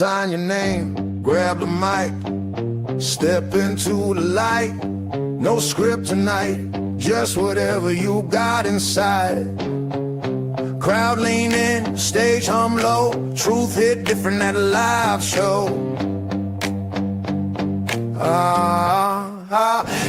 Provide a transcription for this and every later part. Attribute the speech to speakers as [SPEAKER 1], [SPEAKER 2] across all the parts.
[SPEAKER 1] Sign your name, grab the mic, step into the light. No script tonight, just whatever you got inside. Crowd lean in, stage hum low, truth hit different at a live show.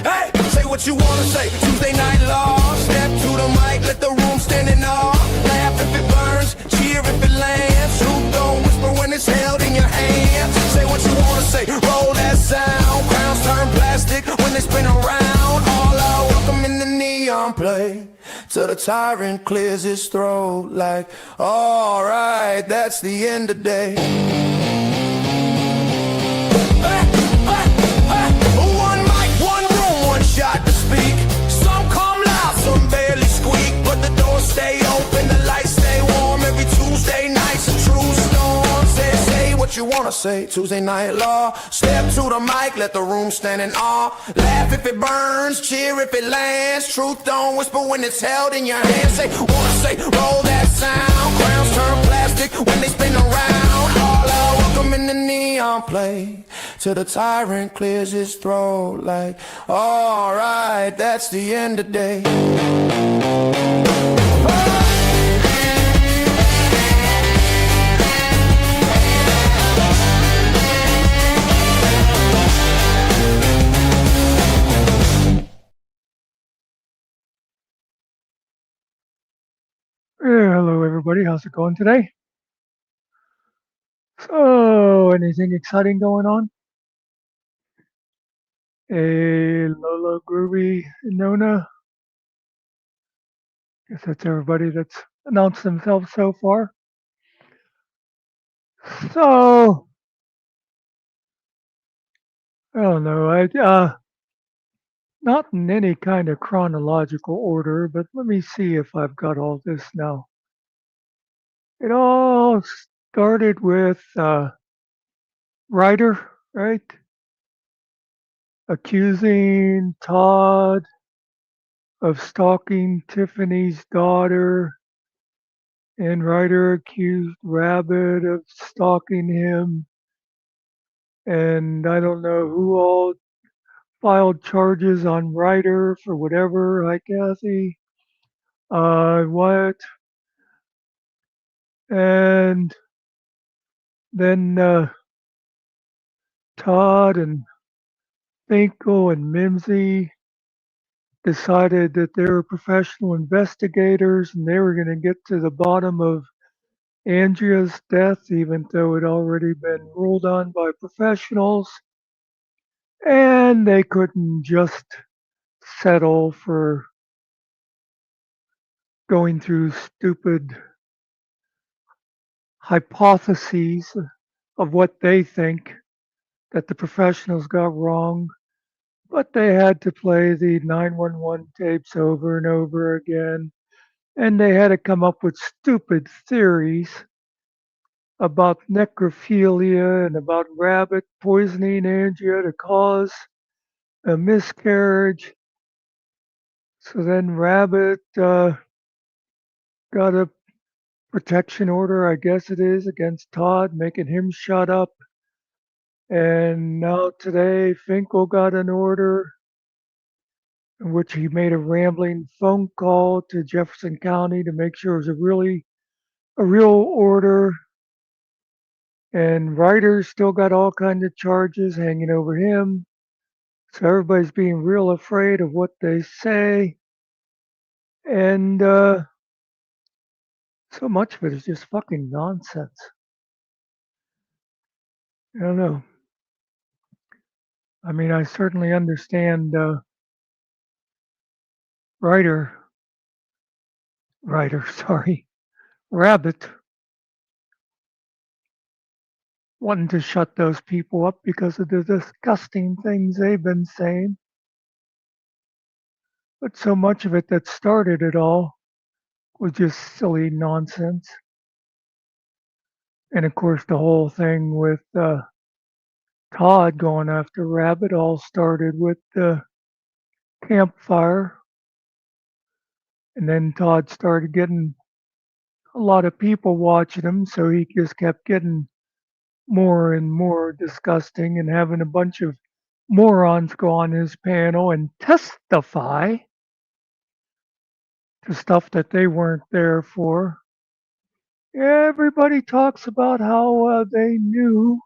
[SPEAKER 1] Hey, say what you wanna say, Tuesday Night Law. Step to the mic, let the room stand in awe. Laugh if it burns, cheer if it lands. Truth don't whisper when it's held in your hands. Say what you wanna say, roll that sound. Crowns turn plastic when they spin around. All out, welcome in the neon play, till the tyrant clears his throat like, alright, that's the end of day. One mic, one room, one shot to speak. Some come loud, some barely squeak, but the doors stay open, the lights stay warm. Every Tuesday night's a true storm. Say what you wanna say, Tuesday Night Law. Step to the mic, let the room stand in awe. Laugh if it burns, cheer if it lands. Truth don't whisper when it's held in your hand. Say, wanna say, roll that sound. Crowns turn plastic when they spin around. All out, welcome in the neon play, till the tyrant clears his throat like, alright, that's the end of day.
[SPEAKER 2] Hello everybody, how's it going today? So, anything exciting going on? Hey, Lola, Groovy, Nona. Guess that's everybody that's announced themselves so far. So, I don't know, not in any kind of chronological order, but let me see if I've got all this now. It all started with Ryder, right? Accusing Todd of stalking Tiffany's daughter, and Ryder accused Rabbit of stalking him, and I don't know who all filed charges on Ryder for whatever. Hi, Kathy. What? And then Todd and Finkel and Mimsy decided that they were professional investigators and they were going to get to the bottom of Andrea's death, even though it had already been ruled on by professionals. And they couldn't just settle for going through stupid hypotheses of what they think that the professionals got wrong, but they had to play the 911 tapes over and over again, and they had to come up with stupid theories about necrophilia and about Rabbit poisoning Andrea to cause a miscarriage. So then Rabbit got a protection order, I guess it is, against Todd, making him shut up. And now today, Finkel got an order in which he made a rambling phone call to Jefferson County to make sure it was a real order. And Ryder's still got all kinds of charges hanging over him. So everybody's being real afraid of what they say. And so much of it is just fucking nonsense. I don't know. I mean, I certainly understand Ryder, sorry, Rabbit wanting to shut those people up because of the disgusting things they've been saying. But so much of it that started it all was just silly nonsense. And of course, the whole thing with Todd going after Rabbit all started with the campfire. And then Todd started getting a lot of people watching him, so he just kept getting more and more disgusting, and having a bunch of morons go on his panel and testify to stuff that they weren't there for. Everybody talks about how they knew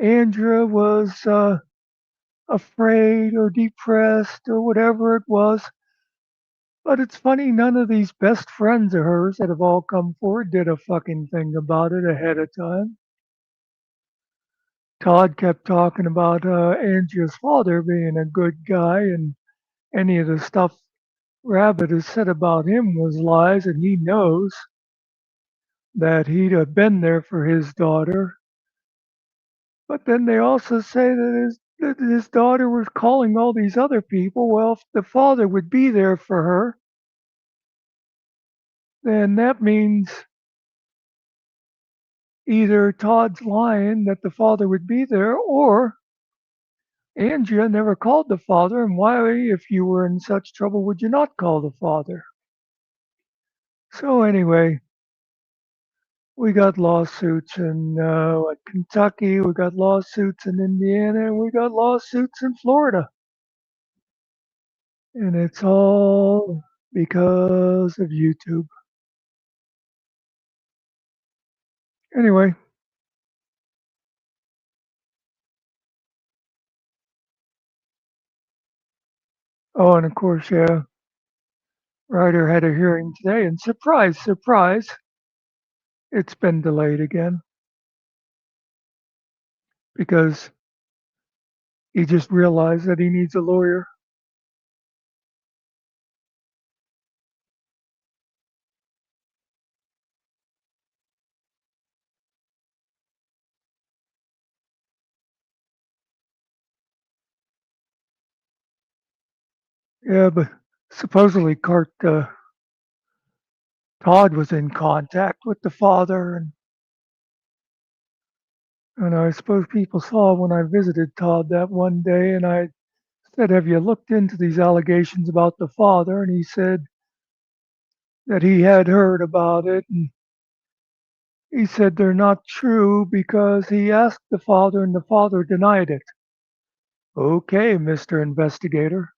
[SPEAKER 2] Andrea was afraid or depressed or whatever it was. But it's funny, none of these best friends of hers that have all come forward did a fucking thing about it ahead of time. Todd kept talking about Andrea's father being a good guy, and any of the stuff Rabbit has said about him was lies, and he knows that he'd have been there for his daughter. But then they also say that his daughter was calling all these other people. Well, if the father would be there for her, then that means either Todd's lying that the father would be there, or Andrea never called the father, and why, if you were in such trouble, would you not call the father? So anyway, we got lawsuits in Kentucky, we got lawsuits in Indiana, and we got lawsuits in Florida. And it's all because of YouTube. Anyway, oh, and of course, yeah, Ryder had a hearing today, and surprise, surprise, it's been delayed again because he just realized that he needs a lawyer. Yeah, but supposedly Todd was in contact with the father, and I suppose people saw when I visited Todd that one day, and I said, "Have you looked into these allegations about the father?" And he said that he had heard about it, and he said they're not true because he asked the father, and the father denied it. Okay, Mr. Investigator.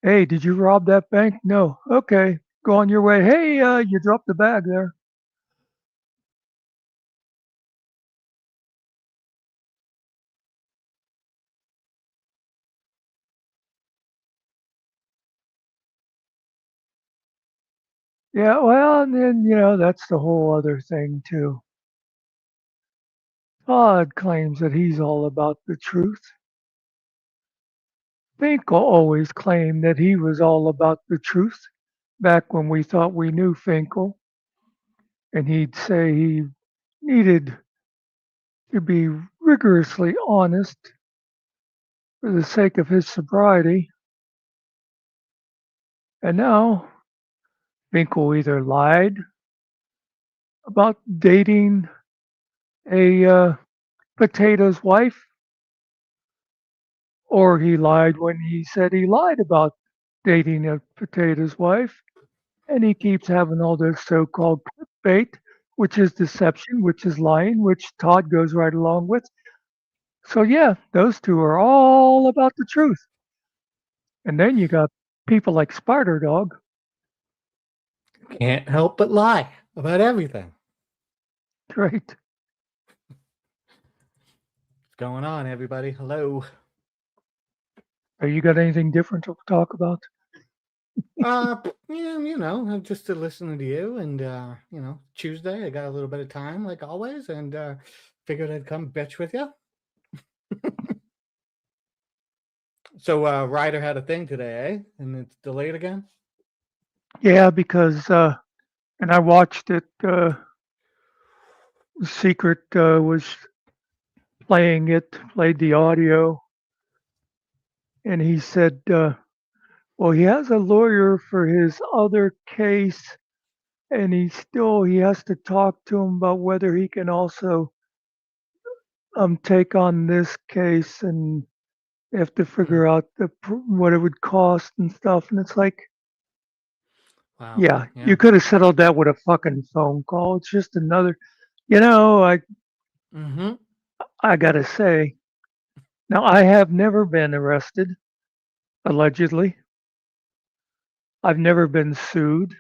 [SPEAKER 2] Hey, did you rob that bank? No. Okay, go on your way. Hey, you dropped the bag there. Yeah, well, and then, that's the whole other thing, too. Todd claims that he's all about the truth. Finkel always claimed that he was all about the truth back when we thought we knew Finkel. And he'd say he needed to be rigorously honest for the sake of his sobriety. And now Finkel either lied about dating a potato's wife, or he lied when he said he lied about dating a potato's wife. And he keeps having all this so-called clickbait, which is deception, which is lying, which Todd goes right along with. So yeah, those two are all about the truth. And then you got people like Spider Dog.
[SPEAKER 3] Can't help but lie about everything.
[SPEAKER 2] Great.
[SPEAKER 3] What's going on, everybody? Hello.
[SPEAKER 2] Have you got anything different to talk about?
[SPEAKER 3] Yeah, I'm just listening to you, and Tuesday I got a little bit of time, like always, and figured I'd come bitch with you. So Ryder had a thing today, eh? And it's delayed again.
[SPEAKER 2] Yeah, because and I watched it. Secret was playing it, played the audio, and he said, well, he has a lawyer for his other case, and he has to talk to him about whether he can also take on this case, and they have to figure out what it would cost and stuff. And it's like,
[SPEAKER 3] Wow.
[SPEAKER 2] Yeah,
[SPEAKER 3] Yeah.
[SPEAKER 2] you could have settled that with a fucking phone call. It's just another, you know,
[SPEAKER 3] Mm-hmm.
[SPEAKER 2] I gotta say, now I have never been arrested, allegedly. I've never been sued.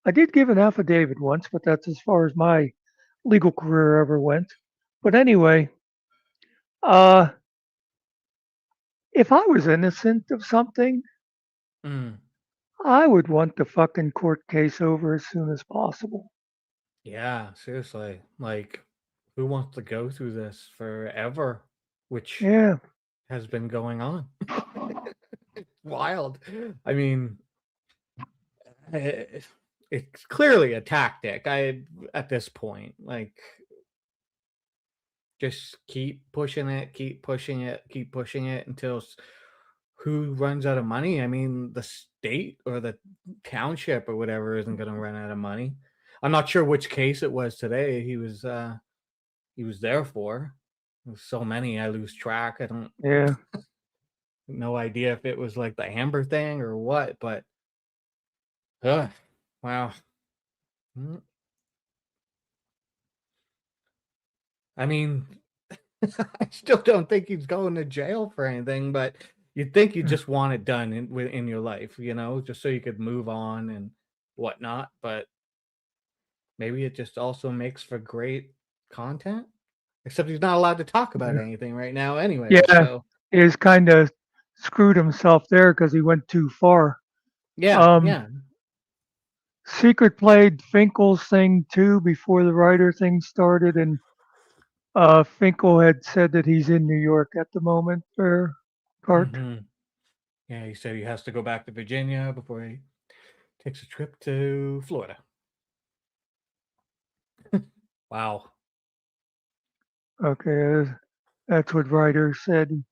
[SPEAKER 2] I did give an affidavit once, but that's as far as my legal career ever went. But anyway, uh, if I was innocent of something,
[SPEAKER 3] Mm.
[SPEAKER 2] I would want the fucking court case over as soon as possible.
[SPEAKER 3] Yeah, seriously. Like, who wants to go through this forever? Which
[SPEAKER 2] Yeah,
[SPEAKER 3] has been going on. Wild. I mean, eh, it's clearly a tactic. I at this point, like, just keep pushing it, keep pushing it, keep pushing it until who runs out of money? I mean, the state or the township or whatever isn't going to run out of money. I'm not sure which case it was today. He was there for. There's so many, I lose track. I don't
[SPEAKER 2] yeah.
[SPEAKER 3] no idea if it was like the Amber thing or what, but ugh, wow. Mm, I mean, I still don't think he's going to jail for anything, but you'd think you just want it done in your life, just so you could move on and whatnot. But maybe it just also makes for great content. Except he's not allowed to talk about anything right now, anyway.
[SPEAKER 2] Yeah,
[SPEAKER 3] So
[SPEAKER 2] he's kind of screwed himself there because he went too far.
[SPEAKER 3] yeah,
[SPEAKER 2] Um,
[SPEAKER 3] yeah.
[SPEAKER 2] Secret played Finkel's thing too before the writer thing started, and Finkel had said that he's in New York at the moment. Or part.
[SPEAKER 3] hmm Yeah, he said he has to go back to Virginia before he takes a trip to Florida. Wow.
[SPEAKER 2] Okay, that's what writer said.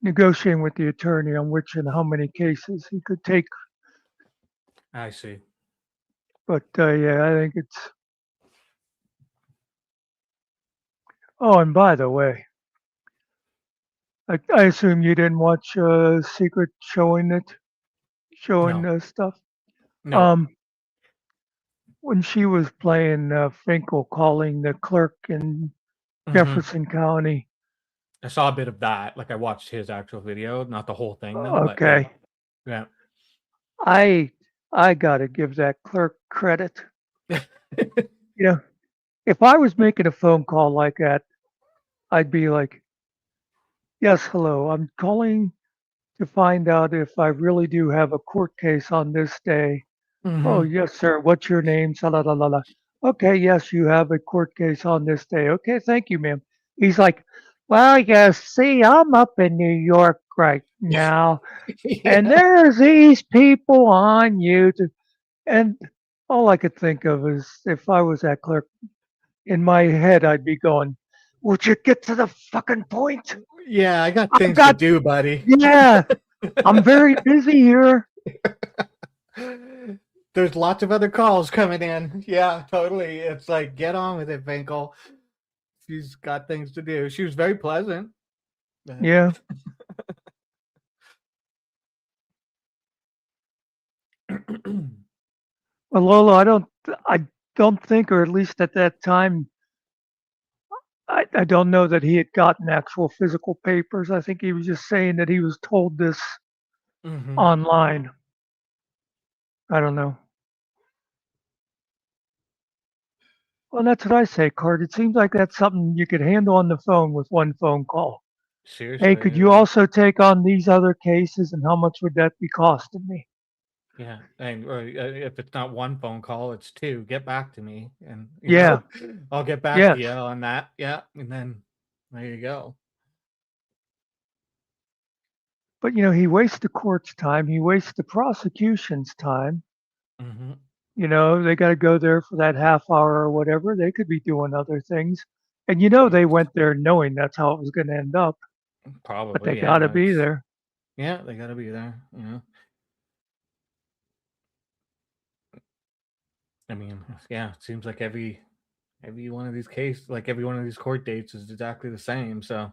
[SPEAKER 2] Negotiating with the attorney on which and how many cases he could take.
[SPEAKER 3] I see.
[SPEAKER 2] But yeah, I think it's. Oh, and by the way, I assume you didn't watch Secret showing
[SPEAKER 3] No,
[SPEAKER 2] stuff.
[SPEAKER 3] no.
[SPEAKER 2] Um, when she was playing Finkel calling the clerk in
[SPEAKER 3] hmm
[SPEAKER 2] Jefferson County.
[SPEAKER 3] I saw a bit of that. Like I watched his actual video, not the whole thing though, but yeah.
[SPEAKER 2] Okay,
[SPEAKER 3] Yeah.
[SPEAKER 2] I I gotta give that clerk credit. You know, if I was making a phone call like that, I'd be like, "Yes, hello. I'm calling to find out if I really do have a court case on this day." "Oh,
[SPEAKER 3] hmm
[SPEAKER 2] yes, sir. What's your name?" "La la la la." "Okay, yes, you have a court case on this day." "Okay, thank you, ma'am." He's like, "Well, you see, I'm up in New York right now, and
[SPEAKER 3] yeah.
[SPEAKER 2] there's these people on YouTube." And all I could think of is if I was that clerk, in my head, I'd be going, "Would you get to the fucking point?
[SPEAKER 3] Yeah, I got
[SPEAKER 2] I've
[SPEAKER 3] things to
[SPEAKER 2] got,
[SPEAKER 3] do, buddy.
[SPEAKER 2] yeah, I'm very busy here."
[SPEAKER 3] There's lots of other calls coming in. Yeah, totally. It's like, get on with it, Finkel. She's got things to do. She was very pleasant. But
[SPEAKER 2] Yeah. Well, Lola, I don't think, or at least at that time, I don't know that he had gotten actual physical papers. I think he was just saying that he was told this
[SPEAKER 3] hmm
[SPEAKER 2] online. I don't know. Well, that's what I say, Cart. It seems like that's something you could handle on the phone with one phone call. "Hey,
[SPEAKER 3] Seriously,
[SPEAKER 2] could you also take on these other cases, and how much would that be costing me?"
[SPEAKER 3] yeah. And or, if it's not one phone call, it's two. Get back to me, and
[SPEAKER 2] Yeah.
[SPEAKER 3] I'll get back to
[SPEAKER 2] Yes.
[SPEAKER 3] you on that. Yeah, and then there you go.
[SPEAKER 2] But he wastes the court's time. He wastes the prosecution's time.
[SPEAKER 3] hmm
[SPEAKER 2] They got to go there for that half hour or whatever. They could be doing other things. And
[SPEAKER 3] Yes,
[SPEAKER 2] they went there knowing that's how it was going to end up, but they
[SPEAKER 3] probably.
[SPEAKER 2] got to
[SPEAKER 3] Yeah,
[SPEAKER 2] be there.
[SPEAKER 3] they got to be there. I mean, yeah, it seems like every one of these cases, like every one of these court dates, is exactly the same. So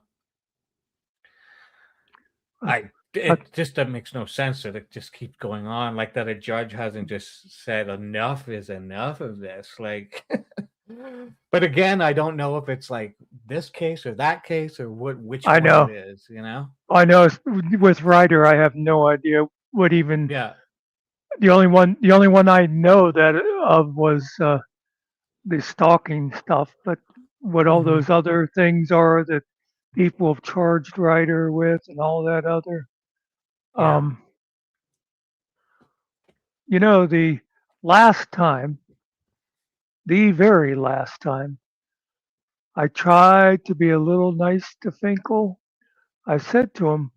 [SPEAKER 2] Uh,
[SPEAKER 3] I It just that makes no sense that it just keeps going on, like that a judge hasn't just said enough is enough of this. Like, but again, I don't know if it's like this case or that case or which
[SPEAKER 2] I
[SPEAKER 3] one it
[SPEAKER 2] know.
[SPEAKER 3] is, you know?
[SPEAKER 2] I know. With Ryder, I have no idea what even.
[SPEAKER 3] Yeah.
[SPEAKER 2] The only one I know that of was the stalking stuff, but what all
[SPEAKER 3] Hmm.
[SPEAKER 2] those other things are that people have charged Ryder with and all that other.
[SPEAKER 3] Yeah.
[SPEAKER 2] Um, the last time, the very last time, I tried to be a little nice to Finkel. I said to him,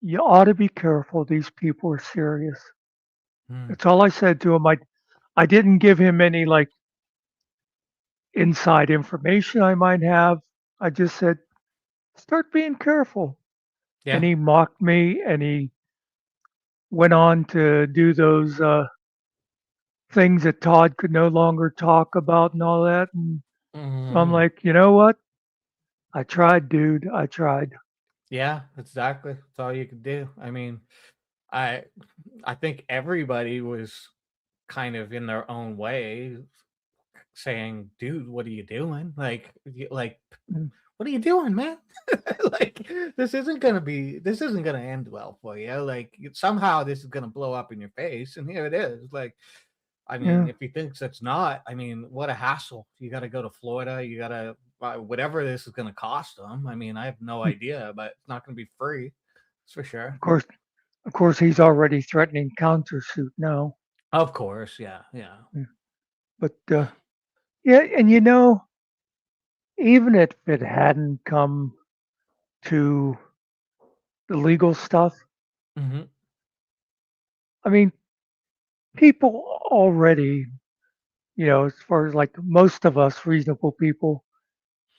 [SPEAKER 2] "You ought to be careful. These people are serious."
[SPEAKER 3] Mm.
[SPEAKER 2] That's all I said to him. I didn't give him any like inside information I might have. I just said, "Start being careful." And
[SPEAKER 3] Yeah.
[SPEAKER 2] he mocked me, and he went on to do those things that Todd could no longer talk about and all that. And I'm
[SPEAKER 3] Hmm.
[SPEAKER 2] like, you know what? I tried, dude. I tried.
[SPEAKER 3] Yeah, exactly. That's all you could do. I mean, I I think everybody was kind of in their own way saying, "Dude, what are you doing? Like,
[SPEAKER 2] Mm.
[SPEAKER 3] what are you doing, man? Like, this isn't gonna end well for you. Like, somehow this is gonna blow up in your face, and here it is. Like, I mean,
[SPEAKER 2] Yeah,
[SPEAKER 3] if he thinks it's not, I mean, what a hassle. You got to go to Florida. You got to whatever this is gonna cost them. I mean, I have no idea, but it's not gonna be free. That's for sure.
[SPEAKER 2] of course, of course, he's already threatening countersuit now.
[SPEAKER 3] Of course, yeah, yeah.
[SPEAKER 2] Mm. But yeah, and even if it hadn't come to the legal stuff,
[SPEAKER 3] Hmm.
[SPEAKER 2] I mean, people already, as far as like most of us reasonable people,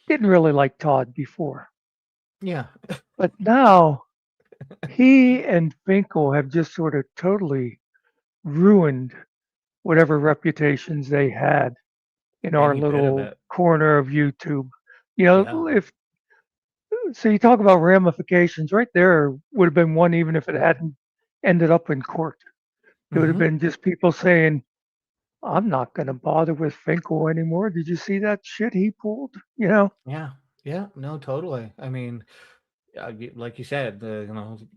[SPEAKER 2] didn't really like Todd before.
[SPEAKER 3] Yeah.
[SPEAKER 2] But now he and Finkel have just sort of totally ruined whatever reputations they had in our
[SPEAKER 3] Any bit of
[SPEAKER 2] little
[SPEAKER 3] it.
[SPEAKER 2] corner of YouTube.
[SPEAKER 3] Yeah.
[SPEAKER 2] If so, you talk about ramifications. Right there would have been one, even if it hadn't ended up in court. It would have
[SPEAKER 3] Hmm.
[SPEAKER 2] been just people saying, "I'm not going to bother with Finkel anymore. Did you see that shit he pulled?"
[SPEAKER 3] Yeah. Yeah. No, totally. I mean, like you said,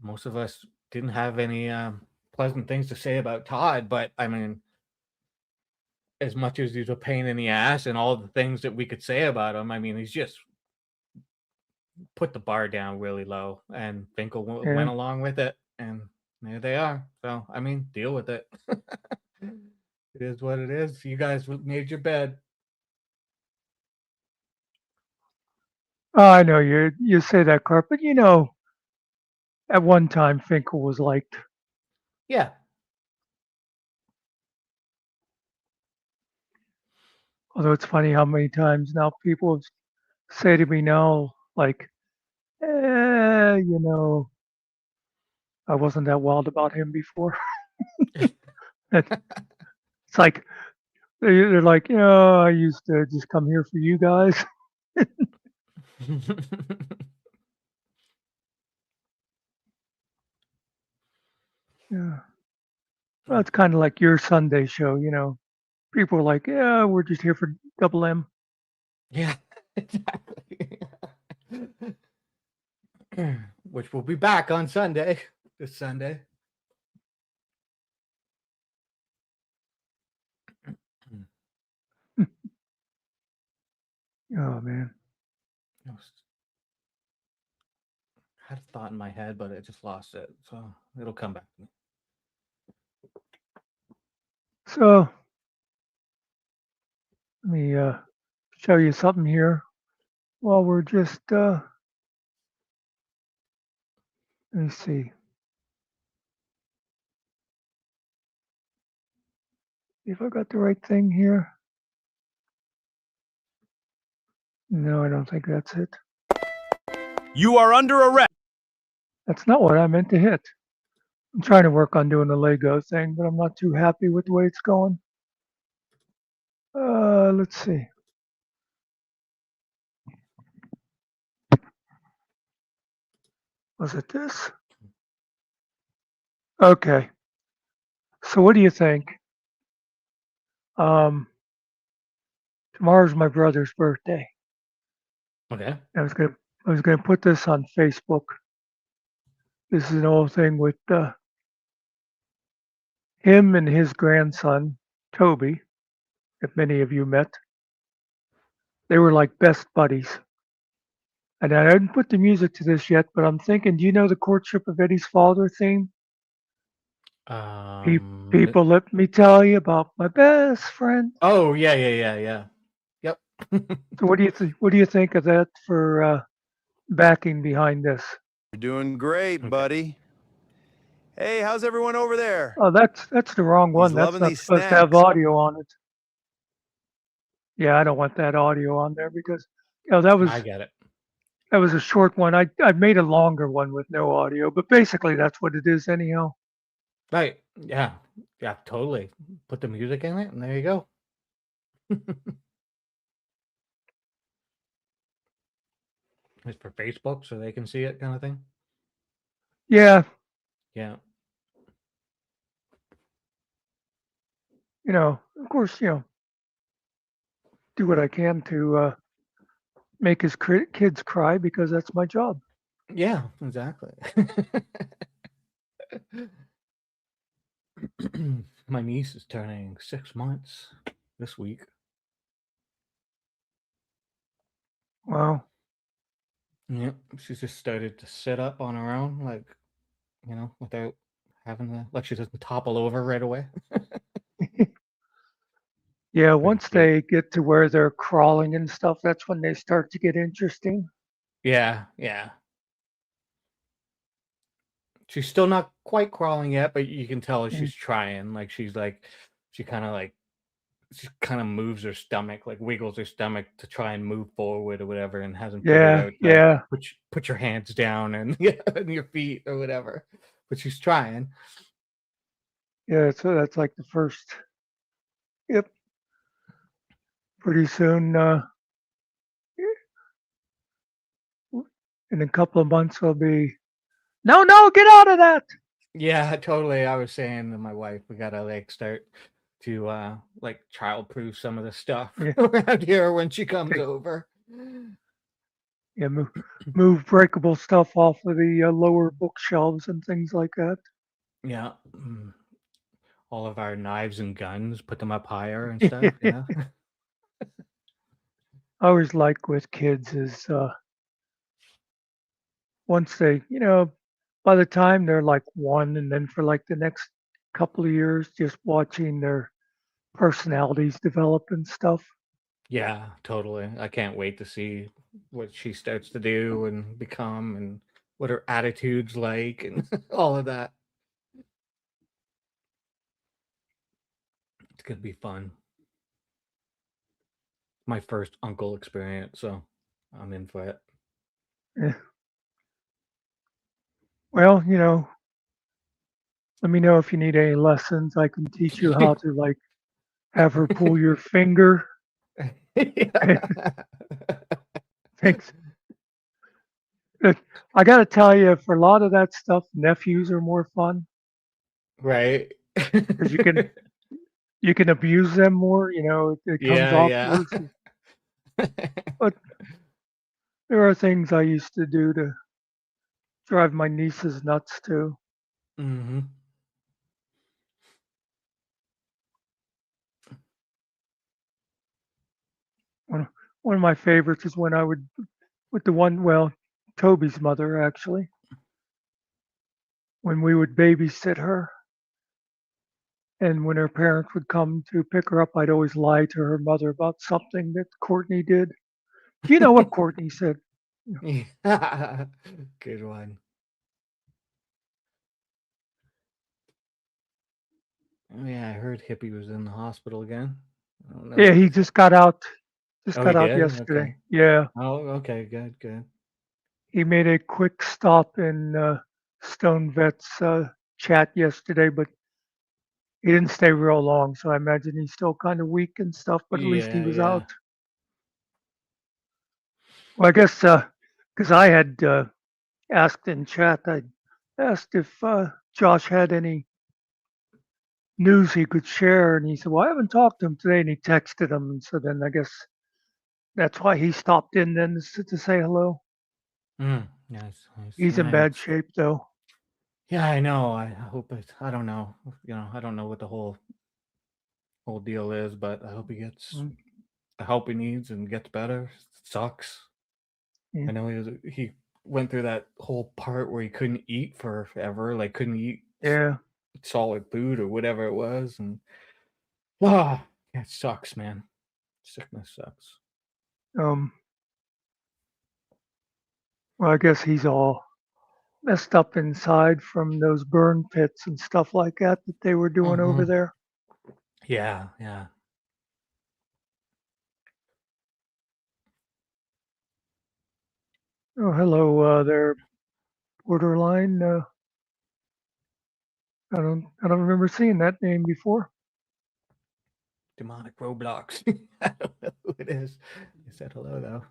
[SPEAKER 3] most of us didn't have any pleasant things to say about Todd, but I mean, as much as he's a pain in the ass and all the things that we could say about him, I mean, he's just put the bar down really low, and Finkel went
[SPEAKER 2] Yeah.
[SPEAKER 3] along with it, and there they are. So, I mean, deal with it. It is what it is. You guys made your bed.
[SPEAKER 2] Oh, I know you say that, Carp, but at one time Finkel was liked.
[SPEAKER 3] Yeah.
[SPEAKER 2] Although it's funny how many times now people say to me now, like, you know, I wasn't that wild about him before. It's like they're like, I used to just come here for you guys. Yeah. Well, it's kind of like your Sunday show. People are like, yeah, we're just here for Double M.
[SPEAKER 3] Yeah, exactly. Which will be back on Sunday, this Sunday.
[SPEAKER 2] Oh man.
[SPEAKER 3] I had a thought in my head, but I just lost it. So it'll come back to me.
[SPEAKER 2] So let me show you something here. While we're just let me see if I got the right thing here. No, I don't think that's it.
[SPEAKER 1] You are under arrest.
[SPEAKER 2] That's not what I meant to hit. I'm trying to work on doing the Lego thing, but I'm not too happy with the way it's going. Let's see. Was it this? Okay. So what do you think? Um, Tomorrow's my brother's birthday.
[SPEAKER 3] Okay.
[SPEAKER 2] I was gonna put this on Facebook. This is an old thing with him and his grandson, Toby, that many of you met. They were like best buddies. And I didn't put the music to this yet, but I'm thinking, do you know the Courtship of Eddie's Father theme? Pe-
[SPEAKER 3] Um.
[SPEAKER 2] People, let me tell you about my best friend.
[SPEAKER 3] Oh yeah, yeah, yeah, yeah. Yep.
[SPEAKER 2] So what do you think of that for backing behind this?
[SPEAKER 4] You're doing great,
[SPEAKER 3] Okay.
[SPEAKER 4] buddy. Hey, how's everyone over there?
[SPEAKER 2] Oh, that's the wrong one.
[SPEAKER 4] He's
[SPEAKER 2] That's
[SPEAKER 4] loving
[SPEAKER 2] not
[SPEAKER 4] these
[SPEAKER 2] supposed to have
[SPEAKER 4] snacks.
[SPEAKER 2] audio on it. Yeah, I don't want that audio on there because
[SPEAKER 3] I get it.
[SPEAKER 2] that was a short one. I made a longer one with no audio, but basically that's what it is anyhow.
[SPEAKER 3] Right. Yeah. Yeah. Totally. Put the music in it, and there you go. It's for Facebook, so they can see it, kind of thing.
[SPEAKER 2] Yeah,
[SPEAKER 3] Yeah.
[SPEAKER 2] of course, do what I can to make his kids cry because that's my job.
[SPEAKER 3] Yeah. Exactly. My niece is turning 6 months this week.
[SPEAKER 2] Wow.
[SPEAKER 3] Yep. She's just started to sit up on her own, like, without having to, like, she doesn't topple over right away.
[SPEAKER 2] Yeah,
[SPEAKER 3] Pretty
[SPEAKER 2] once
[SPEAKER 3] cute.
[SPEAKER 2] they get to where they're crawling and stuff, that's when they start to get interesting.
[SPEAKER 3] Yeah. Yeah. She's still not quite crawling yet, but you can tell
[SPEAKER 2] Mm.
[SPEAKER 3] she's trying. Like she kind of moves her stomach, like wiggles her stomach to try and move forward or whatever, and hasn't figured
[SPEAKER 2] Yeah,
[SPEAKER 3] out that
[SPEAKER 2] yeah,
[SPEAKER 3] put your hands down and yeah, and your feet or whatever. But she's trying.
[SPEAKER 2] yeah. So that's like the first. Yep. Pretty soon, in a couple of months, I'll be. No, no, get out of that.
[SPEAKER 3] Yeah, totally. I was saying to my wife, we gotta like start to like child-proof some of the stuff
[SPEAKER 2] Yeah,
[SPEAKER 3] around here when she comes
[SPEAKER 2] take,
[SPEAKER 3] over.
[SPEAKER 2] yeah. Move breakable stuff off of the lower bookshelves and things like that.
[SPEAKER 3] Yeah. All of our knives and guns, put them up higher and stuff. Yeah.
[SPEAKER 2] I always like with kids is once they, by the time they're like one, and then for like the next couple of years, just watching their personalities develop and stuff.
[SPEAKER 3] Yeah, totally. I can't wait to see what she starts to do and become and what her attitude's like and all of that. It's gonna be fun. My first uncle experience, so I'm in for it.
[SPEAKER 2] Eh, Well, let me know if you need any lessons. I can teach you how to like have her pull your finger. Things. I got to tell you, for a lot of that stuff, nephews are more fun
[SPEAKER 3] Right.
[SPEAKER 2] because you can abuse them more. It comes
[SPEAKER 3] Yeah,
[SPEAKER 2] off
[SPEAKER 3] yeah.
[SPEAKER 2] worse. But there are things I used to do to drive my nieces nuts too.
[SPEAKER 3] Hmm.
[SPEAKER 2] One one of my favorites is when I would with the one, well, Toby's mother actually, when we would babysit her, and when her parents would come to pick her up, I'd always lie to her mother about something that Courtney did. Do you know what Courtney said?
[SPEAKER 3] Yeah. Good one. Oh yeah, I heard Hippie was in the hospital again. I don't know
[SPEAKER 2] Yeah,
[SPEAKER 3] if
[SPEAKER 2] he
[SPEAKER 3] he's.
[SPEAKER 2] just got out. Just
[SPEAKER 3] Oh, he
[SPEAKER 2] got out
[SPEAKER 3] did. Okay.
[SPEAKER 2] yesterday. Yeah,
[SPEAKER 3] Oh, okay. Good. Good.
[SPEAKER 2] he made a quick stop in Stone Vet's chat yesterday, but he didn't stay real long. So I imagine he's still kind of weak and stuff. But at least he
[SPEAKER 3] Yeah.
[SPEAKER 2] was
[SPEAKER 3] Yeah.
[SPEAKER 2] out. Well, I guess because I had asked in chat, I asked if Josh had any news he could share, and he said, "Well, I haven't talked to him today," and he texted him, and so then I guess that's why he stopped in then to say hello.
[SPEAKER 3] Nice, nice.
[SPEAKER 2] He's in
[SPEAKER 3] Yeah,
[SPEAKER 2] bad shape though.
[SPEAKER 3] yeah, I know. I hope it. I don't know. I don't know what the whole deal is, but I hope he gets
[SPEAKER 2] Mm,
[SPEAKER 3] the help he needs and gets better. It sucks.
[SPEAKER 2] yeah.
[SPEAKER 3] I know he went through that whole part where he couldn't eat for forever, like couldn't eat
[SPEAKER 2] Yeah.
[SPEAKER 3] solid food or whatever it was, and it sucks, man. Sickness sucks.
[SPEAKER 2] Um. Well, I guess he's all messed up inside from those burn pits and stuff like that they were doing over
[SPEAKER 3] Hmm.
[SPEAKER 2] there.
[SPEAKER 3] Yeah, yeah.
[SPEAKER 2] Oh, hello there, borderline. I don't remember seeing that name before.
[SPEAKER 3] Demonic Roblox. I don't know who it is. I said hello though.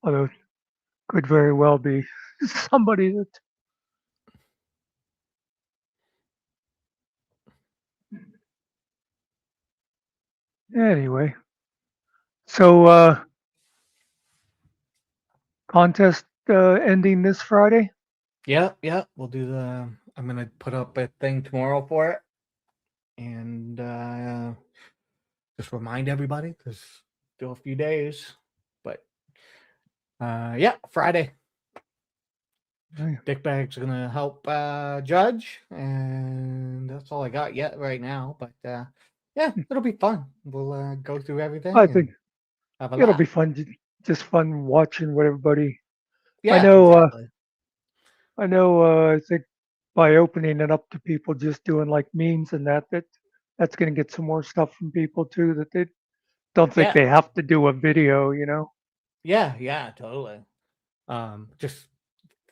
[SPEAKER 2] Although it could very well be somebody that. Anyway, so contest ending this Friday.
[SPEAKER 3] Yeah, yeah. We'll do the. I'm gonna put up a thing tomorrow for it, and just remind everybody because still a few days. But yeah, Friday.
[SPEAKER 2] Right.
[SPEAKER 3] Dickbag's gonna help judge, and that's all I got yet right now. But yeah, it'll be fun. We'll go through everything
[SPEAKER 2] I
[SPEAKER 3] and
[SPEAKER 2] think
[SPEAKER 3] have a
[SPEAKER 2] it'll be
[SPEAKER 3] laugh.
[SPEAKER 2] fun, just fun watching what everybody. I
[SPEAKER 3] Yeah,
[SPEAKER 2] know.
[SPEAKER 3] exactly.
[SPEAKER 2] I know. I think by opening it up to people just doing like memes and that's going to get some more stuff from people too that they don't think
[SPEAKER 3] Yeah,
[SPEAKER 2] they have to do a video. You know.
[SPEAKER 3] yeah, yeah, totally. Just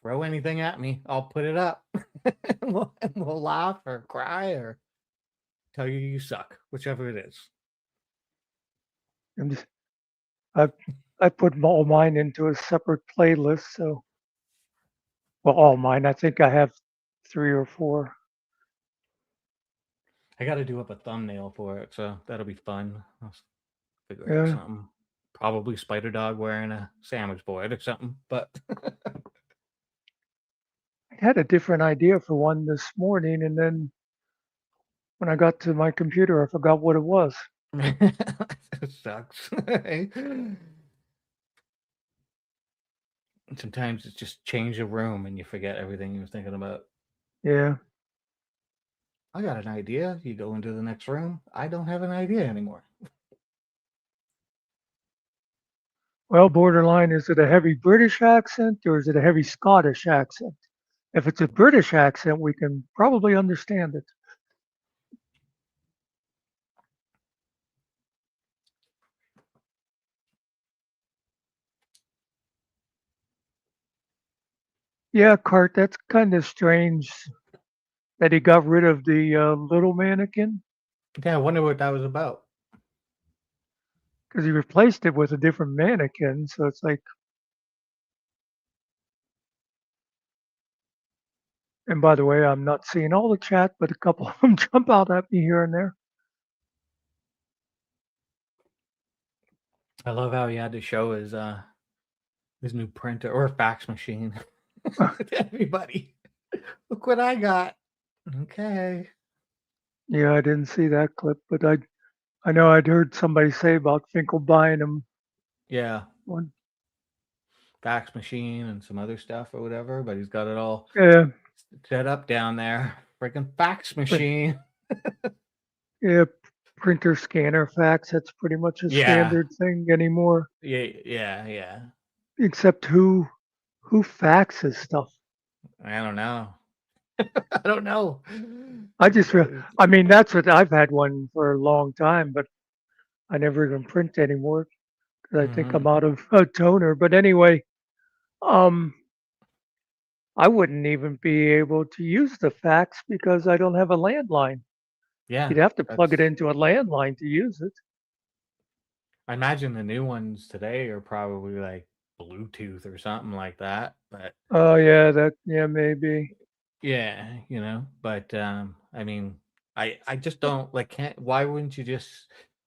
[SPEAKER 3] throw anything at me. I'll put it up. And we'll laugh or cry or tell you you suck, whichever it is.
[SPEAKER 2] I'm just. I I put all mine into a separate playlist. So well, all mine. I think I have 3 or 4.
[SPEAKER 3] I got to do up a thumbnail for it, so that'll be fun. I'll figure out
[SPEAKER 2] Yeah.
[SPEAKER 3] something. Probably Spider Dog wearing a sandwich board or something, but
[SPEAKER 2] I had a different idea for one this morning, and then when I got to my computer, I forgot what it was.
[SPEAKER 3] it sucks. Sometimes it's just change the room and you forget everything you were thinking about.
[SPEAKER 2] Yeah.
[SPEAKER 3] I got an idea. You go into the next room. I don't have an idea anymore.
[SPEAKER 2] Well, borderline, is it a heavy British accent or is it a heavy Scottish accent? If it's a British accent, we can probably understand it. Yeah, Cart, that's kind of strange that he got rid of the little mannequin
[SPEAKER 3] Yeah, I wonder what that was about.
[SPEAKER 2] because he replaced it with a different mannequin. So it's like, and by the way, I'm not seeing all the chat, but a couple of them jump out at me here and there.
[SPEAKER 3] I love how he had to show his new printer or fax machine to everybody. Look what I got. Okay.
[SPEAKER 2] Yeah, I didn't see that clip, but I know I'd heard somebody say about Finkel buying him
[SPEAKER 3] Yeah.
[SPEAKER 2] one.
[SPEAKER 3] Fax machine and some other stuff or whatever, but he's got it all
[SPEAKER 2] Yeah,
[SPEAKER 3] set up down there. Freaking fax machine.
[SPEAKER 2] yeah, printer, scanner, fax. That's pretty much a
[SPEAKER 3] Yeah.
[SPEAKER 2] standard thing anymore.
[SPEAKER 3] Yeah, yeah, yeah.
[SPEAKER 2] Except who faxes stuff?
[SPEAKER 3] I don't know. I don't know.
[SPEAKER 2] I mean, that's what I've had one for a long time, but I never even print anymore because I think
[SPEAKER 3] Mm-hmm.
[SPEAKER 2] I'm out of toner. But anyway, um, I wouldn't even be able to use the fax because I don't have a landline.
[SPEAKER 3] Yeah,
[SPEAKER 2] You'd have to plug it
[SPEAKER 3] that's.
[SPEAKER 2] into a landline to use it.
[SPEAKER 3] I imagine the new ones today are probably like Bluetooth or something like that. But
[SPEAKER 2] Oh yeah, that yeah maybe.
[SPEAKER 3] Yeah, but I mean, I just don't like can't why wouldn't you just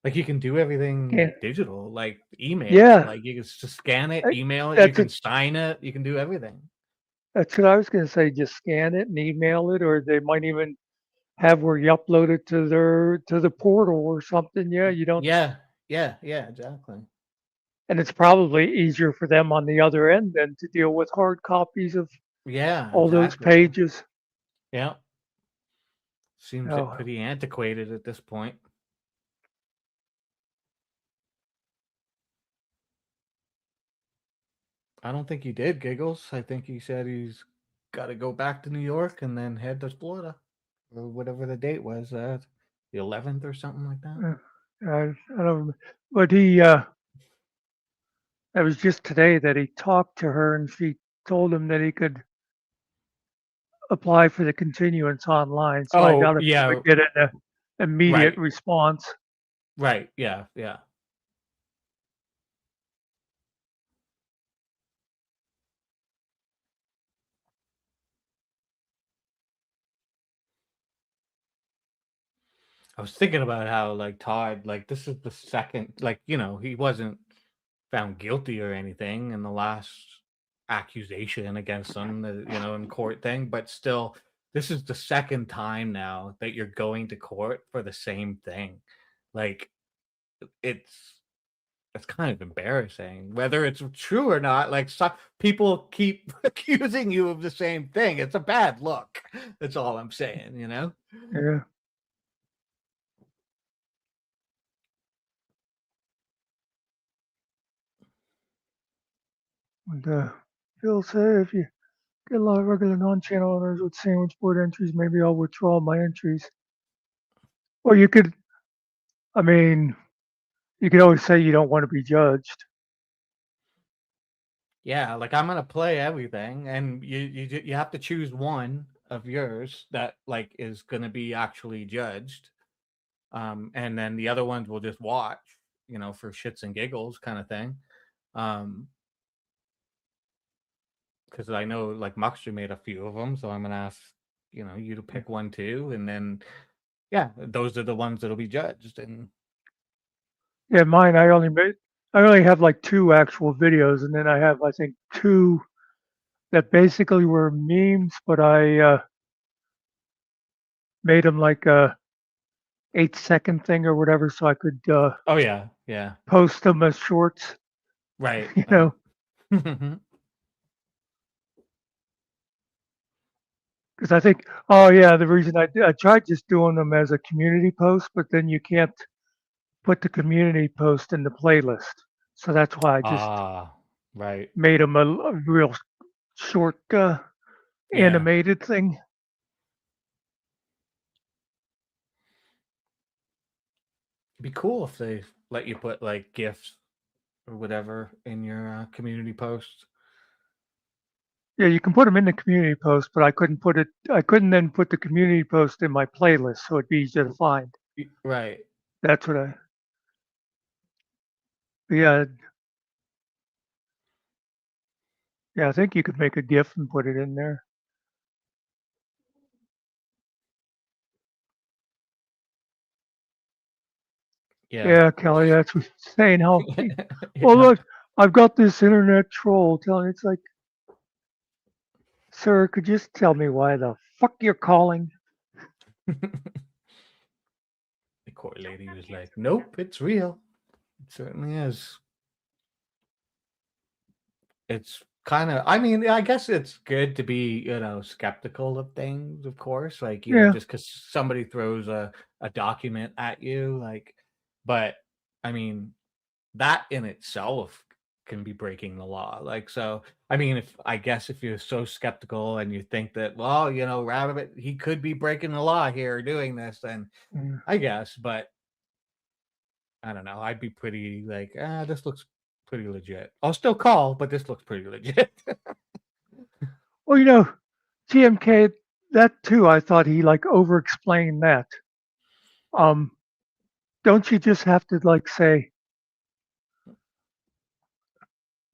[SPEAKER 3] like you can do everything
[SPEAKER 2] Can't.
[SPEAKER 3] digital, like email,
[SPEAKER 2] Yeah,
[SPEAKER 3] like you can just scan it,
[SPEAKER 2] I-
[SPEAKER 3] email it, you
[SPEAKER 2] that's
[SPEAKER 3] can
[SPEAKER 2] it.
[SPEAKER 3] sign it, you can do everything.
[SPEAKER 2] That's what I was going to say. Just scan it and email it, or they might even have where you upload it to the portal or something. Yeah, you don't,
[SPEAKER 3] Yeah, yeah, exactly.
[SPEAKER 2] and it's probably easier for them on the other end than to deal with hard copies of
[SPEAKER 3] Yeah,
[SPEAKER 2] all those
[SPEAKER 3] exactly.
[SPEAKER 2] pages.
[SPEAKER 3] Yeah, seems it
[SPEAKER 2] Oh,
[SPEAKER 3] pretty antiquated at this point. I don't think he did, Giggles. I think he said he's got to go back to New York and then head to Florida, or whatever the date was, the 11th or something like that.
[SPEAKER 2] I don't. But it was just today that he talked to her, and she told him that he could apply for the continuance online. So I
[SPEAKER 3] Oh,
[SPEAKER 2] doubt if he
[SPEAKER 3] yeah,
[SPEAKER 2] would get an immediate
[SPEAKER 3] right,
[SPEAKER 2] response.
[SPEAKER 3] right, yeah, yeah. I was thinking about how like Todd, like this is the second, like he wasn't found guilty or anything in the last accusation against him, in court thing, but still, this is the second time now that you're going to court for the same thing. Like it's it's kind of embarrassing, whether it's true or not. Like people keep accusing you of the same thing. It's a bad look. That's all I'm saying.
[SPEAKER 2] Yeah. And Phil said if you get a lot of regular non-channel owners with sandwich board entries, maybe I'll withdraw my entries. Or you could, I mean, you could always say you don't want to be judged.
[SPEAKER 3] Yeah, like I'm gonna play everything, and you have to choose one of yours that like is gonna be actually judged, and then the other ones will just watch, for shits and giggles kind of thing. Because I know like Muckster made a few of them, so I'm gonna ask you to pick one too, and then yeah, those are the ones that'll be judged, and
[SPEAKER 2] Yeah, mine, I only have like 2 actual videos, and then I have, I think, 2 that basically were memes, but I made them like a 8-second thing or whatever, so I could
[SPEAKER 3] oh yeah, yeah,
[SPEAKER 2] post them as shorts.
[SPEAKER 3] right,
[SPEAKER 2] You
[SPEAKER 3] right.
[SPEAKER 2] know, because I think, oh yeah, the reason I tried just doing them as a community post, but then you can't put the community post in the playlist, so that's why I just
[SPEAKER 3] Ah, right,
[SPEAKER 2] made them a real short
[SPEAKER 3] yeah.
[SPEAKER 2] animated thing.
[SPEAKER 3] It'd be cool if they let you put like gifs or whatever in your community posts.
[SPEAKER 2] Yeah, you can put them in the community post, but I couldn't put it. I couldn't then put the community post in my playlist, so it'd be easier to find.
[SPEAKER 3] Right.
[SPEAKER 2] That's what I. Yeah, yeah. I think you could make a GIF and put it in there.
[SPEAKER 3] Yeah.
[SPEAKER 2] Yeah, Kelly, that's what you're saying. How? Well,
[SPEAKER 3] Yeah.
[SPEAKER 2] look, I've got this internet troll telling. It's like, sir, could you just tell me why the fuck you're calling?
[SPEAKER 3] The court lady was like, "Nope, it's real. It certainly is." It's kind of, I mean, I guess it's good to be, skeptical of things, of course, like,
[SPEAKER 2] Yeah,
[SPEAKER 3] just because somebody throws a document at you, like, but I mean, that in itself can be breaking the law. Like, so, I mean, I guess if you're so skeptical and you think that, well, Rabbit, he could be breaking the law here doing this, then
[SPEAKER 2] mm.
[SPEAKER 3] I guess, but I don't know. I'd be pretty like, this looks pretty legit. I'll still call, but this looks pretty legit.
[SPEAKER 2] Well, TMK, that too. I thought he like over-explained that. Um, don't you just have to like say,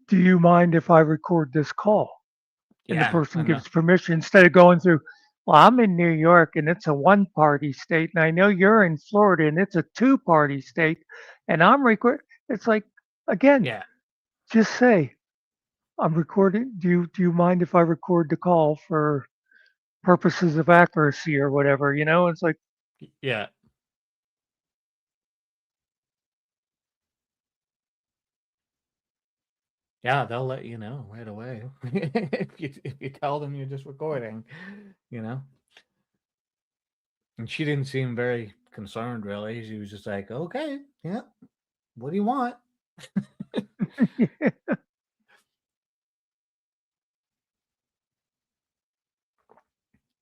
[SPEAKER 2] "Do you mind if I record this call?" And the
[SPEAKER 3] Yeah, I
[SPEAKER 2] person
[SPEAKER 3] know.
[SPEAKER 2] gives permission instead of going through. Well, I'm in New York and it's a one-party state, and I know you're in Florida and it's a two-party state, and I'm record. It's like, again,
[SPEAKER 3] Yeah.
[SPEAKER 2] just say I'm recording. Do you mind if I record the call for purposes of accuracy or whatever? It's like,
[SPEAKER 3] Yeah. Yeah, they'll let you know right away if you tell them you're just recording, you know. And she didn't seem very concerned, really. She was just like, "Okay, yeah, what do you want?"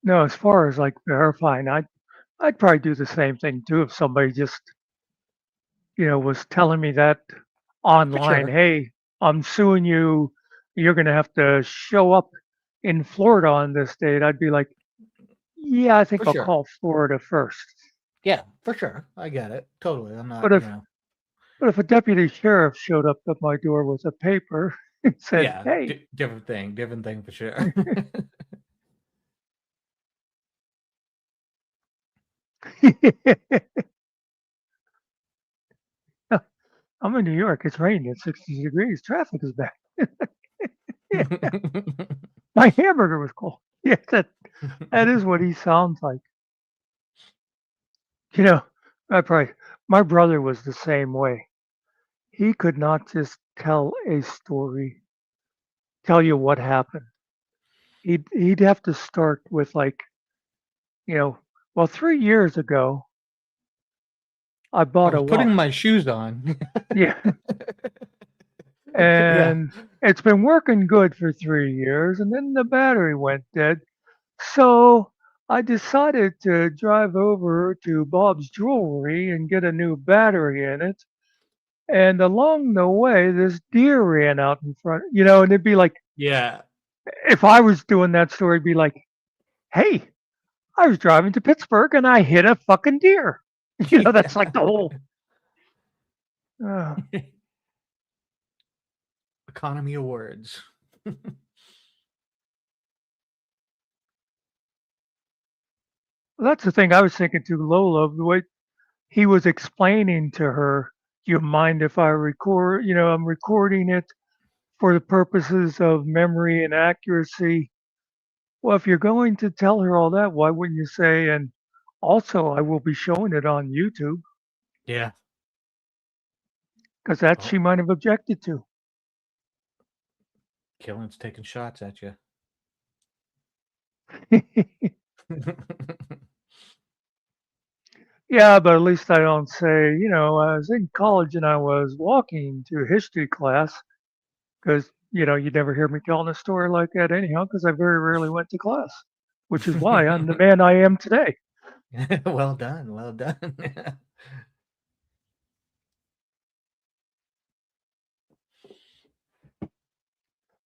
[SPEAKER 2] no. As far as like verifying, I'd probably do the same thing too if somebody just was telling me that
[SPEAKER 3] For
[SPEAKER 2] online.
[SPEAKER 3] sure,
[SPEAKER 2] Hey, I'm suing you. You're gonna have to show up in Florida on this date. I'd be like, yeah, I
[SPEAKER 3] for
[SPEAKER 2] think I'll
[SPEAKER 3] sure.
[SPEAKER 2] call Florida first.
[SPEAKER 3] Yeah, for sure. I get it. Totally. I'm
[SPEAKER 2] But
[SPEAKER 3] not,
[SPEAKER 2] if but if a deputy sheriff showed up at my door with a paper and said,
[SPEAKER 3] yeah,
[SPEAKER 2] "Hey,"
[SPEAKER 3] different thing for sure.
[SPEAKER 2] I'm in New York. It's raining. It's 60 degrees. Traffic is bad. Yeah, my hamburger was cold. Yeah, that is what he sounds like. You know, I probably my brother was the same way. He could not just tell a story, tell you what happened. He'd have to start with like, you know, well, 3 years ago, I
[SPEAKER 3] I
[SPEAKER 2] bought
[SPEAKER 3] was
[SPEAKER 2] a
[SPEAKER 3] putting
[SPEAKER 2] watch.
[SPEAKER 3] my shoes on.
[SPEAKER 2] Yeah,
[SPEAKER 3] Yeah.
[SPEAKER 2] and it's been working good for 3 years, and then the battery went dead. So I decided to drive over to Bob's Jewelry and get a new battery in it. And along the way, this deer ran out in front, and it'd be like,
[SPEAKER 3] Yeah.
[SPEAKER 2] if I was doing that story, it'd be like, hey, I was driving to Pittsburgh and I hit a fucking deer. That's like the whole. Uh,
[SPEAKER 3] Yeah. Economy of words.
[SPEAKER 2] that's the thing I was thinking to Lola, the way he was explaining to her, do you mind if I record? I'm recording it for the purposes of memory and accuracy. Well, if you're going to tell her all that, why wouldn't you say, and also I will be showing it on YouTube?
[SPEAKER 3] Yeah.
[SPEAKER 2] Because that
[SPEAKER 3] Oh,
[SPEAKER 2] she might have objected to.
[SPEAKER 3] Killen's taking shots at you.
[SPEAKER 2] Yeah, but at least I don't say, I was in college and I was walking to history class because, you'd never hear me telling a story like that anyhow because I very rarely went to class, which is why I'm the man I am today.
[SPEAKER 3] Well done. Well done.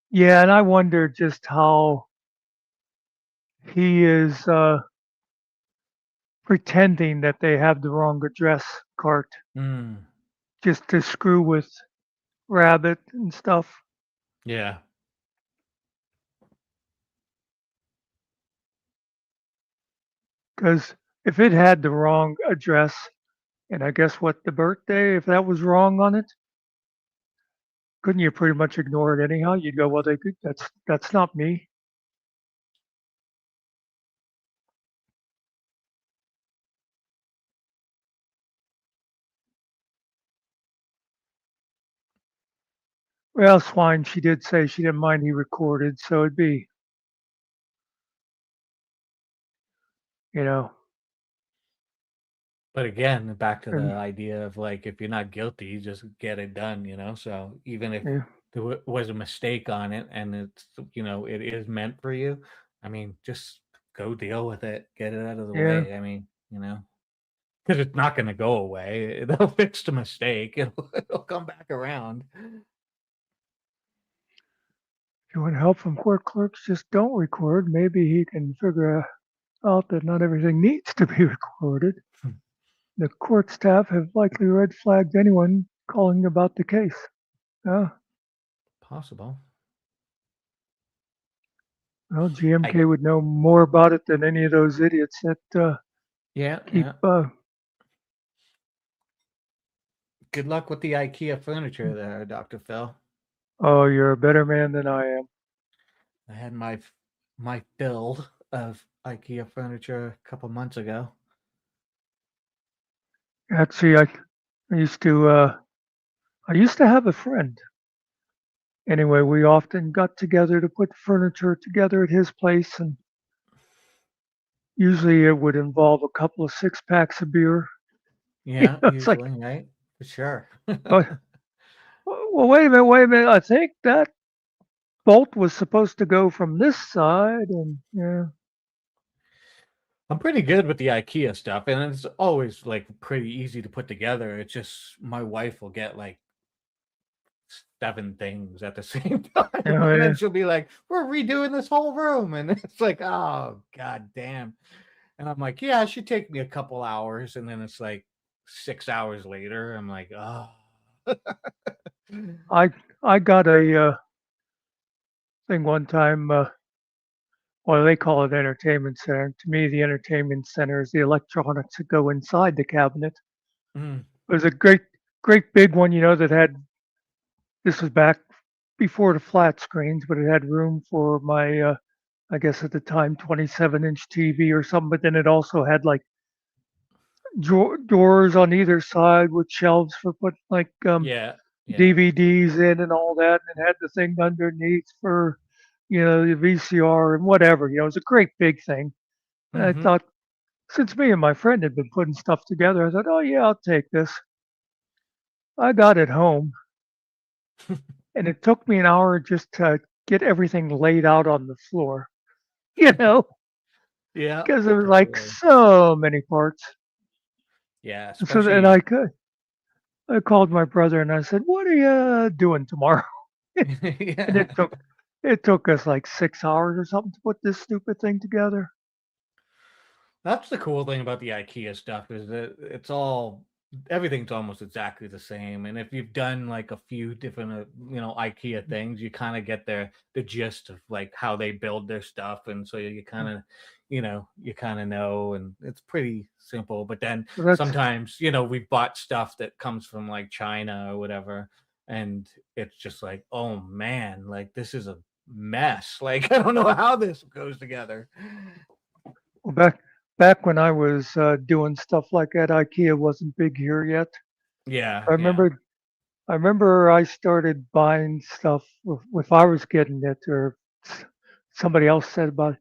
[SPEAKER 2] Yeah, and I wonder just how he is pretending that they have the wrong address cart
[SPEAKER 3] Mm,
[SPEAKER 2] just to screw with Rabbit and stuff.
[SPEAKER 3] yeah.
[SPEAKER 2] Because if it had the wrong address, and I guess what the birthday, if that was wrong on it, couldn't you pretty much ignore it anyhow? You'd go, well, they could. That's not me. Well, Swine, she did say she didn't mind he recorded, so it'd be, you know,
[SPEAKER 3] But again, back to the
[SPEAKER 2] and
[SPEAKER 3] idea of like, if you're not guilty, just get it done. So even if
[SPEAKER 2] yeah,
[SPEAKER 3] there was a mistake on it and it is meant for you, I mean, just go deal with it, get it out of the
[SPEAKER 2] yeah.
[SPEAKER 3] way. I mean, because it's not going to go away. They'll fix the mistake. It'll come back around.
[SPEAKER 2] If you want help from court clerks, just don't record. Maybe he can figure out that not everything needs to be recorded. The court staff have likely red flagged anyone calling about the case.
[SPEAKER 3] Possible.
[SPEAKER 2] Well,
[SPEAKER 3] I
[SPEAKER 2] GMK would know more about it than any of those idiots that
[SPEAKER 3] yeah,
[SPEAKER 2] keep.
[SPEAKER 3] yeah. Good luck with the IKEA furniture there, Dr. Phil.
[SPEAKER 2] Oh, you're a better man than I am.
[SPEAKER 3] I had my fill of IKEA furniture a couple months ago.
[SPEAKER 2] Actually, I used to. I used to have a friend. Anyway, we often got together to put furniture together at his place, and usually it would involve a couple of six packs of beer.
[SPEAKER 3] Yeah,
[SPEAKER 2] It's like,
[SPEAKER 3] usually, right? For sure.
[SPEAKER 2] oh, well, wait a minute. I think that bolt was supposed to go from this side, and yeah,
[SPEAKER 3] I'm pretty good with the IKEA stuff, and it's always like pretty easy to put together. It's just my wife will get like 7 things at the same time, and then
[SPEAKER 2] yeah.
[SPEAKER 3] she'll be like, "We're redoing this whole room," and it's like, "Oh god damn!" And I'm like, "Yeah, it should take me a couple hours," and then it's like 6 hours later. I'm like, "Oh."
[SPEAKER 2] I I got a thing one time. Well, they call it entertainment center. To me, the entertainment center is the electronics that go inside the cabinet.
[SPEAKER 3] Mm,
[SPEAKER 2] It was a great big one, that had. This was back before the flat screens, but it had room for my, I guess at the time, 27-inch TV or something. But then it also had like doors on either side with shelves for putting like
[SPEAKER 3] yeah, yeah.
[SPEAKER 2] DVDs in and all that. And it had the thing underneath for, the VCR and whatever. It was a great big thing. And I
[SPEAKER 3] Mm-hmm.
[SPEAKER 2] thought, since me and my friend had been putting stuff together, I thought, oh yeah, I'll take this. I got it home, and it took me an hour just to get everything laid out on the floor, you know,
[SPEAKER 3] Yeah,
[SPEAKER 2] because there were like
[SPEAKER 3] totally.
[SPEAKER 2] so many parts.
[SPEAKER 3] Yeah,
[SPEAKER 2] And so then
[SPEAKER 3] especially
[SPEAKER 2] I called my brother and I said, "What are you doing tomorrow?" And
[SPEAKER 3] yeah.
[SPEAKER 2] it took us like 6 hours or something to put this stupid thing together.
[SPEAKER 3] That's the cool thing about the IKEA stuff is that everything's almost exactly the same. And if you've done like a few different, IKEA things, you kind of get the gist of like how they build their stuff, and so you kind of, know, and it's pretty simple. But then
[SPEAKER 2] So that's
[SPEAKER 3] sometimes, we've bought stuff that comes from like China or whatever, and it's just like, oh man, like this is a mess. Like I don't know how this goes together.
[SPEAKER 2] well, back when I was doing stuff like that. IKEA wasn't big here yet.
[SPEAKER 3] Yeah,
[SPEAKER 2] I
[SPEAKER 3] yeah.
[SPEAKER 2] remember I remember I started buying stuff if I was getting it or somebody else said about it.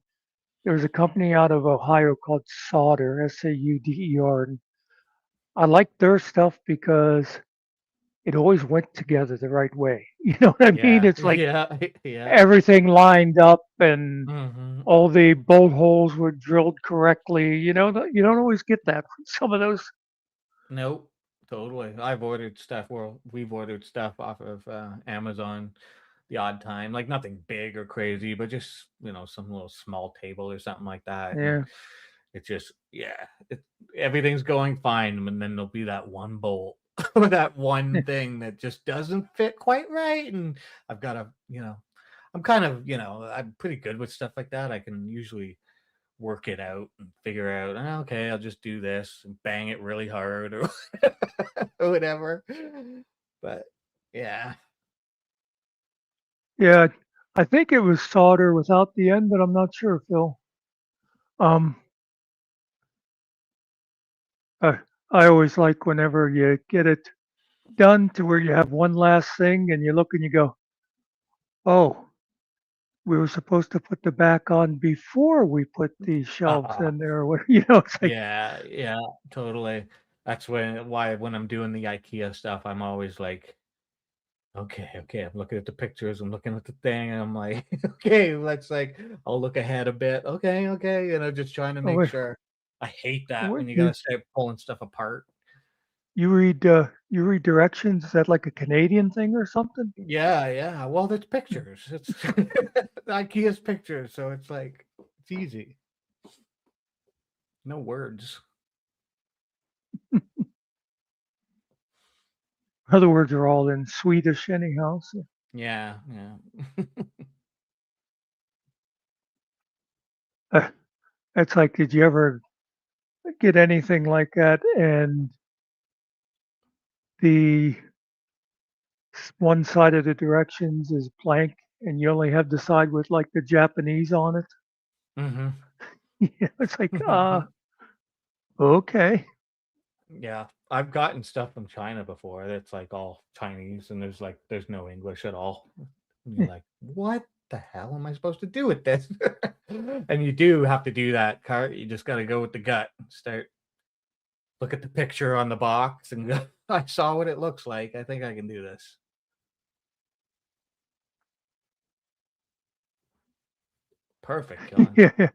[SPEAKER 2] There was a company out of Ohio called Sauder, Sauder, and I liked their stuff because it always went together the right way. You know what I mean?
[SPEAKER 3] Yeah,
[SPEAKER 2] It's like
[SPEAKER 3] yeah, yeah.
[SPEAKER 2] everything lined up and
[SPEAKER 3] Mhm.
[SPEAKER 2] all the bolt holes were drilled correctly. You don't always get that from some of those.
[SPEAKER 3] Nope, totally. We've ordered stuff off of Amazon the odd time, like nothing big or crazy, but just some little small table or something like that, and
[SPEAKER 2] Yeah.
[SPEAKER 3] it's just yeah, everything's going fine, and then there'll be that one bolt or that one thing that just doesn't fit quite right, and I've got to, I'm kind of, I'm pretty good with stuff like that. I can usually work it out and figure out, "Oh, okay, I'll just do this and bang it really hard or or whatever." But yeah.
[SPEAKER 2] Yeah. I think it was solder without the end, but I'm not sure, Phil. Um, I, I always like whenever you get it done to where you have one last thing and you look and you go, oh, we were supposed to put the back on before we put these shelves in there. Or what, it's like,
[SPEAKER 3] Yeah, yeah, totally. That's when I'm doing the IKEA stuff, I'm always like, "Okay, okay, I'm looking at the pictures, I'm looking at the thing, and I'm like, okay, let's like I'll look ahead a bit. Okay, okay," just trying to
[SPEAKER 2] oh,
[SPEAKER 3] make sure. I hate that
[SPEAKER 2] wait,
[SPEAKER 3] when you gotta start pulling stuff apart.
[SPEAKER 2] you read directions? Is that like a Canadian thing or something?
[SPEAKER 3] Yeah, yeah. Well, it's pictures. It's IKEA's pictures, so it's like it's easy. No words.
[SPEAKER 2] Other words are all in Swedish anyhow. So.
[SPEAKER 3] Yeah, yeah.
[SPEAKER 2] It's like, did you ever get anything like that? And the one side of the directions is blank, and you only have the side with like the Japanese on it.
[SPEAKER 3] Mm-hmm.
[SPEAKER 2] It's like, okay.
[SPEAKER 3] Yeah, I've gotten stuff from China before that's like all Chinese and there's no English at all. And you're like, what the hell am I supposed to do with this? And you do have to do that, Cart. You just got to go with the gut. Start look at the picture on the box and go, I saw what it looks like. I think I can do this. Perfect, Killer.
[SPEAKER 2] Yeah,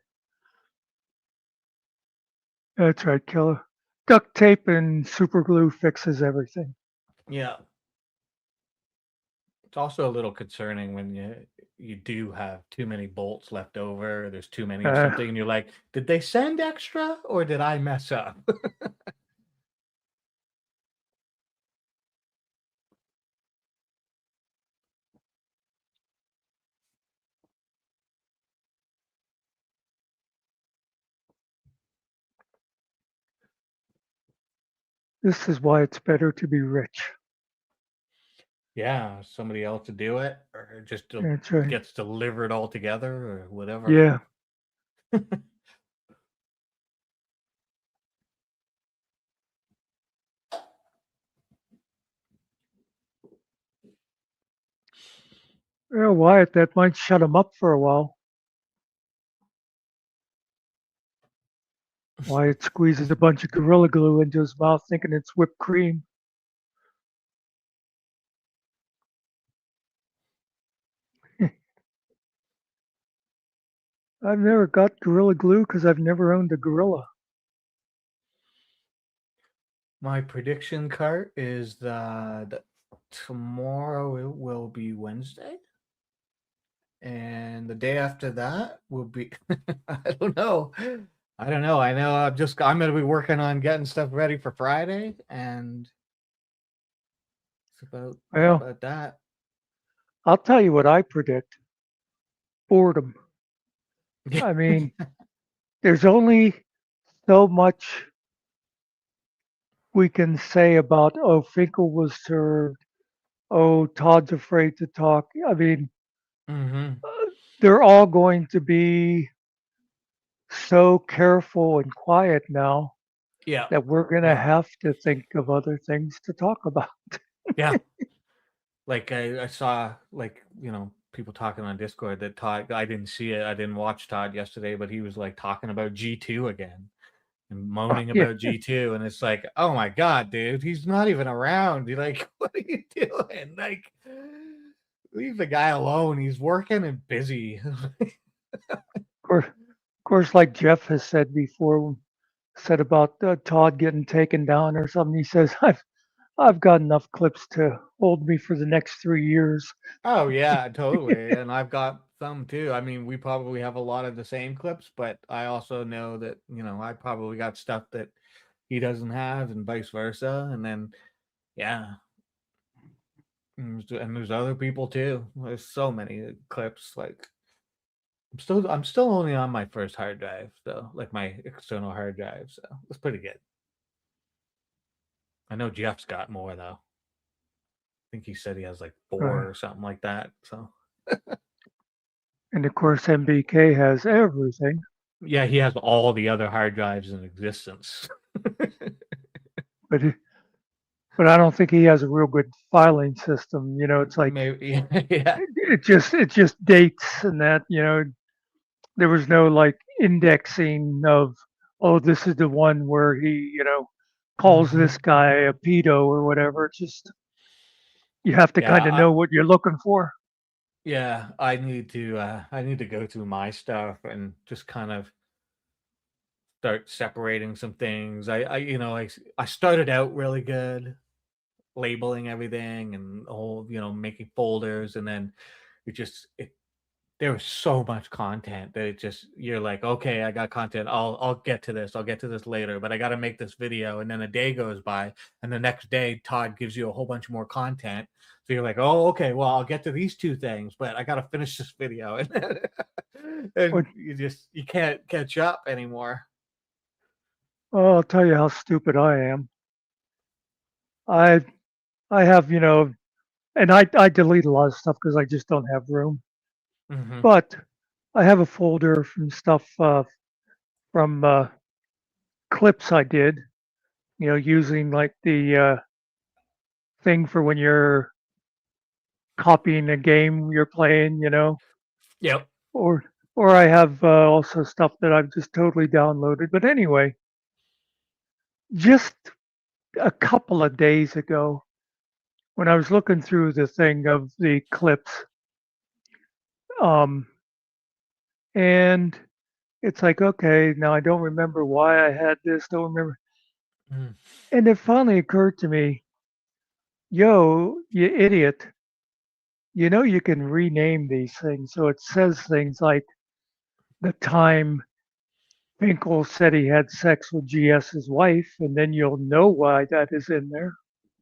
[SPEAKER 2] that's right, killer. Duct tape and super glue fixes everything.
[SPEAKER 3] Yeah. It's also a little concerning when you do have too many bolts left over, there's too many of
[SPEAKER 2] Uh,
[SPEAKER 3] something, and you're like, did they send extra or did I mess up?
[SPEAKER 2] this is why it's better to be rich.
[SPEAKER 3] Yeah, somebody else to do it, or just
[SPEAKER 2] That's right.
[SPEAKER 3] gets delivered all together, or whatever.
[SPEAKER 2] Yeah. Well, Wyatt, that might shut him up for a while. Wyatt squeezes a bunch of Gorilla Glue into his mouth thinking it's whipped cream. I've never got Gorilla Glue because I've never owned a gorilla.
[SPEAKER 3] My prediction, Cart, is that tomorrow it will be Wednesday, and the day after that will be I don't know. I don't know. I know I'm gonna be working on getting stuff ready for Friday, and it's
[SPEAKER 2] Well,
[SPEAKER 3] about that.
[SPEAKER 2] I'll tell you what I predict. Boredom. I mean, there's only so much we can say about, oh, Finkel was served. Oh, Todd's afraid to talk. I mean,
[SPEAKER 3] Mm-hmm.
[SPEAKER 2] they're all going to be so careful and quiet now
[SPEAKER 3] Yeah.
[SPEAKER 2] that we're going to
[SPEAKER 3] Yeah.
[SPEAKER 2] have to think of other things to talk about.
[SPEAKER 3] Yeah. Like I saw people talking on Discord that Todd, I didn't see it. I didn't watch Todd yesterday, but he was like talking about G2 again and moaning
[SPEAKER 2] Yeah,
[SPEAKER 3] about G2. And it's like, oh my God, dude, he's not even around. You're like, what are you doing? Like, leave the guy alone. He's working and busy.
[SPEAKER 2] of course, like Jeff has said before, said about Todd getting taken down or something. He says, I've got enough clips to hold me for the next 3 years.
[SPEAKER 3] Oh yeah, totally. And I've got some too. I mean, we probably have a lot of the same clips, but I also know that, I probably got stuff that he doesn't have and vice versa. And then yeah. And there's other people too. There's so many clips. Like I'm still only on my first hard drive, so like my external hard drive, so it's pretty good. I know Jeff's got more though. I think he said he has like 4 or something like that. So
[SPEAKER 2] And of course, MBK has everything.
[SPEAKER 3] yeah, he has all the other hard drives in existence.
[SPEAKER 2] But but I don't think he has a real good filing system. It's like
[SPEAKER 3] Maybe, yeah.
[SPEAKER 2] it just dates and that. There was no like indexing of, oh, this is the one where he calls this
[SPEAKER 3] Mhm.
[SPEAKER 2] guy a pedo or whatever. It's just you have to kind of
[SPEAKER 3] Yeah,
[SPEAKER 2] know what you're looking for.
[SPEAKER 3] yeah. I need to go through my stuff and just kind of start separating some things. I started out really good, labeling everything and all, making folders, and then there was so much content that you're like, okay, I got content. I'll get to this. I'll get to this later, but I got to make this video. And then a day goes by, and the next day Todd gives you a whole bunch more content. So you're like, oh, okay, well, I'll get to these 2 things, but I got to finish this video.
[SPEAKER 2] What-
[SPEAKER 3] and you can't catch up anymore.
[SPEAKER 2] Oh, I'll tell you how stupid I am. I I have, and I delete a lot of stuff because I just don't have room.
[SPEAKER 3] Hmm.
[SPEAKER 2] But I have a folder from stuff from clips I did, using like the thing for when you're copying a game you're playing,
[SPEAKER 3] Yep.
[SPEAKER 2] or or I have also stuff that I've just totally downloaded. But anyway, just a couple of days ago, when I was looking through the thing of the clips, um, and it's like, okay, now I don't remember why I had this, don't remember.
[SPEAKER 3] Mm.
[SPEAKER 2] And it finally occurred to me, yo, you idiot, you can rename these things. So it says things like the time Finkel said he had sex with GS's wife, and then you'll know why that is in there.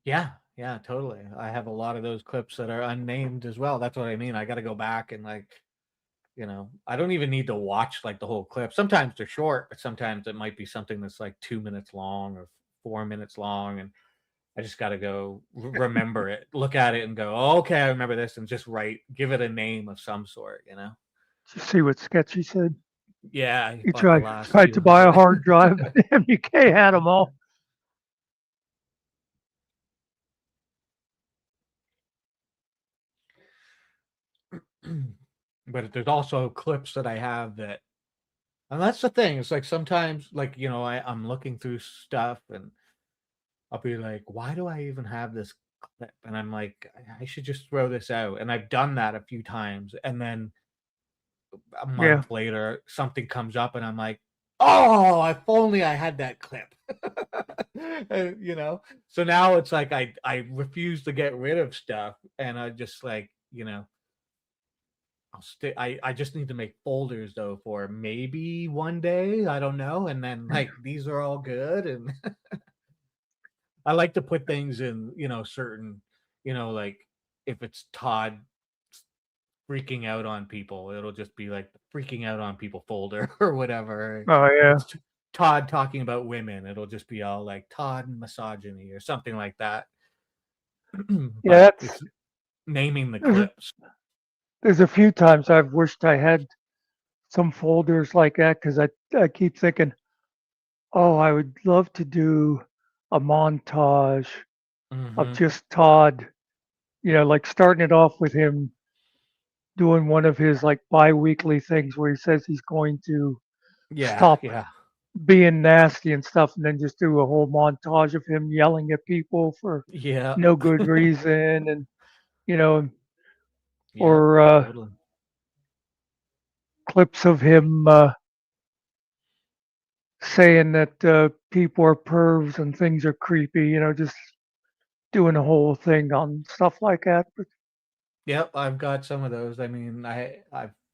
[SPEAKER 3] Yeah, yeah, totally. I have a lot of those clips that are unnamed as well. That's what I mean. I got to go back and I don't even need to watch like the whole clip. Sometimes they're short, but sometimes it might be something that's like 2 minutes long or 4 minutes long, and I just got to go remember it, look at it, and go, oh, okay, I remember this, and just give it a name of some sort.
[SPEAKER 2] Did you see what Sketchy said?
[SPEAKER 3] Yeah, he
[SPEAKER 2] He
[SPEAKER 3] bought the
[SPEAKER 2] tried
[SPEAKER 3] last
[SPEAKER 2] tried to buy a
[SPEAKER 3] 200.
[SPEAKER 2] hard drive, but MBK had them all.
[SPEAKER 3] But there's also clips that I have and that's the thing. It's like sometimes, I'm looking through stuff and I'll be like, why do I even have this clip? And I'm like, I should just throw this out. And I've done that a few times. And then a
[SPEAKER 2] Yeah,
[SPEAKER 3] month later, something comes up and I'm like, oh, if only I had that clip. So now it's like I refuse to get rid of stuff. And I just I'll stay. I just need to make folders though for maybe one day. I don't know. And then these are all good. And I like to put things in, certain, like if it's Todd freaking out on people, it'll just be like the freaking out on people folder or whatever.
[SPEAKER 2] oh
[SPEAKER 3] If
[SPEAKER 2] yeah,
[SPEAKER 3] it's Todd talking about women, it'll just be all like Todd and misogyny or something like that.
[SPEAKER 2] yeah.
[SPEAKER 3] But it's naming the
[SPEAKER 2] There's,
[SPEAKER 3] clips.
[SPEAKER 2] there's a few times I've wished I had some folders like that because I keep thinking, oh, I would love to do a montage of
[SPEAKER 3] Hmm.
[SPEAKER 2] just Todd, like starting it off with him doing one of his like bi-weekly things where he says he's going to
[SPEAKER 3] Yeah,
[SPEAKER 2] stop
[SPEAKER 3] yeah,
[SPEAKER 2] being nasty and stuff, and then just do a whole montage of him yelling at people for
[SPEAKER 3] yeah,
[SPEAKER 2] no good reason, and you know,
[SPEAKER 3] yeah,
[SPEAKER 2] or
[SPEAKER 3] totally.
[SPEAKER 2] clips of him saying that people are pervs and things are creepy, just doing a whole thing on stuff like that. But
[SPEAKER 3] Yep, I've got some of those. I mean, I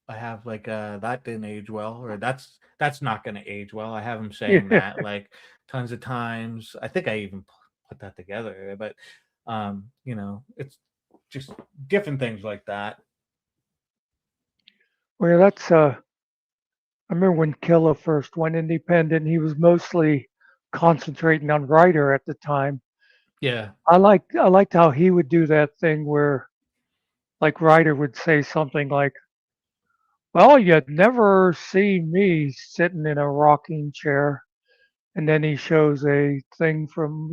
[SPEAKER 3] have that didn't age well, or that's not going to age well. I have him saying
[SPEAKER 2] yeah,
[SPEAKER 3] that like tons of times. I think I even put that together, but it's just different things like that.
[SPEAKER 2] well, that's I remember when Killa first went independent, he was mostly concentrating on writer at the time.
[SPEAKER 3] Yeah.
[SPEAKER 2] I liked how he would do that thing where like writer would say something like, well, you'd never see me sitting in a rocking chair. And then he shows a thing from,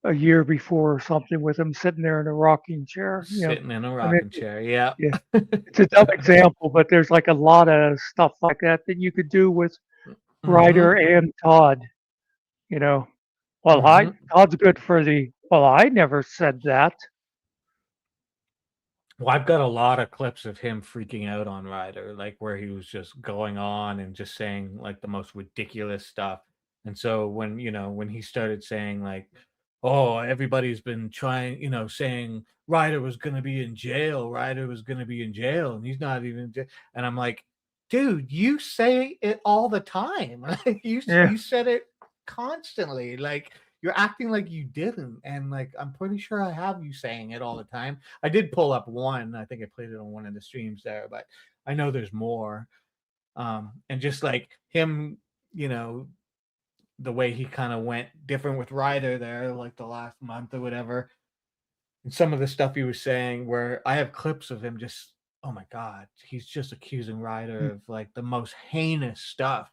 [SPEAKER 2] a year before or something with him sitting there in a rocking chair.
[SPEAKER 3] Sitting in a
[SPEAKER 2] I mean,
[SPEAKER 3] rocking chair. Yeah.
[SPEAKER 2] yeah, it's a dumb example, but there's like a lot of stuff like that that you could do with
[SPEAKER 3] Mm-hmm.
[SPEAKER 2] Ryder and Todd. You know, well,
[SPEAKER 3] Mm-hmm.
[SPEAKER 2] Todd's good for well, I never said that.
[SPEAKER 3] Well, I've got a lot of clips of him freaking out on Ryder, like where he was just going on and just saying like the most ridiculous stuff. And so when he started saying like, oh, everybody's been trying, saying Ryder was going to be in jail, Ryder was going to be in jail, and he's not even in jail. And I'm like, dude, you say it all the time. Like you
[SPEAKER 2] Yeah,
[SPEAKER 3] you said it constantly. Like you're acting like you didn't. And like, I'm pretty sure I have you saying it all the time. I did pull up one. I think I played it on one of the streams there, but I know there's more. And just like him, you know, the way he kind of went different with Ryder there, like the last month or whatever. And some of the stuff he was saying, where I have clips of him just, oh my God, he's just accusing Ryder of like the most heinous stuff.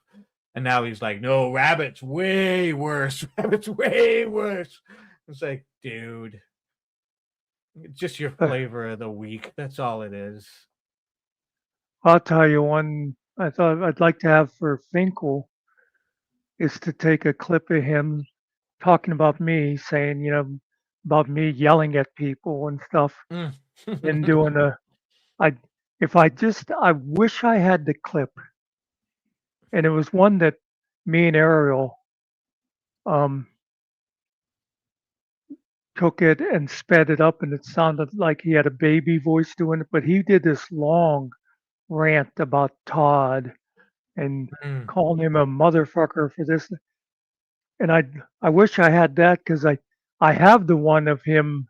[SPEAKER 3] And now he's like, no, Rabbit's way worse. Rabbit's way worse. It's like, dude, it's just your flavor of the week. That's all it is.
[SPEAKER 2] I'll tell you one I thought I'd like to have for Finkel is to take a clip of him talking about me, saying, about me yelling at people and stuff, and doing I wish I had the clip, and it was one that me and Ariel took it and sped it up, and it sounded like he had a baby voice doing it, but he did this long rant about Todd and calling him a motherfucker for this. And I wish I had that, because I have the one of him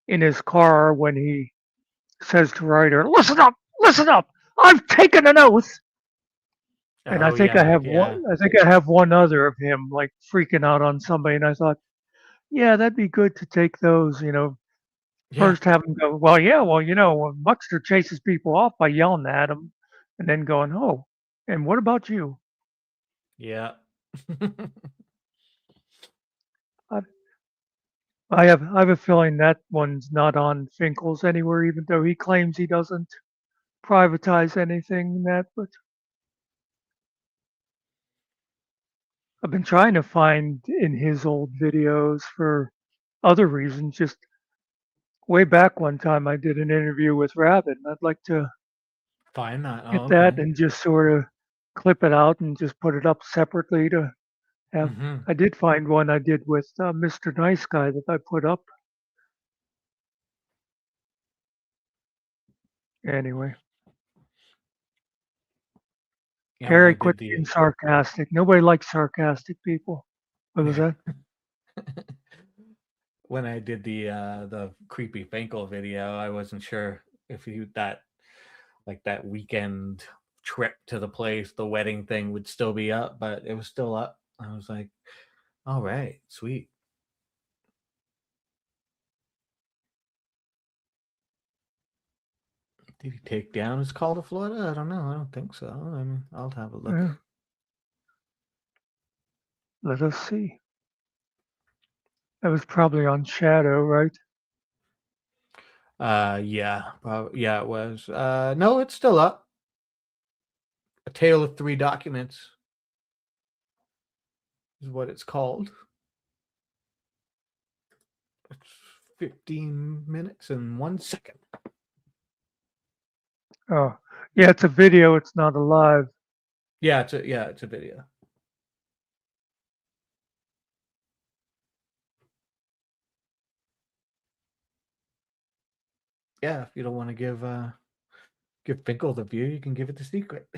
[SPEAKER 2] in his car when he says to Ryder, listen up, I've taken an oath. And I think I have one other of him like freaking out on somebody, and I thought, yeah, that'd be good to take those, first have him go, well, when Muckster chases people off by yelling at him, and then going, oh, and what about you?
[SPEAKER 3] Yeah.
[SPEAKER 2] I have a feeling that one's not on Finkel's anywhere, even though he claims he doesn't privatize anything in that. But I've been trying to find in his old videos for other reasons. Just way back one time, I did an interview with Rabbit, and I'd like to
[SPEAKER 3] Find that.
[SPEAKER 2] get that and just sort of clip it out and just put it up separately to have. I did find one I did with Mr. Nice Guy that I put up. Anyway.
[SPEAKER 3] Yeah,
[SPEAKER 2] Harry, quit being sarcastic. Nobody likes sarcastic people. What was that?
[SPEAKER 3] When I did the creepy Finkel video, I wasn't sure if that weekend trip to the place, the wedding thing would still be up, but it was still up. I was like, all right, sweet. Did he take down his call to Florida? I don't know. I don't think so. I mean, I'll have a look.
[SPEAKER 2] Yeah. Let us see. That was probably on Shadow, right?
[SPEAKER 3] Yeah, it was. No, it's still up. A Tale of Three Documents is what it's called. It's 15 minutes and 1 second.
[SPEAKER 2] Oh, yeah, it's a video. It's not a live.
[SPEAKER 3] Yeah, it's a video. Yeah, if you don't want to give Finkel the view, you can give it the secret.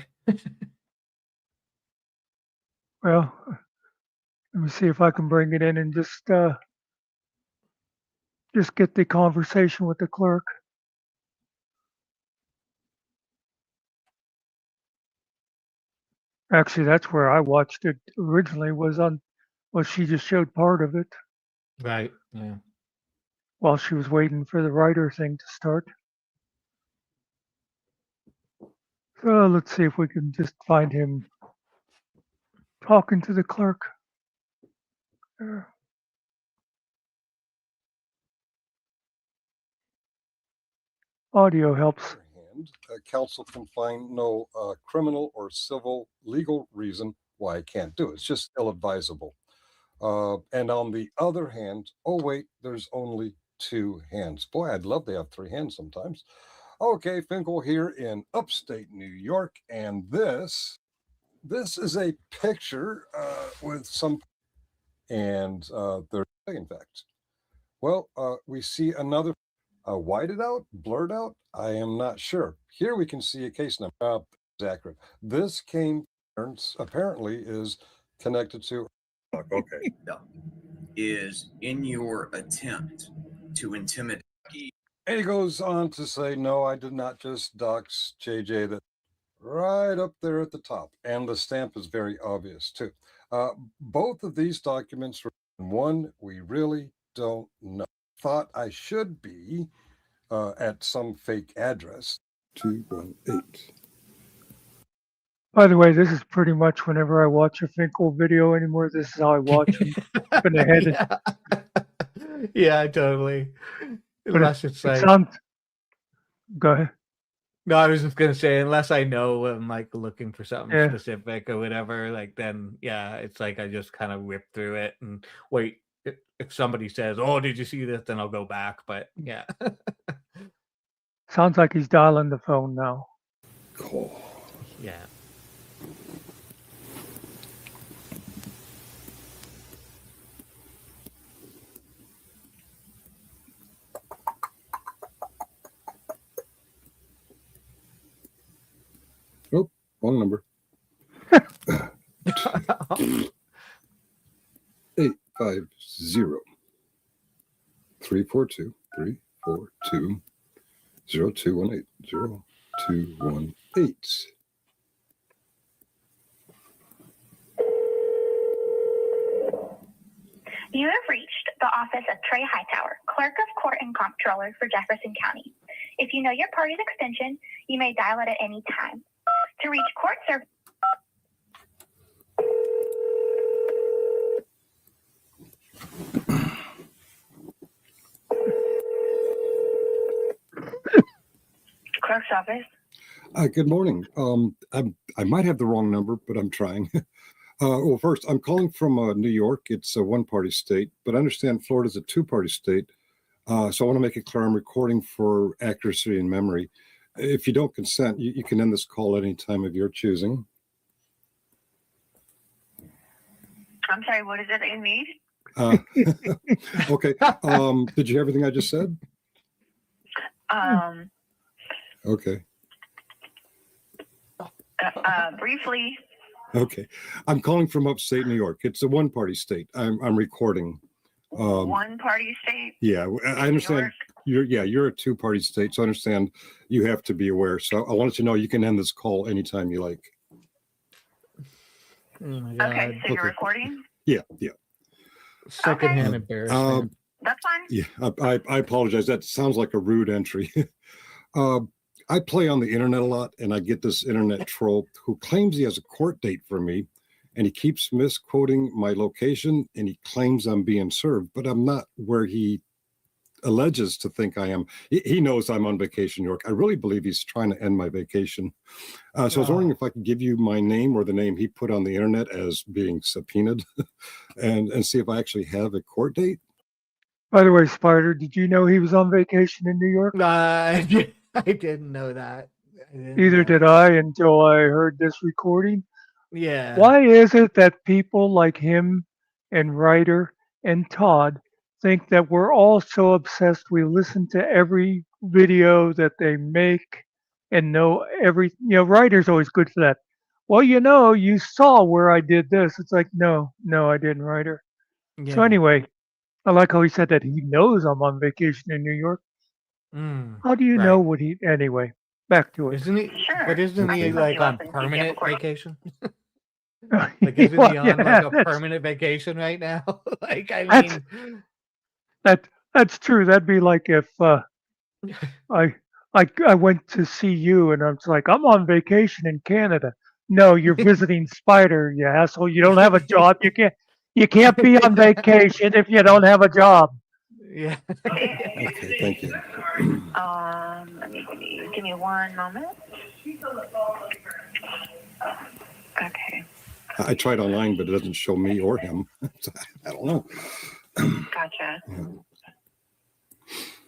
[SPEAKER 2] Well, let me see if I can bring it in and just get the conversation with the clerk. Actually, that's where I watched it originally. She just showed part of it.
[SPEAKER 3] Right. Yeah.
[SPEAKER 2] While she was waiting for the writer thing to start. So let's see if we can just find him talking to the clerk. Audio helps.
[SPEAKER 5] Counsel can find no criminal or civil legal reason why I can't do it. It's just ill-advisable. And on the other hand, oh wait, there's only two hands. Boy, I'd love to have three hands sometimes. Okay, Finkel here in upstate New York, and this is a picture with some, and there's in fact. Well, we see another whited out, blurred out. I am not sure. Here we can see a case number. Accurate. This apparently is connected to. Okay.
[SPEAKER 6] Yeah. is in your attempt to intimidate.
[SPEAKER 5] And he goes on to say, no, I did not just dox JJ. That right up there at the top. And the stamp is very obvious, too. Both of these documents were one we really don't know. Thought I should be at some fake address. 218.
[SPEAKER 2] By the way, this is pretty much whenever I watch a Finkel video anymore, this is how I watch them. Skipping ahead.
[SPEAKER 3] Yeah. Yeah, totally.
[SPEAKER 2] But
[SPEAKER 3] Unless it's
[SPEAKER 2] it
[SPEAKER 3] like,
[SPEAKER 2] sounds. Go ahead.
[SPEAKER 3] no, I was just gonna say, unless I know I'm like looking for something
[SPEAKER 2] Yeah.
[SPEAKER 3] specific or whatever, like then yeah, it's like I just kind of whip through it and wait. If somebody says, "Oh, did you see this?" then I'll go back. But yeah,
[SPEAKER 2] Sounds like he's dialing the phone now.
[SPEAKER 5] Cool.
[SPEAKER 3] yeah.
[SPEAKER 5] Oh, wrong number. 850 342 342 0218 0218.
[SPEAKER 7] You have reached the office of Trey Hightower, Clerk of Court and Comptroller for Jefferson County. If you know your party's extension, you may dial it at any time. To reach court service. Clerk's office.
[SPEAKER 5] Good morning. I might have the wrong number, but I'm trying. Well, first, I'm calling from New York. It's a one-party state, but I understand Florida's a two-party state. So I want to make it clear I'm recording for accuracy and memory. If you don't consent, you can end this call any time of your choosing.
[SPEAKER 7] I'm sorry, what is it that you need?
[SPEAKER 5] Okay. Did you hear everything I just said? Okay.
[SPEAKER 7] Briefly.
[SPEAKER 5] Okay. I'm calling from upstate New York. It's a one-party state. I'm recording.
[SPEAKER 7] One-party state?
[SPEAKER 5] Yeah, I understand. You're a two-party state, so I understand you have to be aware. So I wanted to know you can end this call anytime you like.
[SPEAKER 3] Oh my God.
[SPEAKER 7] Okay, so you're recording?
[SPEAKER 5] Yeah.
[SPEAKER 3] Secondhand embarrassment.
[SPEAKER 7] That's fine.
[SPEAKER 5] Yeah, I apologize. That sounds like a rude entry. I play on the internet a lot, and I get this internet troll who claims he has a court date for me, and he keeps misquoting my location, and he claims I'm being served, but I'm not where he alleges to think I am. He knows I'm on vacation in New York. I really believe he's trying to end my vacation. So I was wondering if I could give you my name or the name he put on the internet as being subpoenaed and see if I actually have a court date.
[SPEAKER 2] By the way, Spider, did you know he was on vacation in New York?
[SPEAKER 3] I didn't know that.
[SPEAKER 2] Neither did I until I heard this recording.
[SPEAKER 3] Yeah.
[SPEAKER 2] Why is it that people like him and Ryder and Todd think that we're all so obsessed we listen to every video that they make and know every, Ryder's always good for that. Well, you saw where I did this. It's like, no, I didn't, Ryder.
[SPEAKER 3] Yeah.
[SPEAKER 2] So anyway, I like how he said that he knows I'm on vacation in New York. How do you know what anyway, back to it.
[SPEAKER 3] Isn't he?
[SPEAKER 7] Sure.
[SPEAKER 3] But isn't he
[SPEAKER 7] can
[SPEAKER 3] like
[SPEAKER 7] look you
[SPEAKER 3] on
[SPEAKER 7] up and see if you have a
[SPEAKER 3] permanent
[SPEAKER 7] court-
[SPEAKER 3] vacation? Like, isn't he on like a
[SPEAKER 2] that's-
[SPEAKER 3] permanent vacation right now? Like, I
[SPEAKER 2] That's-
[SPEAKER 3] mean,
[SPEAKER 2] That's true. That'd be like if I went to see you and I was like, I'm on vacation in Canada. No, you're visiting Spider, you asshole. You don't have a job. You can't be on vacation if you don't have a job.
[SPEAKER 3] yeah.
[SPEAKER 5] Okay, thank you.
[SPEAKER 7] Give me one moment. Okay,
[SPEAKER 5] I tried online, but it doesn't show me or him. I don't know.
[SPEAKER 7] gotcha.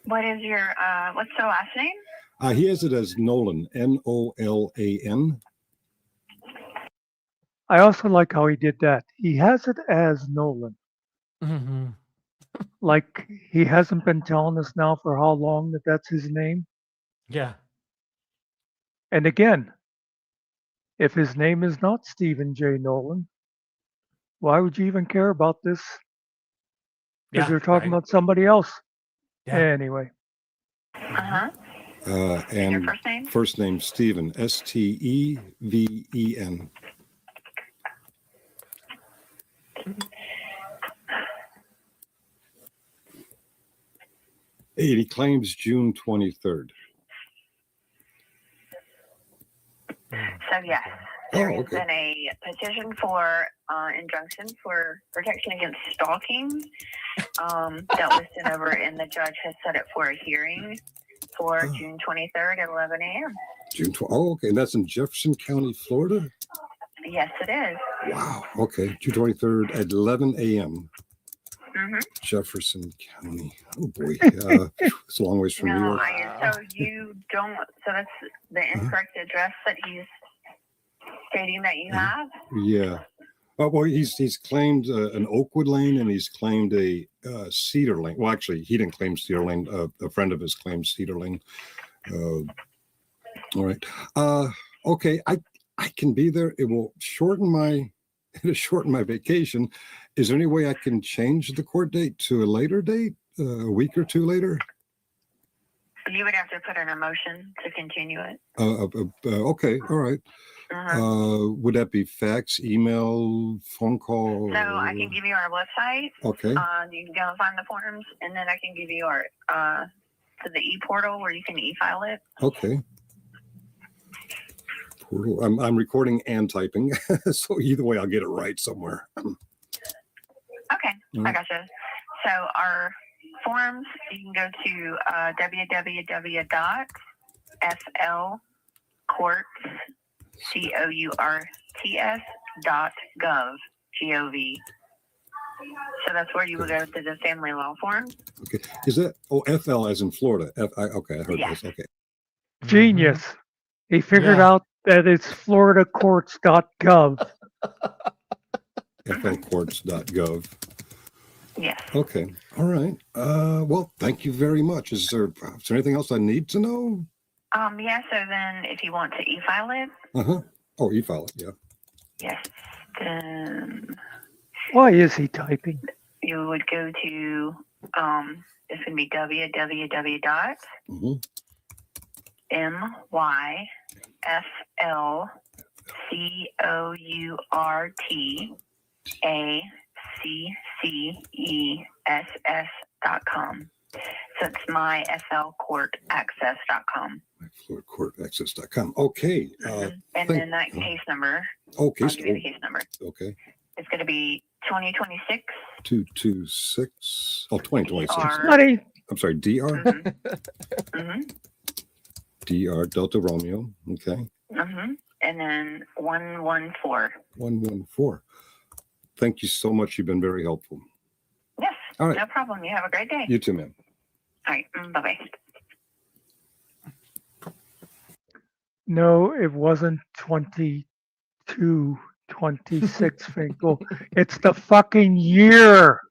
[SPEAKER 7] What is your, what's the last name?
[SPEAKER 5] He has it as Nolan, Nolan.
[SPEAKER 2] I also like how he did that. He has it as Nolan.
[SPEAKER 3] Mm-hmm.
[SPEAKER 2] Like he hasn't been telling us now for how long that's his name.
[SPEAKER 3] Yeah.
[SPEAKER 2] And again, if his name is not Stephen J. Nolan, why would you even care about this because
[SPEAKER 3] Yeah,
[SPEAKER 2] they're talking
[SPEAKER 3] right.
[SPEAKER 2] about somebody else.
[SPEAKER 3] Yeah.
[SPEAKER 2] Anyway,
[SPEAKER 7] Uh-huh.
[SPEAKER 5] And
[SPEAKER 7] your first name?
[SPEAKER 5] First name Steven, Steven. He claims June 23rd.
[SPEAKER 7] So yes, there has been a petition for injunction for protection against stalking that was sent over, and the judge has set it for a hearing for June 23rd at 11 a.m.
[SPEAKER 5] June 12th. Oh, okay. And that's in Jefferson County, Florida?
[SPEAKER 7] Yes, it is.
[SPEAKER 5] Wow. Okay. June 23rd at 11 a.m.
[SPEAKER 7] Mm-hmm.
[SPEAKER 5] Jefferson County. Oh, boy. It's a long ways from New
[SPEAKER 7] No,
[SPEAKER 5] York.
[SPEAKER 7] so you don't. So that's the incorrect address that he's stating that you have.
[SPEAKER 5] Yeah. Well, he's claimed an Oakwood Lane, and he's claimed a Cedar Lane. Well, actually, he didn't claim Cedar Lane. A friend of his claimed Cedar Lane. All right. Okay. I can be there. It will shorten my vacation. Is there any way I can change the court date to a later date, a week or two later?
[SPEAKER 7] You would have to put in a motion to continue it.
[SPEAKER 5] Okay. All right. Would that be fax, email, phone call?
[SPEAKER 7] So I can give you our website.
[SPEAKER 5] Okay.
[SPEAKER 7] You can go and find the forms, and then I can give you our to the e-portal where you can e-file it.
[SPEAKER 5] Okay. Portal. I'm recording and typing, so either way, I'll get it right somewhere.
[SPEAKER 7] Okay, I gotcha. So our forms, you can go to www.flcourts.gov. So that's where you would go to the family law form.
[SPEAKER 5] Okay. Is that FL as in Florida? Okay, I heard this. Okay.
[SPEAKER 2] genius. He figured out that it's floridacourts.gov.
[SPEAKER 5] flcourts.gov.
[SPEAKER 7] Yes.
[SPEAKER 5] Okay. All right. Well, thank you very much. Is there anything else I need to know?
[SPEAKER 7] Yeah, so then if you want to e-file it.
[SPEAKER 5] Oh, e-file it, yeah.
[SPEAKER 7] Yes. Then
[SPEAKER 2] Why is he typing?
[SPEAKER 7] you would go to it's gonna be www. myflcourtaccess.com. So it's myflcourtaccess.com.
[SPEAKER 5] Myfloridacourtaccess.com. Okay.
[SPEAKER 7] And then that case number.
[SPEAKER 5] Oh,
[SPEAKER 7] I'll give you the case number.
[SPEAKER 5] Okay.
[SPEAKER 7] It's going to be 2026.
[SPEAKER 5] 226. Oh, 2026.
[SPEAKER 2] Buddy.
[SPEAKER 5] I'm sorry, DR? DR, Delta Romeo. Okay.
[SPEAKER 7] And then 114.
[SPEAKER 5] 114. Thank you so much. You've been very helpful.
[SPEAKER 7] Yes.
[SPEAKER 5] All right.
[SPEAKER 7] No problem. You have a great day.
[SPEAKER 5] You too, ma'am.
[SPEAKER 7] All right. Bye-bye.
[SPEAKER 2] No, it wasn't 22, 26, Finkel. It's the fucking year.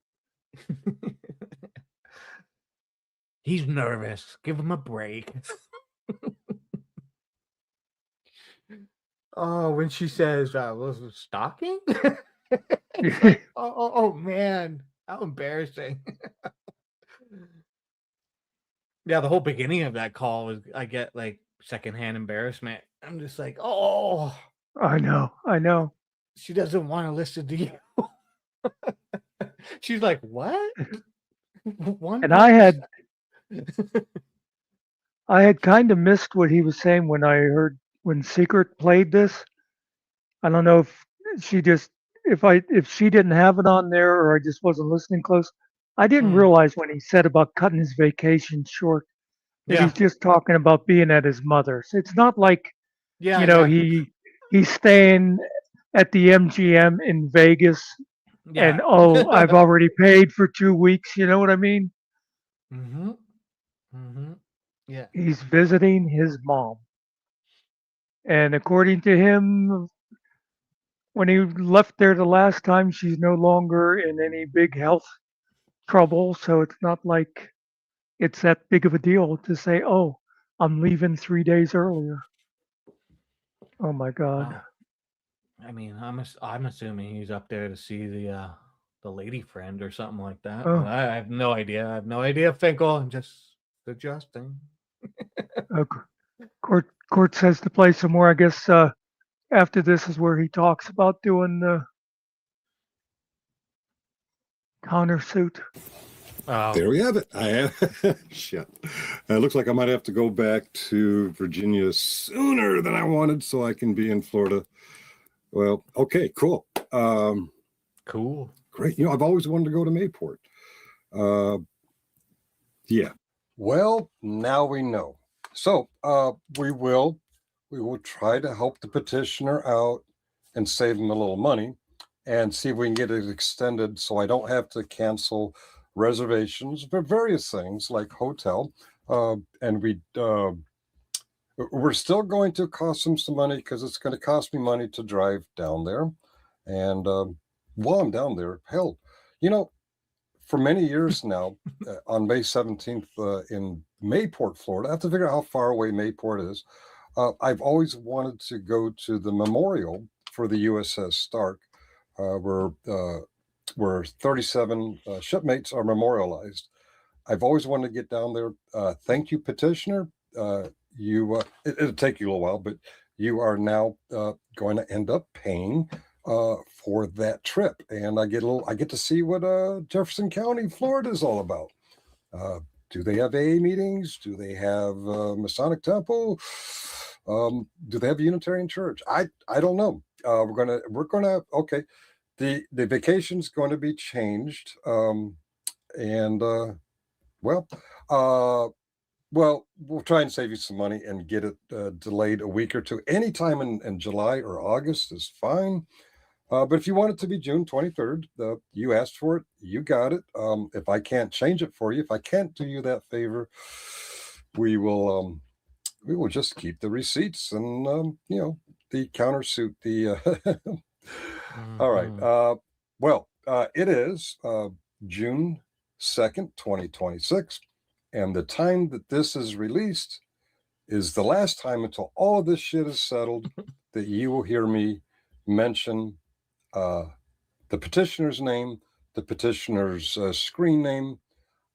[SPEAKER 3] He's nervous. Give him a break. Oh, when she says, was it stalking? Like, oh, man. How embarrassing. Yeah, the whole beginning of that call was, I get like secondhand embarrassment. I'm just like, oh.
[SPEAKER 2] I know.
[SPEAKER 3] She doesn't want to listen to you. She's like, what?
[SPEAKER 2] And I had kind of missed what he was saying when I heard when Secret played this. I don't know if she just if she didn't have it on there or I just wasn't listening close. I didn't realize when he said about cutting his vacation short that he's just talking about being at his mother's. It's not like he's staying at the MGM in Vegas and I've already paid for 2 weeks. You know what I mean?
[SPEAKER 3] Yeah.
[SPEAKER 2] He's visiting his mom. And according to him, when he left there the last time, she's no longer in any big health trouble. So it's not like it's that big of a deal to say, oh, I'm leaving 3 days earlier. Oh my God.
[SPEAKER 3] I mean, I'm assuming he's up there to see the the lady friend or something like that.
[SPEAKER 2] Oh.
[SPEAKER 3] But I have no idea. I have no idea, Finkel. I'm just suggesting.
[SPEAKER 2] Court says to play some more. I guess after this is where he talks about doing the countersuit.
[SPEAKER 3] Oh,
[SPEAKER 5] There we have it. I have shit. It looks like I might have to go back to Virginia sooner than I wanted so I can be in Florida. Well, okay, cool.
[SPEAKER 3] cool.
[SPEAKER 5] Great. You know, I've always wanted to go to Mayport. Yeah. Well, now we know. So we will try to help the petitioner out and save him a little money and see if we can get it extended so I don't have to cancel reservations for various things like hotel. And we're still going to cost him some money because it's going to cost me money to drive down there. And while I'm down there, hell, you know, for many years now, on May 17th in Mayport, Florida, I have to figure out how far away Mayport is. I've always wanted to go to the memorial for the USS Stark, where 37 shipmates are memorialized. I've always wanted to get down there. Thank you, petitioner. It'll take you a little while, but you are now going to end up paying for that trip, and I get to see what Jefferson County, Florida is all about. Do they have AA meetings? Do they have Masonic Temple? Do they have a Unitarian Church? I don't know. We're gonna okay. The vacation's going to be changed, and well, we'll try and save you some money and get it delayed a week or two. Anytime in July or August is fine. But if you want it to be June 23rd, you asked for it, you got it. If I can't change it for you, if I can't do you that favor, we will just keep the receipts and the countersuit. All right. It is June 2nd, 2026, and the time that this is released is the last time until all of this shit is settled that you will hear me mention the petitioner's name, the petitioner's screen name.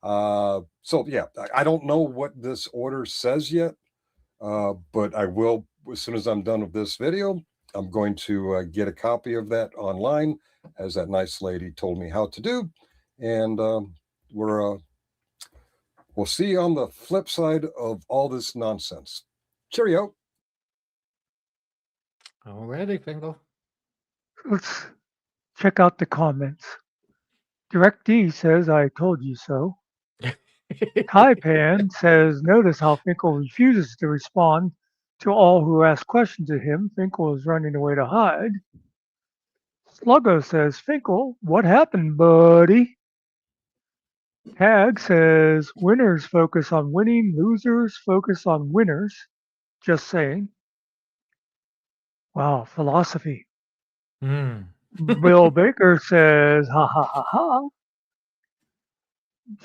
[SPEAKER 5] So yeah, I don't know what this order says yet, but I will, as soon as I'm done with this video, I'm going to get a copy of that online, as that nice lady told me how to do. And we'll see you on the flip side of all this nonsense. Cheerio.
[SPEAKER 3] Alrighty, Finkel.
[SPEAKER 2] Let's check out the comments. Direct D says, I told you so. Taipan says, notice how Finkel refuses to respond to all who ask questions of him. Finkel is running away to hide. Sluggo says, Finkel, what happened, buddy? Tag says, winners focus on winning, losers focus on winners. Just saying. Wow, philosophy. Bill Baker says, ha ha ha ha.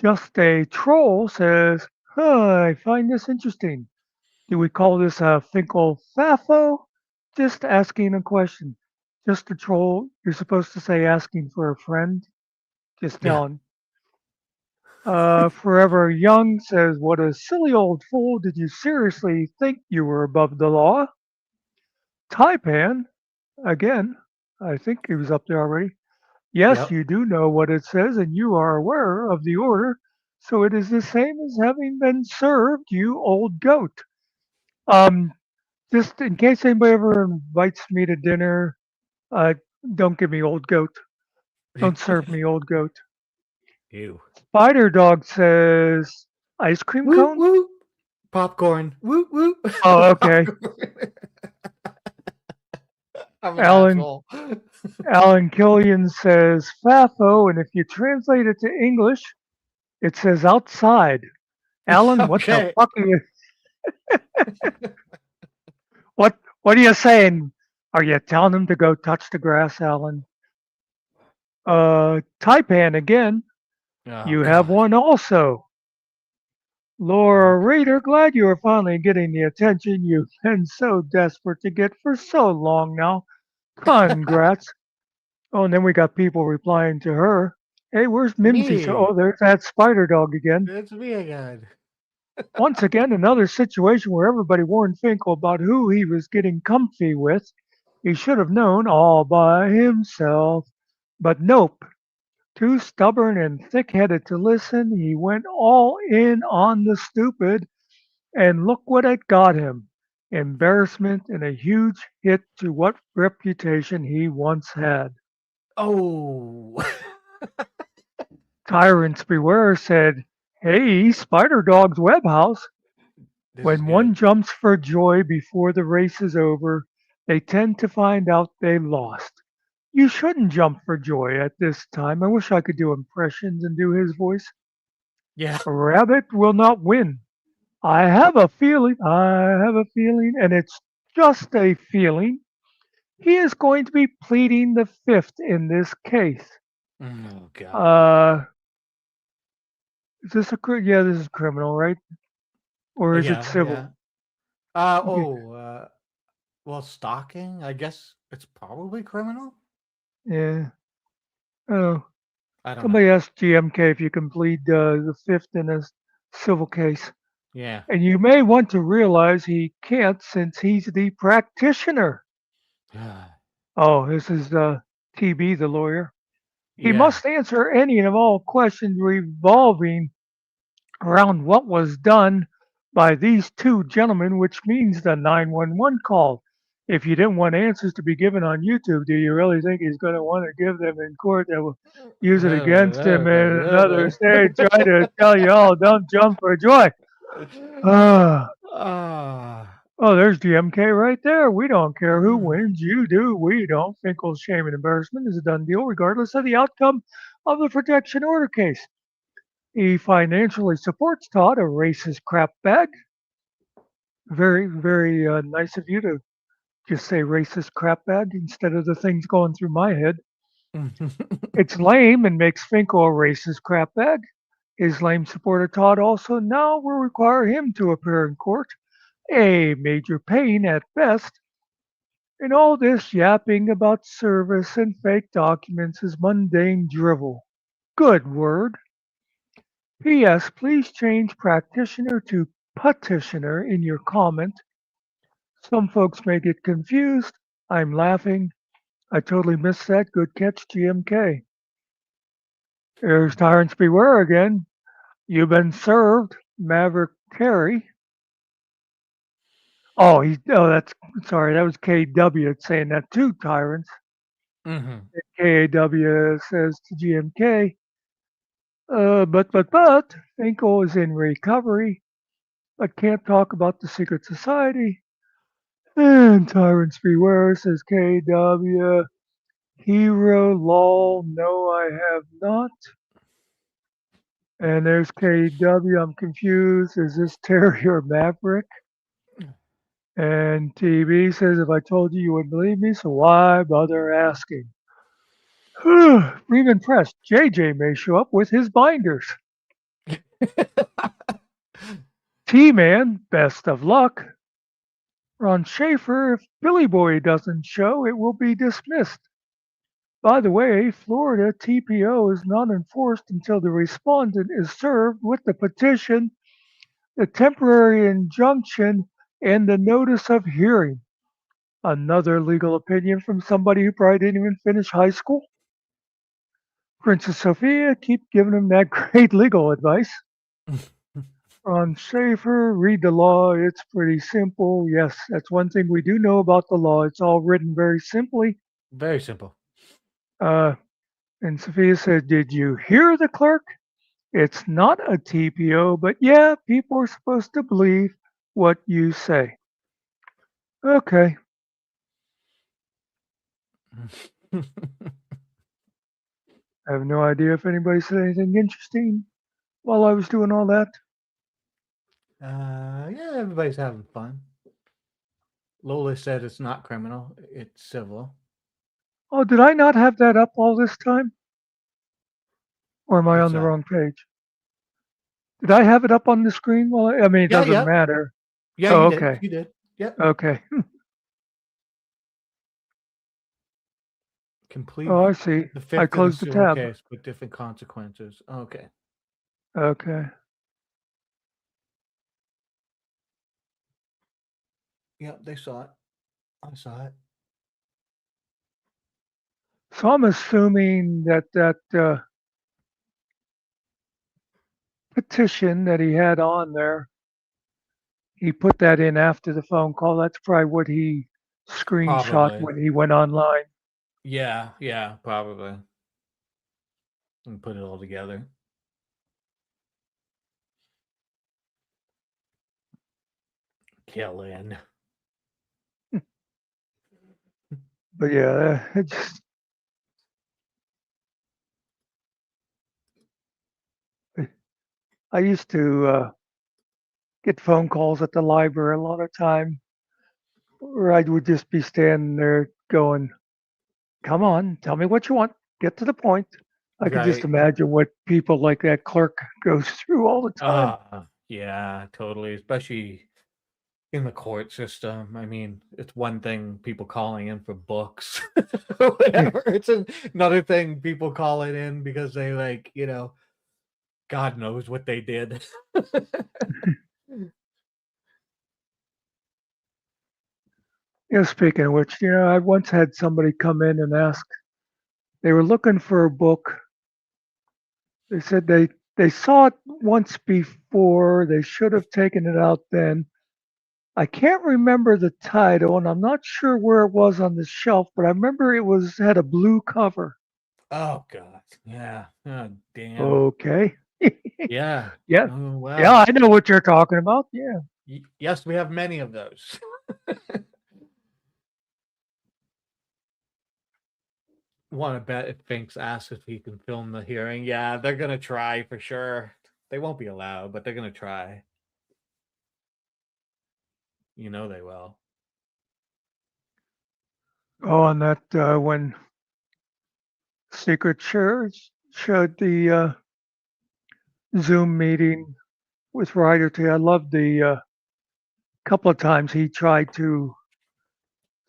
[SPEAKER 2] Just a Troll says, I find this interesting. Do we call this a Finkel Fafo? Just asking a question. Just a troll. You're supposed to say asking for a friend. Just telling. Forever Young says, what a silly old fool. Did you seriously think you were above the law? Taipan, again, I think he was up there already. Yes,
[SPEAKER 3] Yep.
[SPEAKER 2] You do know what it says, and you are aware of the order, so it is the same as having been served, you old goat. Just in case anybody ever invites me to dinner, don't give me old goat. Don't serve me old goat.
[SPEAKER 3] Ew.
[SPEAKER 2] Spider Dog says, ice cream
[SPEAKER 3] Woo,
[SPEAKER 2] cone?
[SPEAKER 3] woo. Popcorn. Woo, woo.
[SPEAKER 2] Oh, okay.
[SPEAKER 3] I'm an
[SPEAKER 2] Alan-
[SPEAKER 3] asshole.
[SPEAKER 2] Alan Killian says, Fafo, and if you translate it to English, it says outside. Alan, what the
[SPEAKER 3] Okay.
[SPEAKER 2] fuck are you... What are you saying? Are you telling him to go touch the grass, Alan? Taipan again.
[SPEAKER 3] Oh,
[SPEAKER 2] You have
[SPEAKER 3] God.
[SPEAKER 2] one also. Laura Reader, glad you are finally getting the attention you've been so desperate to get for so long now. Congrats. Oh, and then we got people replying to her. Hey, where's Mimsy?
[SPEAKER 3] Me.
[SPEAKER 2] Oh, there's that spider dog again.
[SPEAKER 3] It's me again.
[SPEAKER 2] Once again, another situation where everybody warned Finkel about who he was getting comfy with. He should have known all by himself. But nope. Too stubborn and thick-headed to listen, he went all in on the stupid, and look what it got him. Embarrassment and a huge hit to what reputation he once had.
[SPEAKER 3] Oh.
[SPEAKER 2] Tyrants Beware said, "Hey, Spider Dog's web house."
[SPEAKER 3] This is
[SPEAKER 2] When
[SPEAKER 3] good.
[SPEAKER 2] one jumps for joy before the race is over, they tend to find out they lost. You shouldn't jump for joy at this time. I wish I could do impressions and do his voice.
[SPEAKER 3] Yeah.
[SPEAKER 2] A rabbit will not win. I have a feeling, and it's just a feeling. He is going to be pleading the fifth in this case.
[SPEAKER 3] Oh God.
[SPEAKER 2] Is this yeah, this is criminal, right? Or is it civil?
[SPEAKER 3] Yeah.
[SPEAKER 2] Okay.
[SPEAKER 3] Well, stalking. I guess it's probably criminal.
[SPEAKER 2] Yeah. Oh,
[SPEAKER 3] I don't know.
[SPEAKER 2] somebody asked GMK if you can plead the fifth in a civil case.
[SPEAKER 3] Yeah.
[SPEAKER 2] And you may want to realize he can't since he's the practitioner. Oh, this is TB, the lawyer. He
[SPEAKER 3] Yeah.
[SPEAKER 2] must answer any and all questions revolving around what was done by these two gentlemen, which means the 911 call. If you didn't want answers to be given on YouTube, do you really think he's going to want to give them in court that will use it against him in another state? Try to tell you all, don't jump for joy. Oh, there's DMK right there. We don't care who wins. You do. We don't. Finkel's shame and embarrassment is a done deal, regardless of the outcome of the protection order case. He financially supports Todd, a racist crap bag. Very, very nice of you to just say racist crap bag instead of the things going through my head. It's lame and makes Finkel a racist crap bag. His lame supporter Todd also now will require him to appear in court, a major pain at best. And all this yapping about service and fake documents is mundane drivel. Good word. P.S. Please change practitioner to petitioner in your comment. Some folks may get confused. I'm laughing. I totally missed that. Good catch, GMK. There's Tyrants Beware again. You've been served, Maverick Terry. Oh, that's sorry. That was KW saying that too, Tyrants. KAW says to GMK, but Finkel is in recovery, but can't talk about the secret society. And Tyrants Beware says KW, hero, lol, no, I have not. And there's KW, I'm confused. Is this Terry or Maverick? And TB says, if I told you, you wouldn't believe me, so why bother asking? Freeman Press, JJ may show up with his binders. T-Man, best of luck. Ron Schaefer, if Billy Boy doesn't show, it will be dismissed. By the way, Florida TPO is not enforced until the respondent is served with the petition, the temporary injunction, and the notice of hearing. Another legal opinion from somebody who probably didn't even finish high school. Princess Sophia, keep giving him that great legal advice. Ron Schaefer, read the law. It's pretty simple. Yes, that's one thing we do know about the law. It's all written very simply.
[SPEAKER 3] Very simple.
[SPEAKER 2] And Sophia said, did you hear the clerk? It's not a TPO, but yeah, people are supposed to believe what you say. Okay. I have no idea if anybody said anything interesting while I was doing all that.
[SPEAKER 3] Yeah, everybody's having fun. Lola said it's not criminal, it's civil.
[SPEAKER 2] Oh, did I not have that up all this time? Or am I
[SPEAKER 3] What's
[SPEAKER 2] on the
[SPEAKER 3] that?
[SPEAKER 2] wrong page? Did I have it up on the screen? Well, I mean, it doesn't matter.
[SPEAKER 3] Yeah,
[SPEAKER 2] Oh,
[SPEAKER 3] you
[SPEAKER 2] okay.
[SPEAKER 3] did. You did. Yep.
[SPEAKER 2] Okay.
[SPEAKER 3] Complete
[SPEAKER 2] Oh, I see.
[SPEAKER 3] the
[SPEAKER 2] I
[SPEAKER 3] fifth in a
[SPEAKER 2] closed the
[SPEAKER 3] civil
[SPEAKER 2] tab.
[SPEAKER 3] case with different consequences. Okay.
[SPEAKER 2] Okay.
[SPEAKER 3] Yep, they saw it. I saw it.
[SPEAKER 2] So I'm assuming that petition that he had on there, he put that in after the phone call. That's probably what he screenshot
[SPEAKER 3] Probably.
[SPEAKER 2] when he went online.
[SPEAKER 3] Yeah, probably. And put it all together. Kill in.
[SPEAKER 2] But yeah, it just I used to get phone calls at the library a lot of time, where I would just be standing there going, "Come on, tell me what you want. Get to the point." I could just
[SPEAKER 3] Right.
[SPEAKER 2] imagine what people like that clerk goes through all the time.
[SPEAKER 3] Yeah, totally. Especially in the court system. I mean, it's one thing people calling in for books or whatever. It's another thing people calling in because they like, God knows what they did.
[SPEAKER 2] Speaking of which, I once had somebody come in and ask. They were looking for a book. They said they saw it once before. They should have taken it out then. I can't remember the title, and I'm not sure where it was on the shelf, but I remember it had a blue cover.
[SPEAKER 3] Oh God. Yeah. Oh damn.
[SPEAKER 2] Okay.
[SPEAKER 3] Yeah.
[SPEAKER 2] Yeah.
[SPEAKER 3] Oh
[SPEAKER 2] Yeah,
[SPEAKER 3] wow.
[SPEAKER 2] I know what you're talking about. Yeah.
[SPEAKER 3] Yes, we have many of those. Want to bet if Finks asks if he can film the hearing. Yeah, they're gonna try for sure. They won't be allowed, but they're gonna try. You know they will.
[SPEAKER 2] Oh, and that when Secret Church showed the Zoom meeting with Ryder T, I loved the couple of times he tried to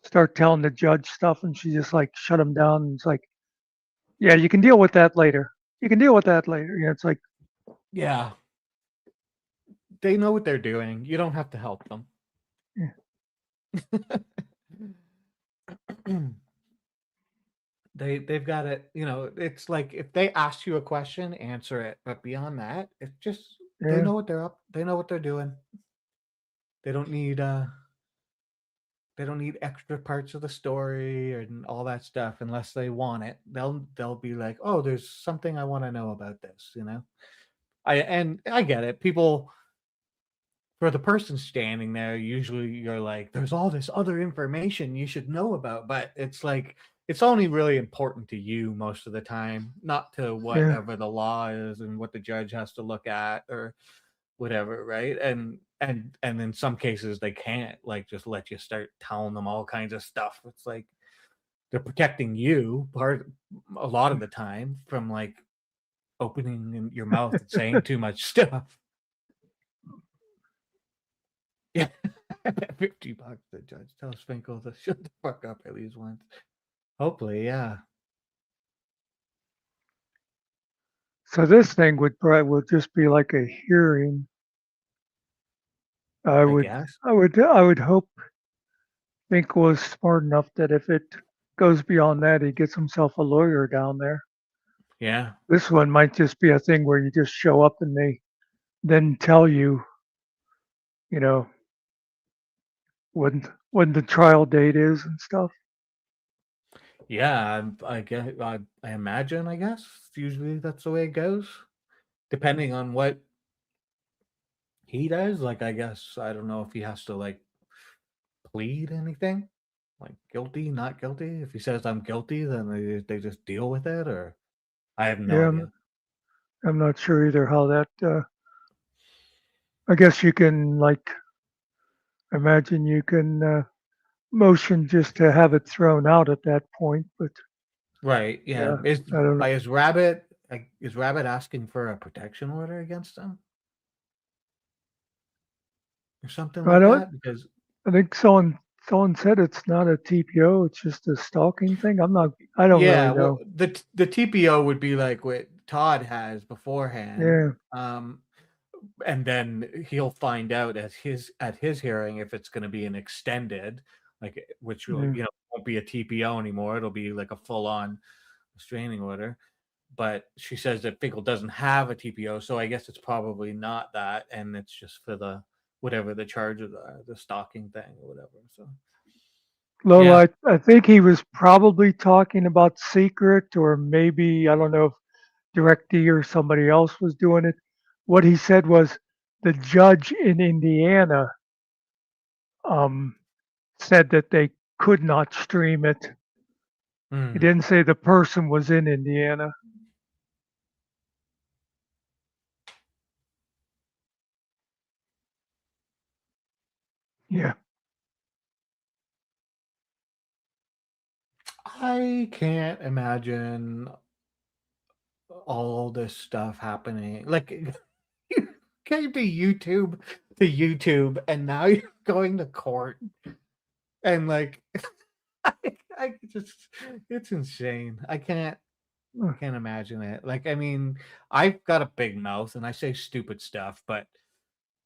[SPEAKER 2] start telling the judge stuff, and she just like shut him down. And it's like, yeah, you can deal with that later. You can deal with that later. It's like,
[SPEAKER 3] Yeah. They know what they're doing. You don't have to help them.
[SPEAKER 2] Yeah.
[SPEAKER 3] They've got it, it's like if they ask you a question, answer it. But beyond that, it's just they
[SPEAKER 2] yeah,
[SPEAKER 3] know what they're up, they know what they're doing. They don't need extra parts of the story and all that stuff unless they want it. They'll be like, oh, there's something I want to know about this, I get it. People, for the person standing there, usually you're like, there's all this other information you should know about, but it's like it's only really important to you most of the time, not to
[SPEAKER 2] yeah,
[SPEAKER 3] whatever the law is and what the judge has to look at or whatever, right? And in some cases they can't like just let you start telling them all kinds of stuff. It's like they're protecting you a lot of the time from like opening your mouth and saying too much stuff. Yeah. $50 the judge tells Finkel to shut the fuck up at least once. Hopefully, yeah.
[SPEAKER 2] So this thing would just be like a hearing. I
[SPEAKER 3] I
[SPEAKER 2] would
[SPEAKER 3] guess.
[SPEAKER 2] I would hope Finkel was smart enough that if it goes beyond that, he gets himself a lawyer down there.
[SPEAKER 3] Yeah.
[SPEAKER 2] This one might just be a thing where you just show up and they then tell you, you know, when the trial date is and stuff.
[SPEAKER 3] Yeah, I guess I imagine, I guess. Usually that's the way it goes. Depending on what he does, like I guess I don't know if he has to like plead anything. Like guilty, not guilty. If he says I'm guilty, then they just deal with it, or I have no
[SPEAKER 2] Yeah,
[SPEAKER 3] idea.
[SPEAKER 2] I'm not sure either how that. I guess you can like imagine you can motion just to have it thrown out at that point, but
[SPEAKER 3] Right. Yeah.
[SPEAKER 2] yeah, I don't know.
[SPEAKER 3] Is Rabbit asking for a protection order against him? Or something
[SPEAKER 2] I
[SPEAKER 3] like
[SPEAKER 2] don't.
[SPEAKER 3] that? Because
[SPEAKER 2] I think someone Someone said it's not a TPO, it's just a stalking thing. I don't really
[SPEAKER 3] Yeah, well,
[SPEAKER 2] know.
[SPEAKER 3] the TPO would be like what Todd has beforehand.
[SPEAKER 2] Yeah.
[SPEAKER 3] And then he'll find out at his hearing if it's going to be an extended, like which will
[SPEAKER 2] Yeah.
[SPEAKER 3] won't be a TPO anymore. It'll be like a full on restraining order. But she says that Finkel doesn't have a TPO, so I guess it's probably not that, and it's just for the whatever the charges are, the stalking thing or whatever. So
[SPEAKER 2] Lola, I think he was probably talking about secret, or maybe, I don't know if DirectD or somebody else was doing it. What he said was the judge in Indiana um, said that they could not stream it. He didn't say the person was in Indiana. Yeah.
[SPEAKER 3] I can't imagine all this stuff happening. Like you came to YouTube, and now you're going to court, and like I just it's insane. I can't imagine it. Like, I mean, I've got a big mouth and I say stupid stuff, but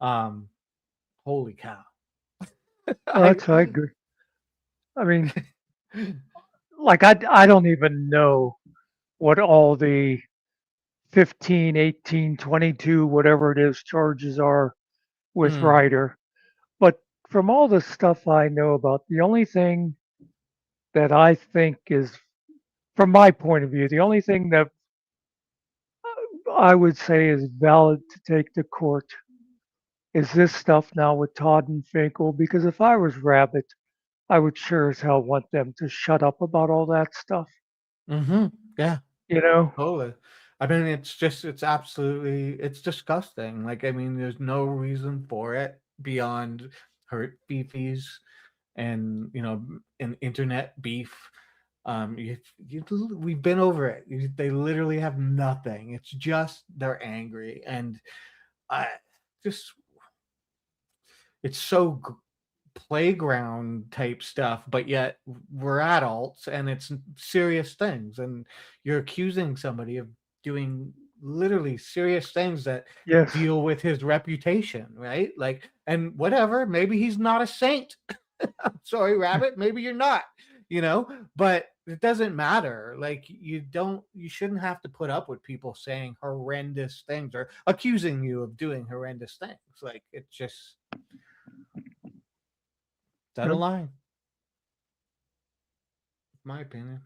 [SPEAKER 3] holy cow.
[SPEAKER 2] Well, that's I agree. I mean, like I don't even know what all the 15, 18, 22, whatever it is, charges are with
[SPEAKER 3] Mm,
[SPEAKER 2] Ryder. But from all the stuff I know about, the only thing that I think is, from my point of view, the only thing that I would say is valid to take to court is this stuff now with Todd and Finkel. Because if I was Rabbit, I would sure as hell want them to shut up about all that stuff.
[SPEAKER 3] yeah,
[SPEAKER 2] You know?
[SPEAKER 3] totally. I mean, it's absolutely, it's disgusting. Like, I mean, there's no reason for it beyond hurt beefies and, an internet beef. We've been over it. They literally have nothing. It's just they're angry, and I just it's so playground type stuff, but yet we're adults and it's serious things, and you're accusing somebody of doing literally serious things that
[SPEAKER 2] Yes.
[SPEAKER 3] deal with his reputation, right? Like, and whatever, maybe he's not a saint. I'm sorry, Rabbit, maybe you're not, but it doesn't matter. Like, you shouldn't have to put up with people saying horrendous things or accusing you of doing horrendous things. Like, it's just out of
[SPEAKER 2] Yep.
[SPEAKER 3] line. My opinion.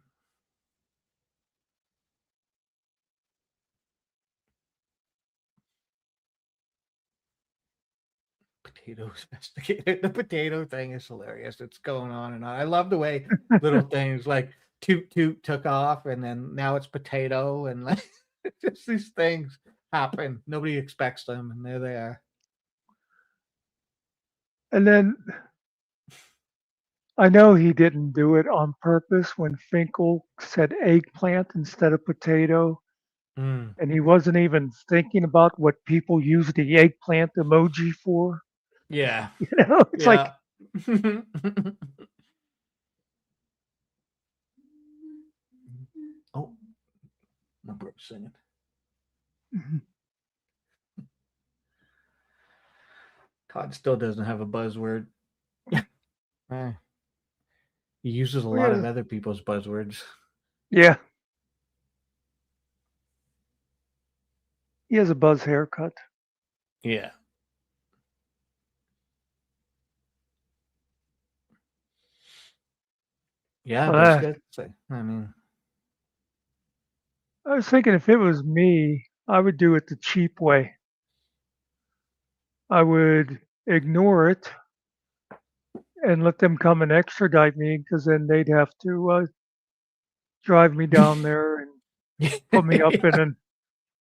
[SPEAKER 3] Potatoes investigated. The potato thing is hilarious. It's going on and on. I love the way little things like toot toot took off, and then now it's potato, and like just these things happen. Nobody expects them, and there they are.
[SPEAKER 2] And then I know he didn't do it on purpose when Finkel said eggplant instead of potato.
[SPEAKER 3] Mm.
[SPEAKER 2] And he wasn't even thinking about what people use the eggplant emoji for.
[SPEAKER 3] Yeah.
[SPEAKER 2] It's like,
[SPEAKER 3] oh, my bird's singing. Todd still doesn't have a buzzword. He uses a lot of other people's buzzwords.
[SPEAKER 2] Yeah. He has a buzz haircut.
[SPEAKER 3] Yeah. Yeah, that's good. I mean,
[SPEAKER 2] I was thinking if it was me, I would do it the cheap way. I would ignore it and let them come and extradite me, because then they'd have to drive me down there and put me up in a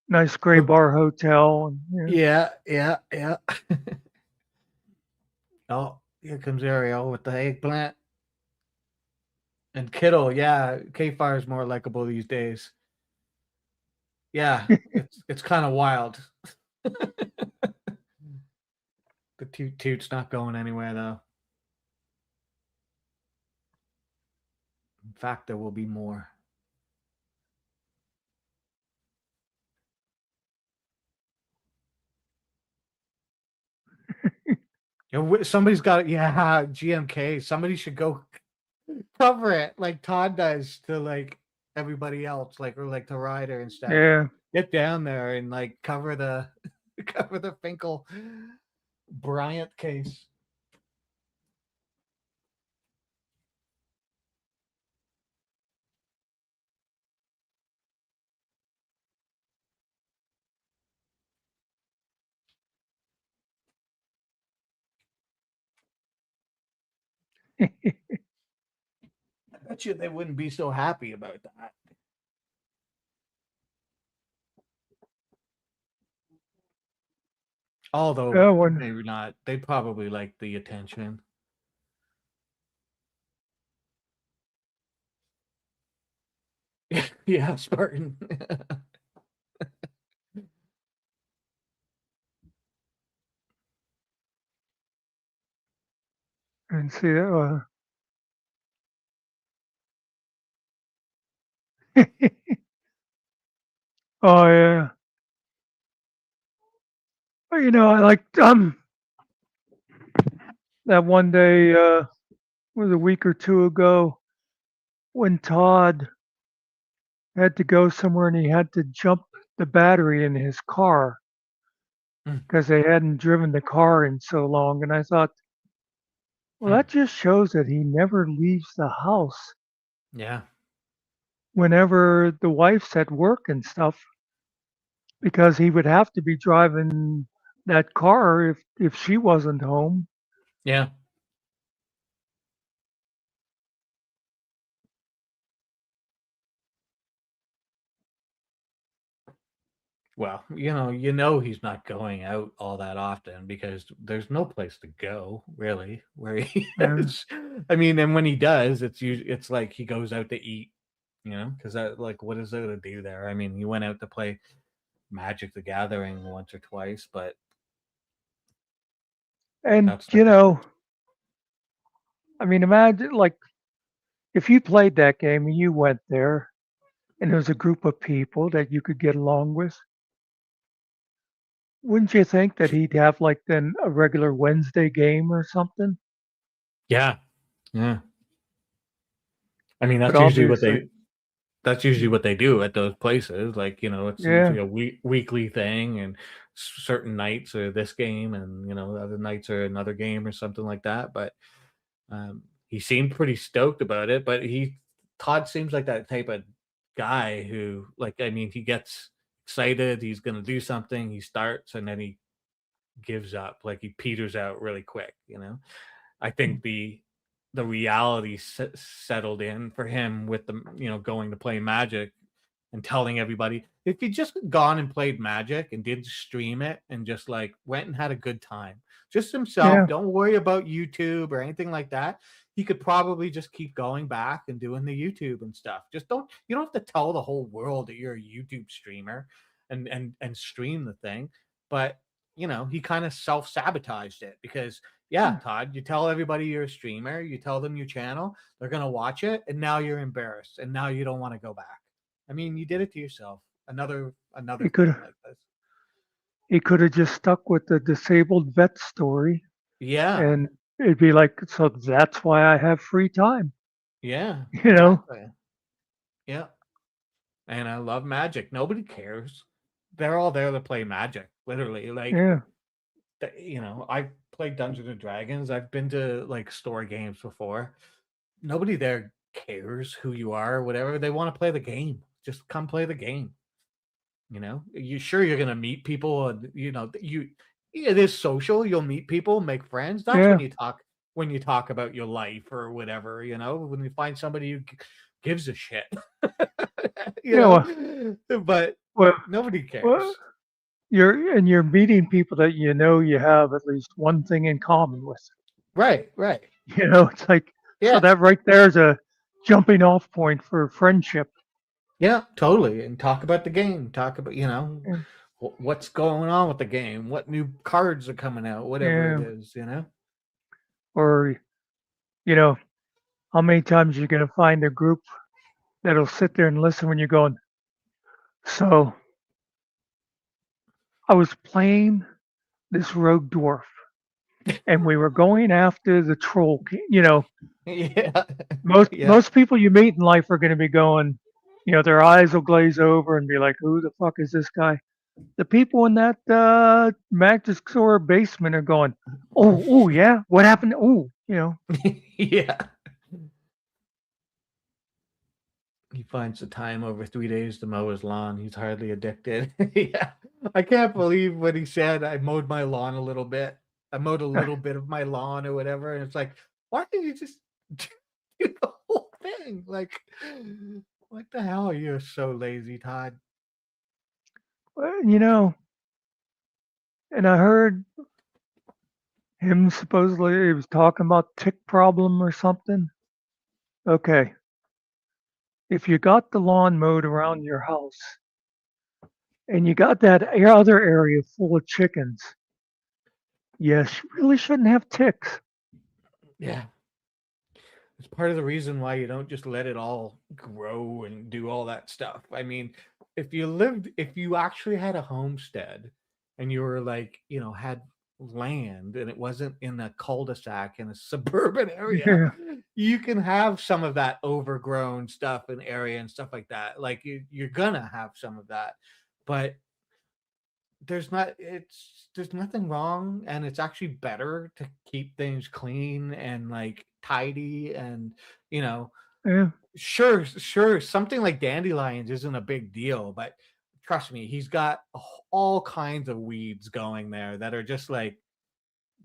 [SPEAKER 2] nice gray bar hotel. And,
[SPEAKER 3] yeah. Oh, here comes Ariel with the eggplant. And Kittle, yeah, K-Fire is more likable these days. Yeah, it's kind of wild. The toot's not going anywhere, though. In fact, there will be more. Somebody's got GMK. Somebody should go cover it like Todd does to like everybody else, like or like to Ryder and stuff.
[SPEAKER 2] Yeah.
[SPEAKER 3] Get down there and like cover the cover the Finkel Bryant case. I bet you they wouldn't be so happy about that. Although maybe not. They probably like the attention. Yeah, Spartan.
[SPEAKER 2] And see that. Oh yeah. Well, I like that one day was a week or two ago when Todd had to go somewhere and he had to jump the battery in his car because they hadn't driven the car in so long. And I thought, well, that just shows that he never leaves the house.
[SPEAKER 3] Yeah.
[SPEAKER 2] Whenever the wife's at work and stuff, because he would have to be driving that car if she wasn't home.
[SPEAKER 3] Yeah. Well, you know he's not going out all that often because there's no place to go really where he is. I mean, and when he does, it's like he goes out to eat, because like what is there to do there? I mean, he went out to play Magic the Gathering once or twice, but
[SPEAKER 2] and I mean, imagine like if you played that game and you went there and there was a group of people that you could get along with. Wouldn't you think that he'd have like then a regular Wednesday game or something?
[SPEAKER 3] Yeah. Yeah. I mean,
[SPEAKER 2] But
[SPEAKER 3] that's usually what they do at those places. Like, it's usually a weekly thing, and certain nights are this game, and other nights are another game or something like that. But he seemed pretty stoked about it. But Todd seems like that type of guy who, like, I mean, he gets excited, he's gonna do something, he starts, and then he gives up, like he peters out really quick. I think the reality settled in for him with the going to play Magic and telling everybody, if he just gone and played Magic and did stream it and just like went and had a good time just himself, don't worry about YouTube or anything like that, he could probably just keep going back and doing the YouTube and stuff. You don't have to tell the whole world that you're a YouTube streamer and stream the thing. But he kind of self-sabotaged it because Todd, you tell everybody you're a streamer, you tell them your channel, they're gonna watch it, and now you're embarrassed, and now you don't want to go back. I mean, you did it to yourself. Another
[SPEAKER 2] He
[SPEAKER 3] thing like this.
[SPEAKER 2] He could have just stuck with the disabled vet story.
[SPEAKER 3] Yeah.
[SPEAKER 2] And it'd be like, so that's why I have free time.
[SPEAKER 3] Yeah.
[SPEAKER 2] Exactly.
[SPEAKER 3] Yeah. And I love Magic. Nobody cares. They're all there to play Magic, literally. Like, I've played Dungeons and Dragons. I've been to like store games before. Nobody there cares who you are or whatever. They want to play the game. Just come play the game. You're gonna meet people, and it is social. You'll meet people, make friends. That's when you talk about your life or whatever. When you find somebody who gives a shit. But nobody cares.
[SPEAKER 2] You're meeting people that you have at least one thing in common with.
[SPEAKER 3] Right.
[SPEAKER 2] It's like so that right there is a jumping off point for friendship.
[SPEAKER 3] Yeah, totally. And talk about the game. Talk about what's going on with the game, what new cards are coming out, whatever it is.
[SPEAKER 2] Or how many times you're going to find a group that'll sit there and listen when you're going, so I was playing this rogue dwarf and we were going after the troll.
[SPEAKER 3] Yeah.
[SPEAKER 2] Most
[SPEAKER 3] Yeah.
[SPEAKER 2] most people you meet in life are going to be going, their eyes will glaze over and be like, "Who the fuck is this guy?" The people in that Magdasor basement are going, "Oh, yeah, what happened? Oh,
[SPEAKER 3] Yeah. He finds the time over 3 days to mow his lawn. He's hardly addicted. Yeah. I can't believe what he said. I mowed my lawn a little bit. I mowed a little bit of my lawn or whatever. And it's like, why did you just do the whole thing? Like, what the hell? You're so lazy, Todd.
[SPEAKER 2] well, and I heard him supposedly he was talking about tick problem or something. Okay, if you got the lawn mowed around your house and you got that other area full of chickens, yes, you really shouldn't have ticks.
[SPEAKER 3] Yeah. It's part of the reason why you don't just let it all grow and do all that stuff. I mean, if you actually had a homestead and you were like, had land and it wasn't in a cul-de-sac in a suburban area,
[SPEAKER 2] Yeah,
[SPEAKER 3] you can have some of that overgrown stuff and area and stuff like that. Like you're gonna have some of that, but there's nothing wrong, and it's actually better to keep things clean and like tidy and you know
[SPEAKER 2] yeah,
[SPEAKER 3] sure something like dandelions isn't a big deal, but trust me, he's got all kinds of weeds going there that are just like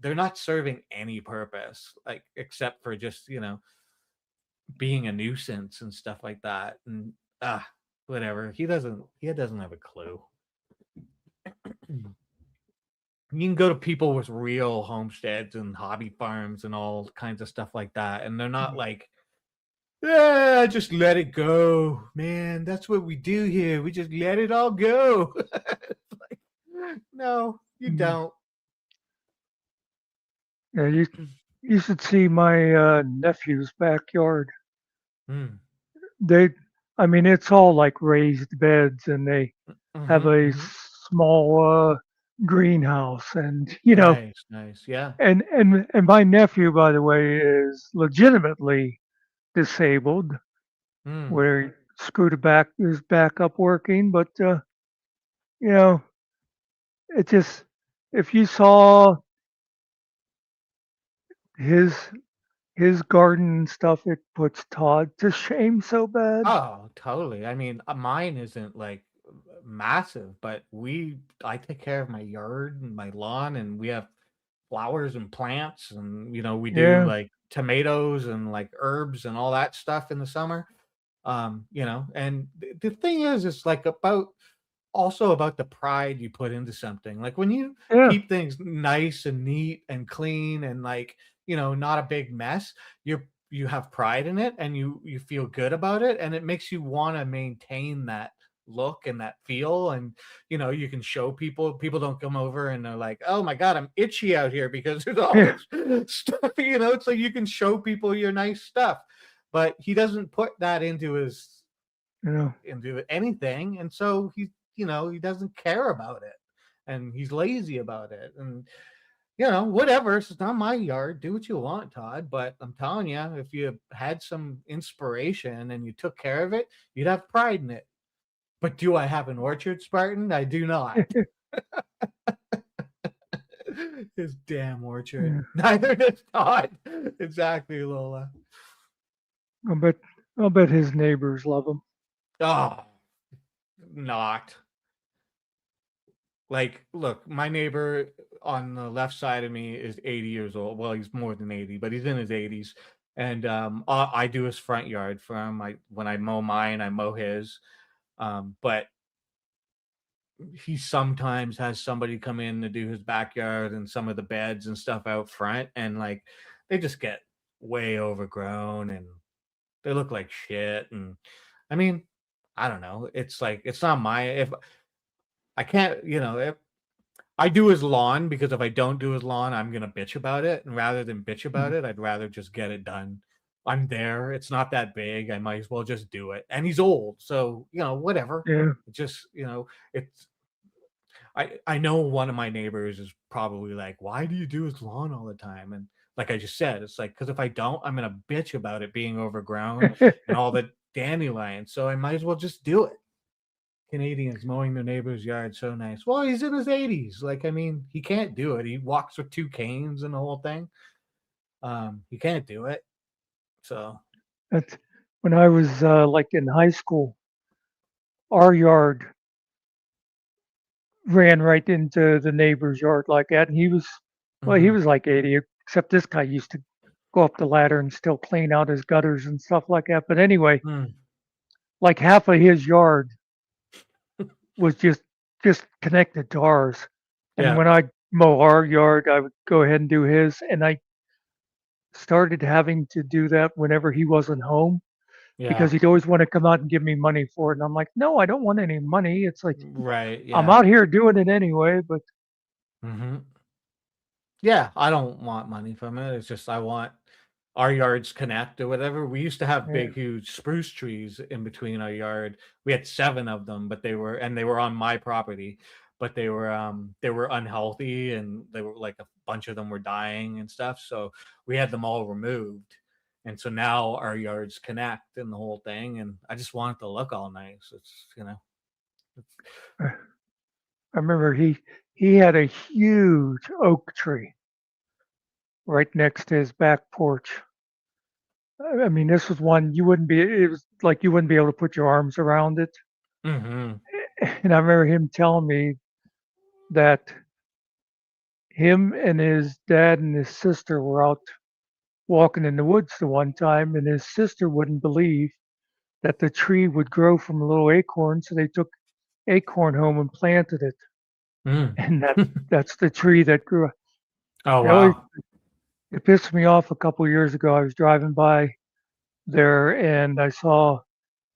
[SPEAKER 3] they're not serving any purpose, like except for just being a nuisance and stuff like that. And whatever, he doesn't have a clue. You can go to people with real homesteads and hobby farms and all kinds of stuff like that, and they're not like, yeah, just let it go, man. That's what we do here. We just let it all go. It's like, no, you don't.
[SPEAKER 2] yeah. You should see my nephew's backyard.
[SPEAKER 3] Mm.
[SPEAKER 2] They, I mean, it's all like raised beds, and they have a
[SPEAKER 3] Hmm.
[SPEAKER 2] small greenhouse, and
[SPEAKER 3] Nice. Yeah.
[SPEAKER 2] and my nephew, by the way, is legitimately disabled,
[SPEAKER 3] Mm.
[SPEAKER 2] where he screwed back his back up working, but you know, it just if you saw his his garden and stuff, it puts Todd to shame so bad.
[SPEAKER 3] Oh, totally. I mean, mine isn't like massive, but I take care of my yard and my lawn, and we have flowers and plants, and we do
[SPEAKER 2] Yeah,
[SPEAKER 3] like tomatoes and like herbs and all that stuff in the summer. And the thing is, it's like about the pride you put into something. Like when you
[SPEAKER 2] yeah,
[SPEAKER 3] keep things nice and neat and clean and like, not a big mess, you have pride in it, and you feel good about it, and it makes you want to maintain that look and that feel. And you can show people don't come over and they're like, oh my god, I'm itchy out here because there's all
[SPEAKER 2] yeah,
[SPEAKER 3] this stuff. It's like you can show people your nice stuff, but he doesn't put that
[SPEAKER 2] you know,
[SPEAKER 3] into anything, and so he doesn't care about it, and he's lazy about it. And whatever, it's not my yard, do what you want, Todd, but I'm telling you, if you had some inspiration and you took care of it, you'd have pride in it. But do I have an orchard, Spartan? I do not. His damn orchard.
[SPEAKER 2] yeah.
[SPEAKER 3] Neither does Todd. Exactly, Lola.
[SPEAKER 2] I'll bet I'll bet his neighbors love him.
[SPEAKER 3] Oh, not. Like, look, my neighbor on the left side of me is 80 years old. Well, he's more than 80, but he's in his 80s. And I do his front yard for him. When I mow mine, I mow his. But he sometimes has somebody come in to do his backyard and some of the beds and stuff out front, and like they just get way overgrown and they look like shit. And I mean, I don't know. It's like it's not my if I can't, if I do his lawn, because if I don't do his lawn, I'm gonna bitch about it. And rather than bitch about
[SPEAKER 2] Mhm.
[SPEAKER 3] it, I'd rather just get it done. I'm there. It's not that big. I might as well just do it. And he's old, so whatever.
[SPEAKER 2] Yeah.
[SPEAKER 3] Just it's. I know one of my neighbors is probably like, "Why do you do his lawn all the time?" And like I just said, it's like because if I don't, I'm gonna bitch about it being overgrown and all the dandelions. So I might as well just do it. Canadians mowing their neighbor's yard, so nice. Well, he's in his 80s. Like, I mean, he can't do it. He walks with 2 canes and the whole thing. He can't do it. So
[SPEAKER 2] That's when I was like in high school. Our yard ran right into the neighbor's yard like that, and he was he
[SPEAKER 3] mhm.
[SPEAKER 2] was like 80. Except this guy used to go up the ladder and still clean out his gutters and stuff like that. But anyway,
[SPEAKER 3] Mm.
[SPEAKER 2] like half of his yard was just connected to ours. And
[SPEAKER 3] Yeah,
[SPEAKER 2] when I mow our yard, I would go ahead and do his. And I started having to do that whenever he wasn't home because
[SPEAKER 3] yeah,
[SPEAKER 2] he'd always want to come out and give me money for it. And I'm like, no, I don't want any money. It's like
[SPEAKER 3] right,
[SPEAKER 2] I'm
[SPEAKER 3] yeah.
[SPEAKER 2] out here doing it anyway. But
[SPEAKER 3] Hmm. Yeah, I don't want money from it. It's just I want our yards connect or whatever. We used to have
[SPEAKER 2] yeah,
[SPEAKER 3] big, huge spruce trees in between our yard. We had 7 of them, but they were on my property, but they were unhealthy and they were like a bunch of them were dying and stuff. So we had them all removed. And so now our yards connect and the whole thing. And I just want it to look all nice. It's,
[SPEAKER 2] I remember he had a huge oak tree right next to his back porch. I mean, this was one you wouldn't be. It was like you wouldn't be able to put your arms around it.
[SPEAKER 3] hmm.
[SPEAKER 2] And I remember him telling me that him and his dad and his sister were out walking in the woods the one time, and his sister wouldn't believe that the tree would grow from a little acorn, so they took acorn home and planted it,
[SPEAKER 3] Mm.
[SPEAKER 2] and that's the tree that grew.
[SPEAKER 3] Oh,
[SPEAKER 2] It always
[SPEAKER 3] wow.
[SPEAKER 2] it pissed me off a couple years ago. I was driving by there and I saw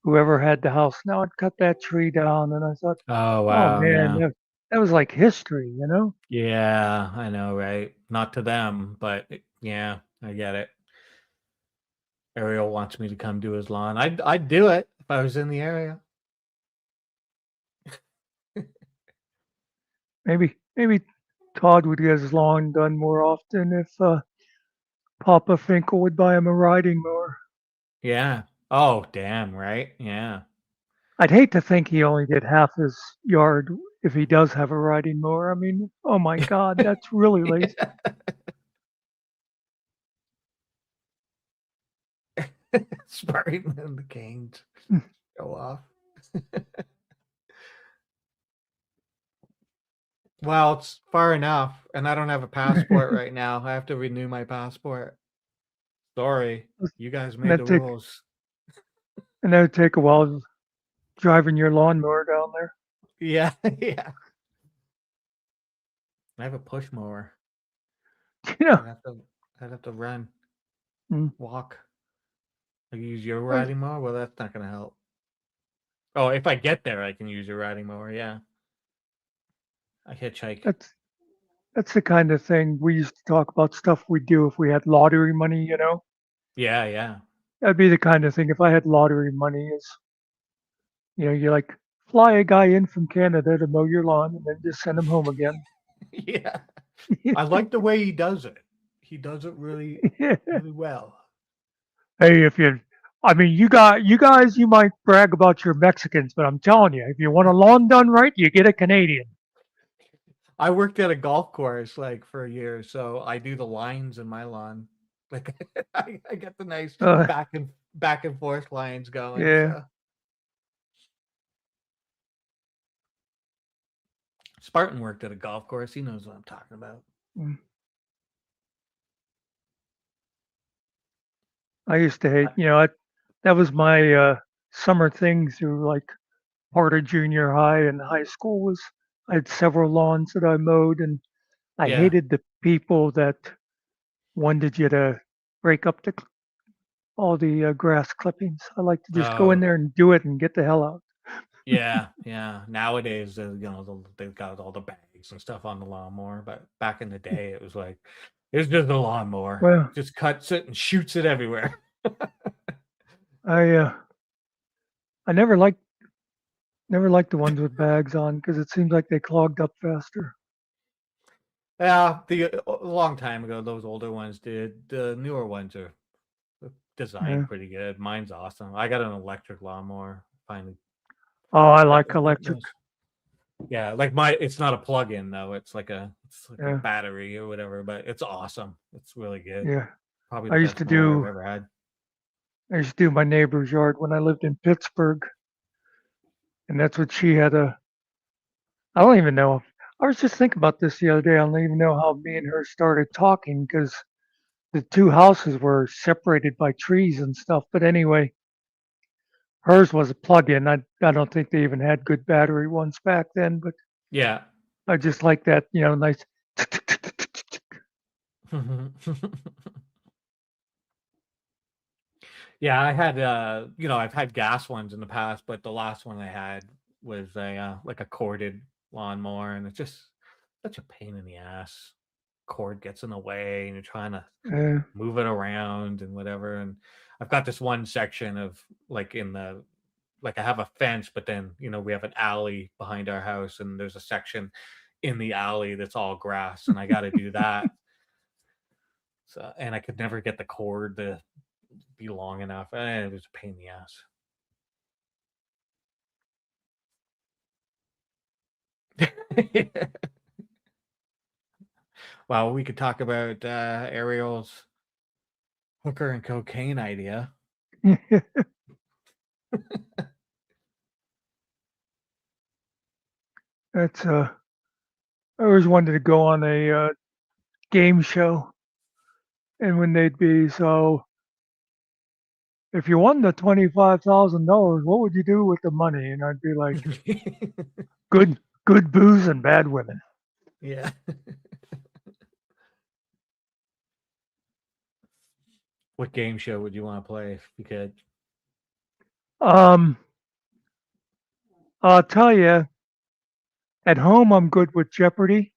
[SPEAKER 2] whoever had the house now had cut that tree down, and I thought,
[SPEAKER 3] Oh,
[SPEAKER 2] oh
[SPEAKER 3] wow.
[SPEAKER 2] man,
[SPEAKER 3] Yeah.
[SPEAKER 2] that was like history, you know?
[SPEAKER 3] Yeah, I know, right? Not to them, but yeah, I get it. Ariel wants me to come do his lawn. I'd do it if I was in the area.
[SPEAKER 2] Maybe Todd would get his lawn done more often if Papa Finkel would buy him a riding mower.
[SPEAKER 3] Yeah. Oh, damn, right? Yeah.
[SPEAKER 2] I'd hate to think he only did half his yard if he does have a riding mower. I mean, oh my God, that's really lazy.
[SPEAKER 3] Sparring in the canes. Go off. Well, it's far enough, and I don't have a passport right now. I have to renew my passport. Sorry, you guys
[SPEAKER 2] And
[SPEAKER 3] made the rules.
[SPEAKER 2] that'd take a while driving your lawnmower down there.
[SPEAKER 3] Yeah, yeah. I have a push mower.
[SPEAKER 2] Yeah.
[SPEAKER 3] I'd have to run,
[SPEAKER 2] Mm.
[SPEAKER 3] walk. I use your riding mower. Well, that's not gonna help. Oh, if I get there, I can use your riding mower. Yeah, I hitchhike.
[SPEAKER 2] That's the kind of thing we used to talk about stuff we'd do if we had lottery money, you know?
[SPEAKER 3] Yeah, yeah,
[SPEAKER 2] That'd be the kind of thing if I had lottery money is, you like fly a guy in from Canada to mow your lawn and then just send him home again.
[SPEAKER 3] yeah. I like the way he does it. He does it really, really well.
[SPEAKER 2] Hey, I mean, you guys, you might brag about your Mexicans, but I'm telling you, if you want a lawn done right, you get a Canadian.
[SPEAKER 3] I worked at a golf course like for a year, so I do the lines in my lawn. Like I get the nice
[SPEAKER 2] Uh,
[SPEAKER 3] back and forth lines going.
[SPEAKER 2] yeah,
[SPEAKER 3] So Spartan worked at a golf course. He knows what I'm talking about.
[SPEAKER 2] mm. I used to hate, that was my summer thing through like part of junior high and high school was I had several lawns that I mowed, and I
[SPEAKER 3] Yeah.
[SPEAKER 2] hated the people that wanted you to break up all the grass clippings. I like to just go in
[SPEAKER 3] Oh,
[SPEAKER 2] there and do it and get the hell out.
[SPEAKER 3] yeah, yeah. Nowadays, they've got all the bags and stuff on the lawnmower, but back in the day, it was just a lawnmower.
[SPEAKER 2] Well,
[SPEAKER 3] Just cuts it and shoots it everywhere.
[SPEAKER 2] I never liked the ones with bags on because it seems like they clogged up faster.
[SPEAKER 3] Yeah, a long time ago, those older ones did. The newer ones are designed
[SPEAKER 2] Yeah.
[SPEAKER 3] pretty good. Mine's awesome. I got an electric lawnmower finally.
[SPEAKER 2] Oh, I
[SPEAKER 3] That-
[SPEAKER 2] like
[SPEAKER 3] that-
[SPEAKER 2] electric.
[SPEAKER 3] Yeah, like it's not a plug-in though. It's like a
[SPEAKER 2] Yeah.
[SPEAKER 3] battery or whatever, but it's awesome. It's really good.
[SPEAKER 2] Yeah.
[SPEAKER 3] Probably
[SPEAKER 2] I
[SPEAKER 3] the
[SPEAKER 2] used
[SPEAKER 3] best
[SPEAKER 2] to
[SPEAKER 3] mower I've
[SPEAKER 2] do
[SPEAKER 3] ever had.
[SPEAKER 2] my neighbor's yard when I lived in Pittsburgh, and that's what she had a. I don't even know. I was just thinking about this the other day. I don't even know how me and her started talking because the two houses were separated by trees and stuff. But anyway, hers was a plug-in. I don't think they even had good battery ones back then, but
[SPEAKER 3] Yeah.
[SPEAKER 2] I just like that, nice.
[SPEAKER 3] Yeah, I had I've had gas ones in the past, but the last one I had was a like a corded lawnmower, and it's just such a pain in the ass. Cord gets in the way, and you're trying to
[SPEAKER 2] Uh,
[SPEAKER 3] move it around and whatever. And I've got this one section of like I have a fence, but then we have an alley behind our house, and there's a section in the alley that's all grass, and I got to do that. So, and I could never get the cord to be long enough. It was a pain in the ass. Well, we could talk about Ariel's hooker and cocaine idea.
[SPEAKER 2] that's I always wanted to go on a game show, and when they'd be so. If you won the $25,000, what would you do with the money? And I'd be like, good booze and bad women.
[SPEAKER 3] Yeah. What game show would you want to play if you could?
[SPEAKER 2] I'll tell you, at home I'm good with Jeopardy,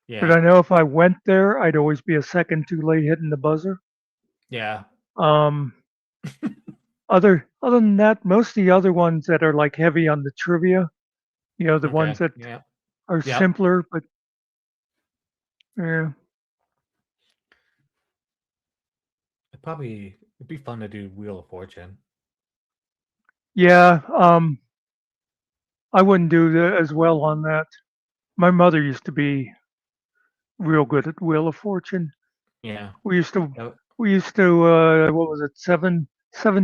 [SPEAKER 2] but
[SPEAKER 3] Yeah.
[SPEAKER 2] I know if I went there, I'd always be a second too late hitting the buzzer.
[SPEAKER 3] Yeah.
[SPEAKER 2] Other than that, most of the other ones that are like heavy on the trivia, the ones
[SPEAKER 3] Okay.
[SPEAKER 2] that
[SPEAKER 3] Yeah.
[SPEAKER 2] are
[SPEAKER 3] Yep.
[SPEAKER 2] simpler, but yeah.
[SPEAKER 3] It'd be fun to do Wheel of Fortune.
[SPEAKER 2] Yeah, I wouldn't do as well on that. My mother used to be real good at Wheel of Fortune.
[SPEAKER 3] Yeah.
[SPEAKER 2] We used to
[SPEAKER 3] That-
[SPEAKER 2] what was it, 7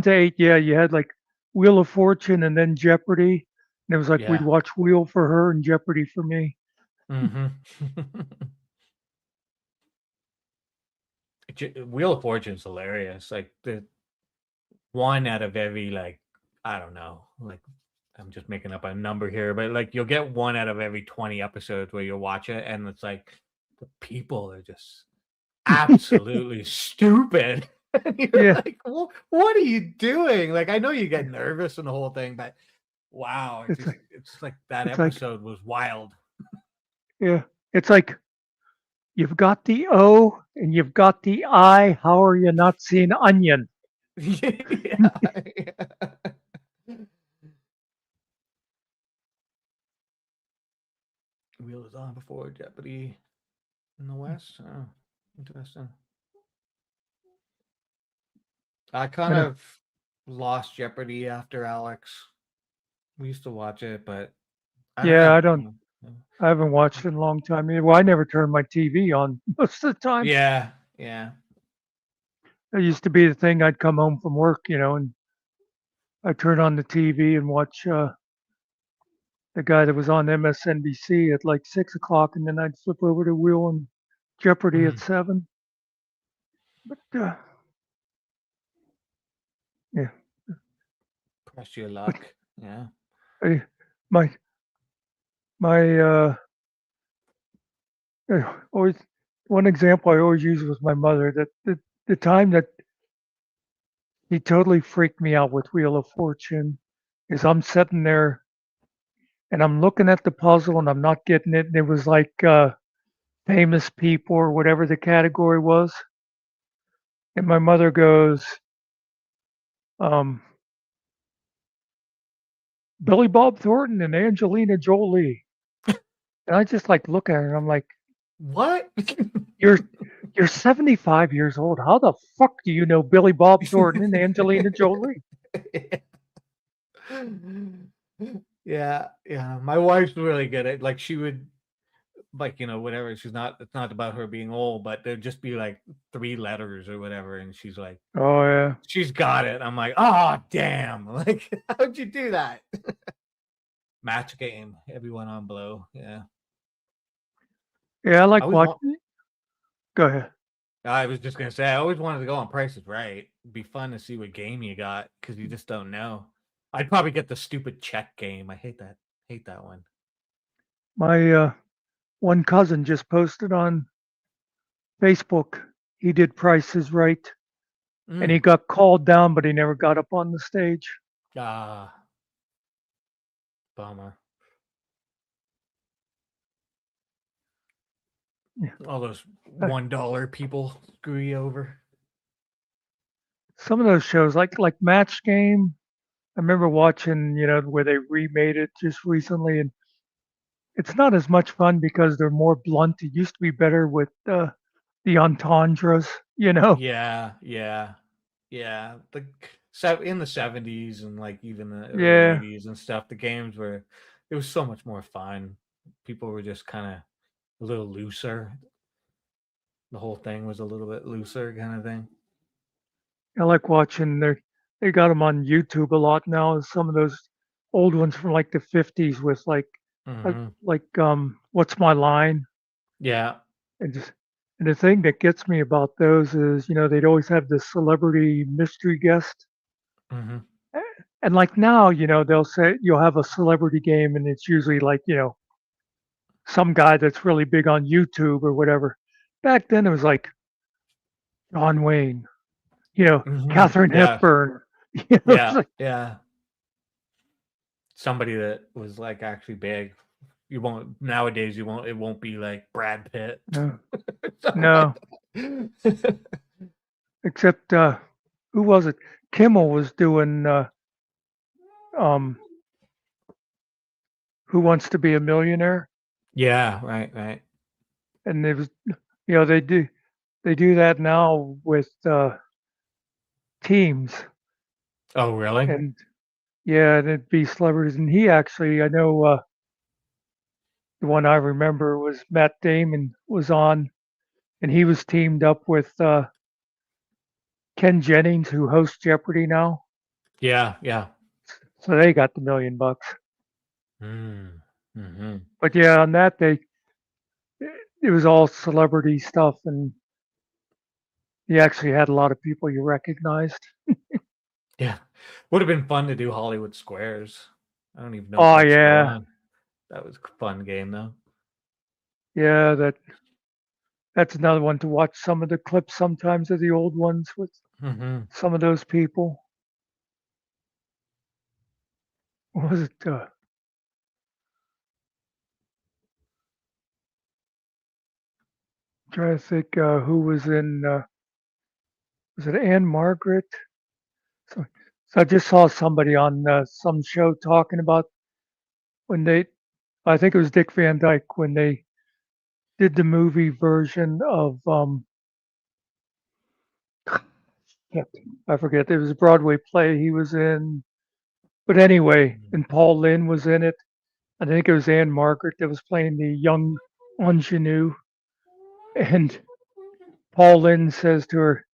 [SPEAKER 2] to 8? Yeah, you had like Wheel of Fortune and then Jeopardy. And it was like we'd
[SPEAKER 3] Yeah.
[SPEAKER 2] watch Wheel for her and Jeopardy for me.
[SPEAKER 3] Mm-hmm. Wheel of Fortune's hilarious. Like the one out of every I don't know, I'm just making up a number here, but like you'll get one out of every 20 episodes where you'll watch it, and it's like the people are just absolutely stupid. And you're
[SPEAKER 2] Yeah.
[SPEAKER 3] like, what are you doing? Like, I know you get nervous and the whole thing, but wow,
[SPEAKER 2] It's like-
[SPEAKER 3] it's like that
[SPEAKER 2] it's like-
[SPEAKER 3] episode was wild.
[SPEAKER 2] Yeah. It's like you've got the O and you've got the I. How are you not seeing onion?
[SPEAKER 3] Yeah. Wheel is on before Jeopardy in the West. Oh, interesting. I kind
[SPEAKER 2] know.
[SPEAKER 3] of lost Jeopardy after Alex. We used to watch it, but
[SPEAKER 2] Yeah,
[SPEAKER 3] know.
[SPEAKER 2] I haven't watched it in a long time. Well, I never turned my TV on most of the time.
[SPEAKER 3] Yeah, yeah,
[SPEAKER 2] It used to be the thing. I'd come home from work, and I'd turn on the TV and watch the guy that was on MSNBC at like 6 o'clock, and then I'd flip over to Wheel and Jeopardy at 7. But yeah,
[SPEAKER 3] press your luck. Yeah,
[SPEAKER 2] my always one example I always use was my mother. That the time that he totally freaked me out with Wheel of Fortune is I'm sitting there and I'm looking at the puzzle and I'm not getting it. And it was like famous people or whatever the category was. And my mother goes, um, Billy Bob Thornton and Angelina Jolie. And I just like look at her and I'm like,
[SPEAKER 3] What?
[SPEAKER 2] you're 75 years old. How the fuck do you know Billy Bob Thornton and Angelina Jolie?
[SPEAKER 3] Yeah, yeah. My wife's really good at, like, she would, like, whatever. It's not about her being old, but there'd just be like 3 letters or whatever, and she's like,
[SPEAKER 2] Oh yeah.
[SPEAKER 3] she's got it. I'm like, oh damn! Like, how'd you do that? Match game. Everyone on blow. Yeah.
[SPEAKER 2] Yeah, I
[SPEAKER 3] I
[SPEAKER 2] like
[SPEAKER 3] always want,
[SPEAKER 2] watching. Go ahead.
[SPEAKER 3] I was just gonna say, I always wanted to go on Price is Right. It'd be fun to see what game you got, because you just don't know. I'd probably get the stupid check game. I hate that. Hate that one.
[SPEAKER 2] My one cousin just posted on Facebook. He did Price is Right, and he got called down, but he never got up on the stage.
[SPEAKER 3] Ah, bummer.
[SPEAKER 2] Yeah.
[SPEAKER 3] All those $1 people screw you over.
[SPEAKER 2] Some of those shows, like Match Game, I remember watching, where they remade it just recently, and it's not as much fun because they're more blunt. It used to be better with the entendres,
[SPEAKER 3] Yeah, yeah, yeah. In the 70s and like even the early
[SPEAKER 2] Yeah.
[SPEAKER 3] 80s and stuff, the games were, it was so much more fun. People were just kind of a little looser. The whole thing was a little bit looser, kind of thing.
[SPEAKER 2] I like watching. They got them on YouTube a lot now. Some of those old ones from like the 50s with What's My Line?
[SPEAKER 3] Yeah.
[SPEAKER 2] And the thing that gets me about those is, they'd always have this celebrity mystery guest.
[SPEAKER 3] Mm-hmm.
[SPEAKER 2] And like now, they'll say you'll have a celebrity game and it's usually like, some guy that's really big on YouTube or whatever. Back then it was like John Wayne, Katharine
[SPEAKER 3] Yeah.
[SPEAKER 2] Hepburn.
[SPEAKER 3] Yeah. Yeah. Somebody that was like actually big. It won't be like Brad Pitt.
[SPEAKER 2] No. No. Except who was it? Kimmel was doing Who Wants to Be a Millionaire?
[SPEAKER 3] Yeah, right.
[SPEAKER 2] And it was they do that now with teams.
[SPEAKER 3] Oh, really?
[SPEAKER 2] And yeah, and it'd be celebrities. And he actually, I know the one I remember was Matt Damon was on, and he was teamed up with Ken Jennings, who hosts Jeopardy now.
[SPEAKER 3] Yeah.
[SPEAKER 2] So they got the $1 million.
[SPEAKER 3] Mm-hmm.
[SPEAKER 2] But yeah, on that it was all celebrity stuff, and he actually had a lot of people you recognized.
[SPEAKER 3] Yeah. Would have been fun to do Hollywood Squares. I don't even know.
[SPEAKER 2] Oh
[SPEAKER 3] if that's still
[SPEAKER 2] yeah.
[SPEAKER 3] on. That was a fun game though.
[SPEAKER 2] Yeah, that's another one to watch some of the clips sometimes of the old ones with some of those people. What was it? Trying to think who was in. Was it Anne Margaret? So I just saw somebody on some show talking about when I think it was Dick Van Dyke, when they did the movie version of I forget, it was a Broadway play he was in, but anyway, and Paul Lynde was in it. I think it was Anne Margaret that was playing the young ingenue, and Paul Lynde says to her,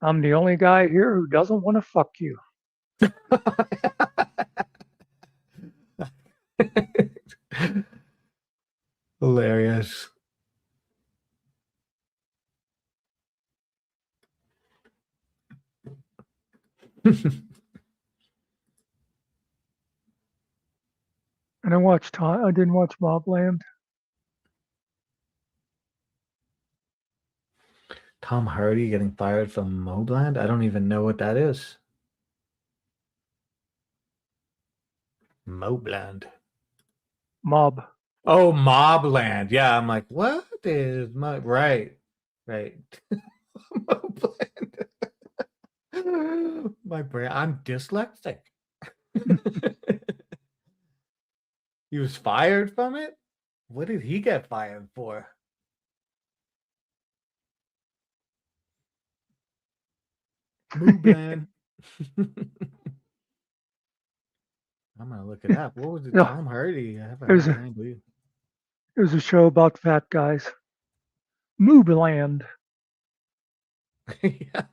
[SPEAKER 2] I'm the only guy here who doesn't want to fuck you.
[SPEAKER 3] Hilarious.
[SPEAKER 2] And I didn't watch Mobland.
[SPEAKER 3] Tom Hardy getting fired from Mobland? I don't even know what that is. Mobland.
[SPEAKER 2] Mob.
[SPEAKER 3] Oh, Mobland. Yeah, I'm like, what is right. Mobland. My brain. I'm dyslexic. He was fired from it? What did he get fired for? Move, man. I'm gonna look it up. What was it?
[SPEAKER 2] No,
[SPEAKER 3] Tom Hardy. I have a
[SPEAKER 2] it was
[SPEAKER 3] hard
[SPEAKER 2] a
[SPEAKER 3] time believing.
[SPEAKER 2] it was a show about fat guys. Moobiland.
[SPEAKER 3] Yeah.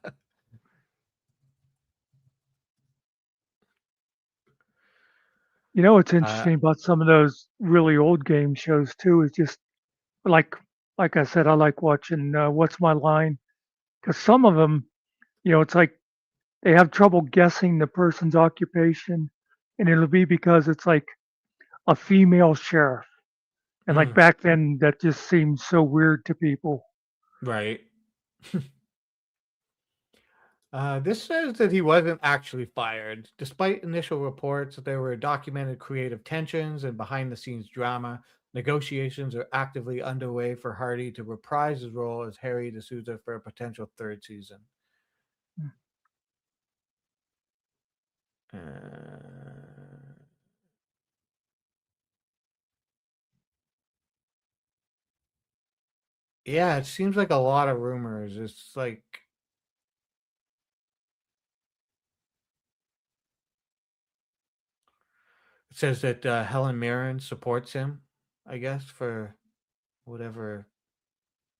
[SPEAKER 2] You know what's
[SPEAKER 3] Uh,
[SPEAKER 2] interesting about some of those really old game shows too is just like like I said, I like watching What's My Line because some of them, it's like they have trouble guessing the person's occupation, and it'll be because it's like a female sheriff, and like
[SPEAKER 3] mm,
[SPEAKER 2] back then that just seemed so weird to people.
[SPEAKER 3] right. This says that he wasn't actually fired. Despite initial reports that there were documented creative tensions and behind the scenes drama, negotiations are actively underway for Hardy to reprise his role as Harry D'Souza for a potential third season. Yeah, it seems like a lot of rumors. It's like it says that Helen Mirren supports him, I guess, for whatever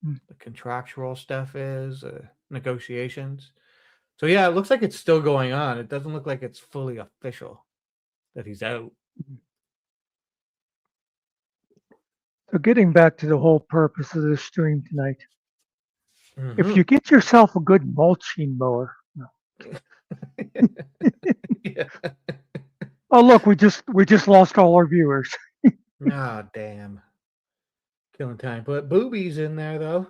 [SPEAKER 2] Hmm.
[SPEAKER 3] the contractual stuff is, negotiations. So yeah, it looks like it's still going on. It doesn't look like it's fully official that he's out.
[SPEAKER 2] So getting back to the whole purpose of this stream tonight, if
[SPEAKER 3] Mhm.
[SPEAKER 2] you get yourself a good mulching mower.
[SPEAKER 3] Yeah.
[SPEAKER 2] Oh look, we just lost all our viewers.
[SPEAKER 3] Ah, damn. Killing time. Put boobies in there though.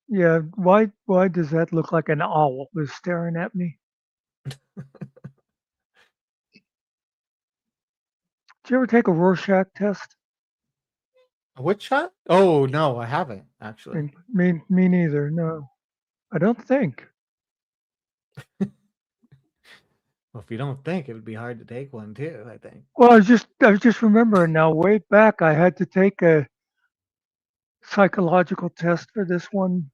[SPEAKER 2] Yeah, why does that look like an owl is staring at me? Did you ever take a Rorschach test?
[SPEAKER 3] Which shot? Oh no, I haven't actually.
[SPEAKER 2] Me neither. No, I don't think.
[SPEAKER 3] Well, if you don't think, it would be hard to take one too, I think.
[SPEAKER 2] Well, I was just remembering now. Way back, I had to take a psychological test for this one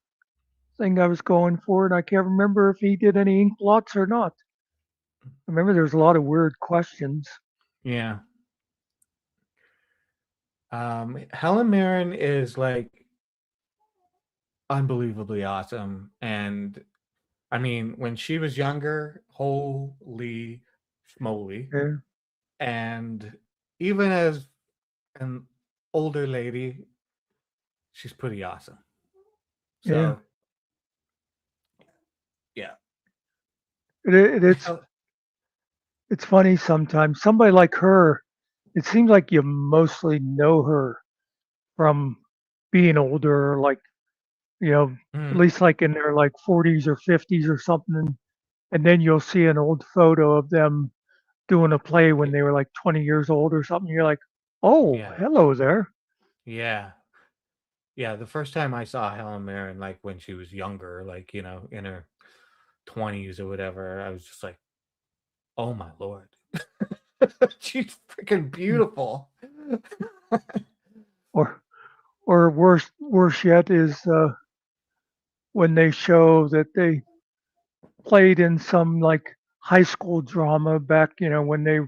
[SPEAKER 2] thing I was going for, and I can't remember if he did any ink blots or not. I remember there was a lot of weird questions.
[SPEAKER 3] Yeah. Helen Mirren is like unbelievably awesome. And I mean, when she was younger, holy schmoly.
[SPEAKER 2] Yeah,
[SPEAKER 3] And even as an older lady, she's pretty awesome.
[SPEAKER 2] yeah.
[SPEAKER 3] So, yeah.
[SPEAKER 2] It's funny sometimes. Somebody like her, it seems like you mostly know her from being older, like at
[SPEAKER 3] Mm,
[SPEAKER 2] least like in their like 40s or 50s or something, and then you'll see an old photo of them doing a play when
[SPEAKER 3] y-
[SPEAKER 2] they were like 20 years old or something. You're like, oh,
[SPEAKER 3] yeah.
[SPEAKER 2] hello there.
[SPEAKER 3] Yeah. Yeah. The first time I saw Helen Mirren, like when she was younger, like, in her 20s or whatever, I was just like, oh my Lord. She's freaking beautiful.
[SPEAKER 2] Or worse yet is when they show that they played in some like high school drama back, when they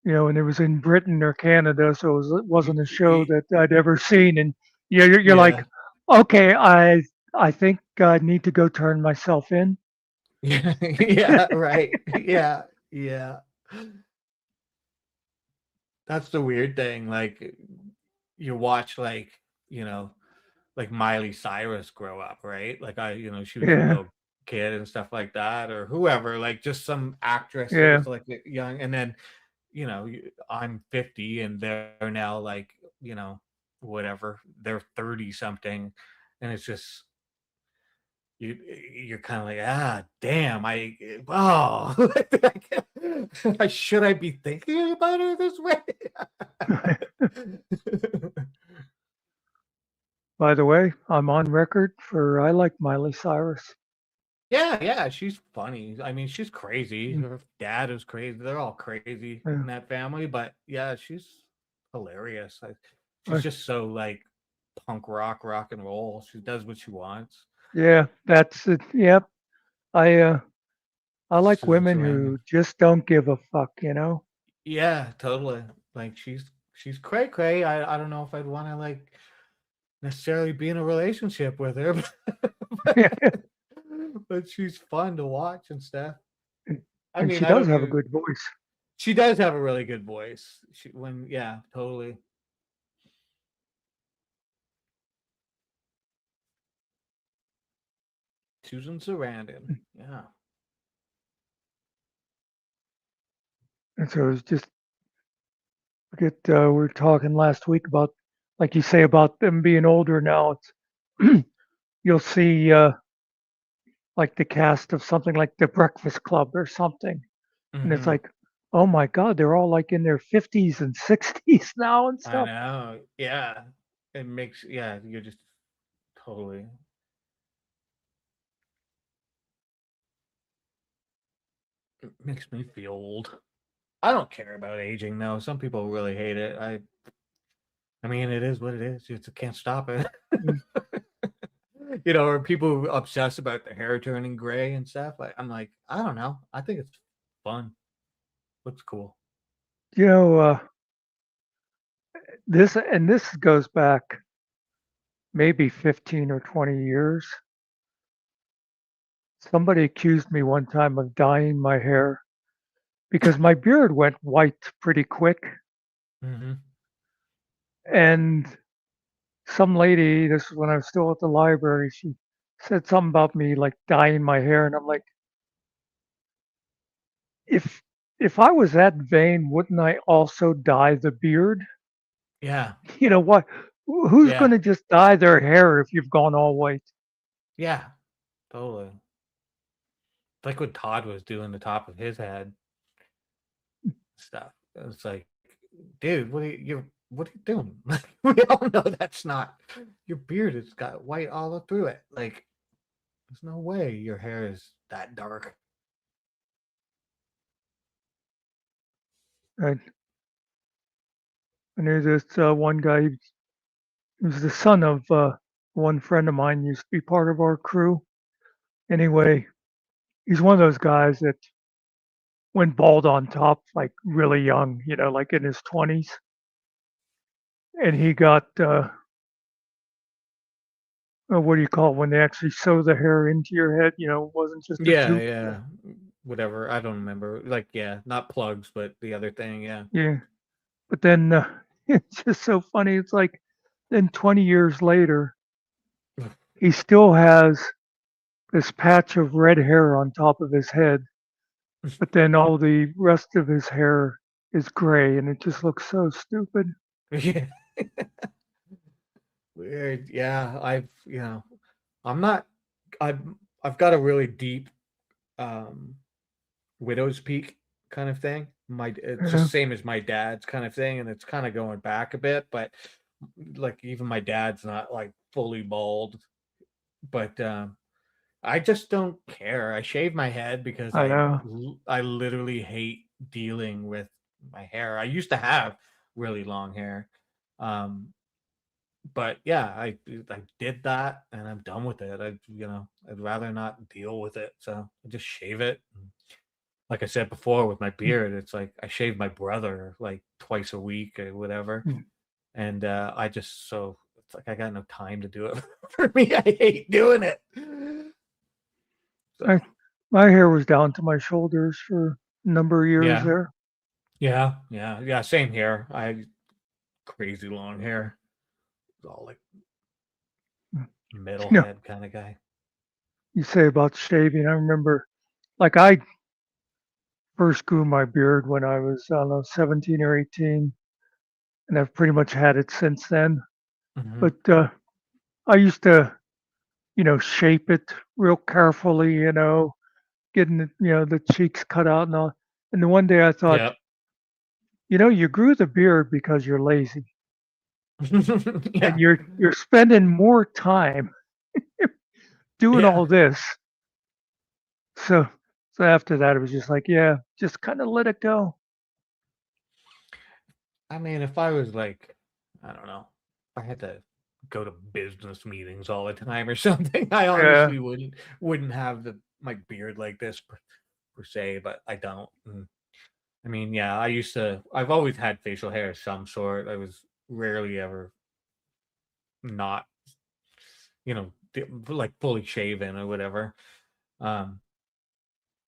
[SPEAKER 2] when it was in Britain or Canada, so it wasn't a show that I'd ever seen. And you're like,
[SPEAKER 3] Yeah.
[SPEAKER 2] okay, I think I need to go turn myself in.
[SPEAKER 3] Yeah. Yeah. Right. Yeah. Yeah. That's the weird thing. Like, you watch, like, you know, like Miley Cyrus grow up, right? Like, she was a
[SPEAKER 2] Yeah,
[SPEAKER 3] little kid and stuff like that, or whoever, like just some actress that
[SPEAKER 2] yeah,
[SPEAKER 3] was like young. And then, I'm 50 and they're now like, whatever, they're 30 something. And it's just, you're kind of like, damn, should I be thinking about her this way?
[SPEAKER 2] By the way, I'm on record for I like Miley Cyrus.
[SPEAKER 3] Yeah, she's funny. I mean, she's crazy.
[SPEAKER 2] Mm,
[SPEAKER 3] Her dad is crazy. They're all crazy
[SPEAKER 2] Yeah,
[SPEAKER 3] in that family, but yeah, she's hilarious. She's
[SPEAKER 2] I-
[SPEAKER 3] just so like punk rock and roll. She does what she wants.
[SPEAKER 2] yeah, that's it. Yep. I like
[SPEAKER 3] Susan
[SPEAKER 2] women
[SPEAKER 3] Sarandon.
[SPEAKER 2] who just don't give a fuck, you know?
[SPEAKER 3] Yeah, totally. Like she's cray cray. I don't know if I'd want to like necessarily be in a relationship with her, but she's fun to watch and stuff. I
[SPEAKER 2] And
[SPEAKER 3] mean,
[SPEAKER 2] she
[SPEAKER 3] I
[SPEAKER 2] does
[SPEAKER 3] don't
[SPEAKER 2] have a
[SPEAKER 3] even.
[SPEAKER 2] good voice.
[SPEAKER 3] She does have a really good voice. Yeah, totally. Susan Sarandon. Yeah.
[SPEAKER 2] And so it's just forget we were talking last week about, like you say, about them being older now. It's you'll see like the cast of something like The Breakfast Club or something, and it's
[SPEAKER 3] Hmm.
[SPEAKER 2] like, oh my God, they're all like in their 50s and 60s now and
[SPEAKER 3] I
[SPEAKER 2] stuff.
[SPEAKER 3] know. Yeah. Yeah, you're just totally. It makes me feel old. I don't care about aging though. Some people really hate it. I mean, it is what it is. You just can't stop it.
[SPEAKER 2] Mm.
[SPEAKER 3] Or people who obsess about their hair turning gray and stuff. I'm like, I don't know. I think it's fun. Looks cool.
[SPEAKER 2] You know, this goes back maybe 15 or 20 years. Somebody accused me one time of dyeing my hair because my beard went white pretty quick.
[SPEAKER 3] Hmm.
[SPEAKER 2] And some lady, this was when I was still at the library, she said something about me like dyeing my hair. And I'm like, if if I was that vain, wouldn't I also dye the beard?
[SPEAKER 3] Yeah.
[SPEAKER 2] You know what? Who's
[SPEAKER 3] Yeah.
[SPEAKER 2] going to just dye their hair if you've gone all white?
[SPEAKER 3] Yeah. Totally. Like what Todd was doing the top of his head stuff. It's like, dude, what are you doing? We all know that's not your beard. It's got white all through it. Like, there's no way your hair is that dark.
[SPEAKER 2] And I knew this one guy. He was the son of one friend of mine. Used to be part of our crew. Anyway, he's one of those guys that went bald on top like really young. Like in his 20s, and he got what do you call it when they actually sew the hair into your head? It wasn't just a
[SPEAKER 3] Yeah,
[SPEAKER 2] tube.
[SPEAKER 3] yeah. Whatever. I don't remember. Like, yeah, not plugs, but the other thing. Yeah.
[SPEAKER 2] Yeah. But then it's just so funny. It's like then 20 years later, he still has this patch of red hair on top of his head, but then all the rest of his hair is gray, and it just looks so stupid.
[SPEAKER 3] Yeah. Weird. Yeah. I'm not, I've, I've got a really deep, um, widow's peak kind of thing. It's
[SPEAKER 2] Yeah.
[SPEAKER 3] just same as my dad's kind of thing, and it's kind of going back a bit, but like even my dad's not like fully bald, but I just don't care. I shave my head because
[SPEAKER 2] I know.
[SPEAKER 3] I literally hate dealing with my hair. I used to have really long hair. Um but yeah, I did that and I'm done with it. I'd rather not deal with it. So I just shave it. Like I said before with my beard, it's like I shave my brother like twice a week or whatever.
[SPEAKER 2] Mm.
[SPEAKER 3] And it's like I got no time to do it. For me, I hate doing it. So,
[SPEAKER 2] My hair was down to my shoulders for a number of years
[SPEAKER 3] yeah,
[SPEAKER 2] there.
[SPEAKER 3] yeah. Same here. I had crazy long hair. It's all like
[SPEAKER 2] Mm. You know,
[SPEAKER 3] metalhead kind of guy.
[SPEAKER 2] you say about shaving. I remember, like, I first grew my beard when I was, I don't know, 17 or 18, and I've pretty much had it since then.
[SPEAKER 3] Hmm.
[SPEAKER 2] But I used to, shape it real carefully, getting the cheeks cut out and all. And then one day I thought,
[SPEAKER 3] Yep.
[SPEAKER 2] you grew the beard because you're lazy.
[SPEAKER 3] Yeah.
[SPEAKER 2] and you're spending more time doing
[SPEAKER 3] Yeah.
[SPEAKER 2] all this. So after that, it was just like, yeah, just kind of let it go.
[SPEAKER 3] I mean, if I was like, I don't know, if I had to go to business meetings all the time or something, I
[SPEAKER 2] Yeah,
[SPEAKER 3] honestly wouldn't have my beard like this per se, but I don't. And, I mean, yeah, I've always had facial hair of some sort. I was rarely ever not, like fully shaven or whatever. Um,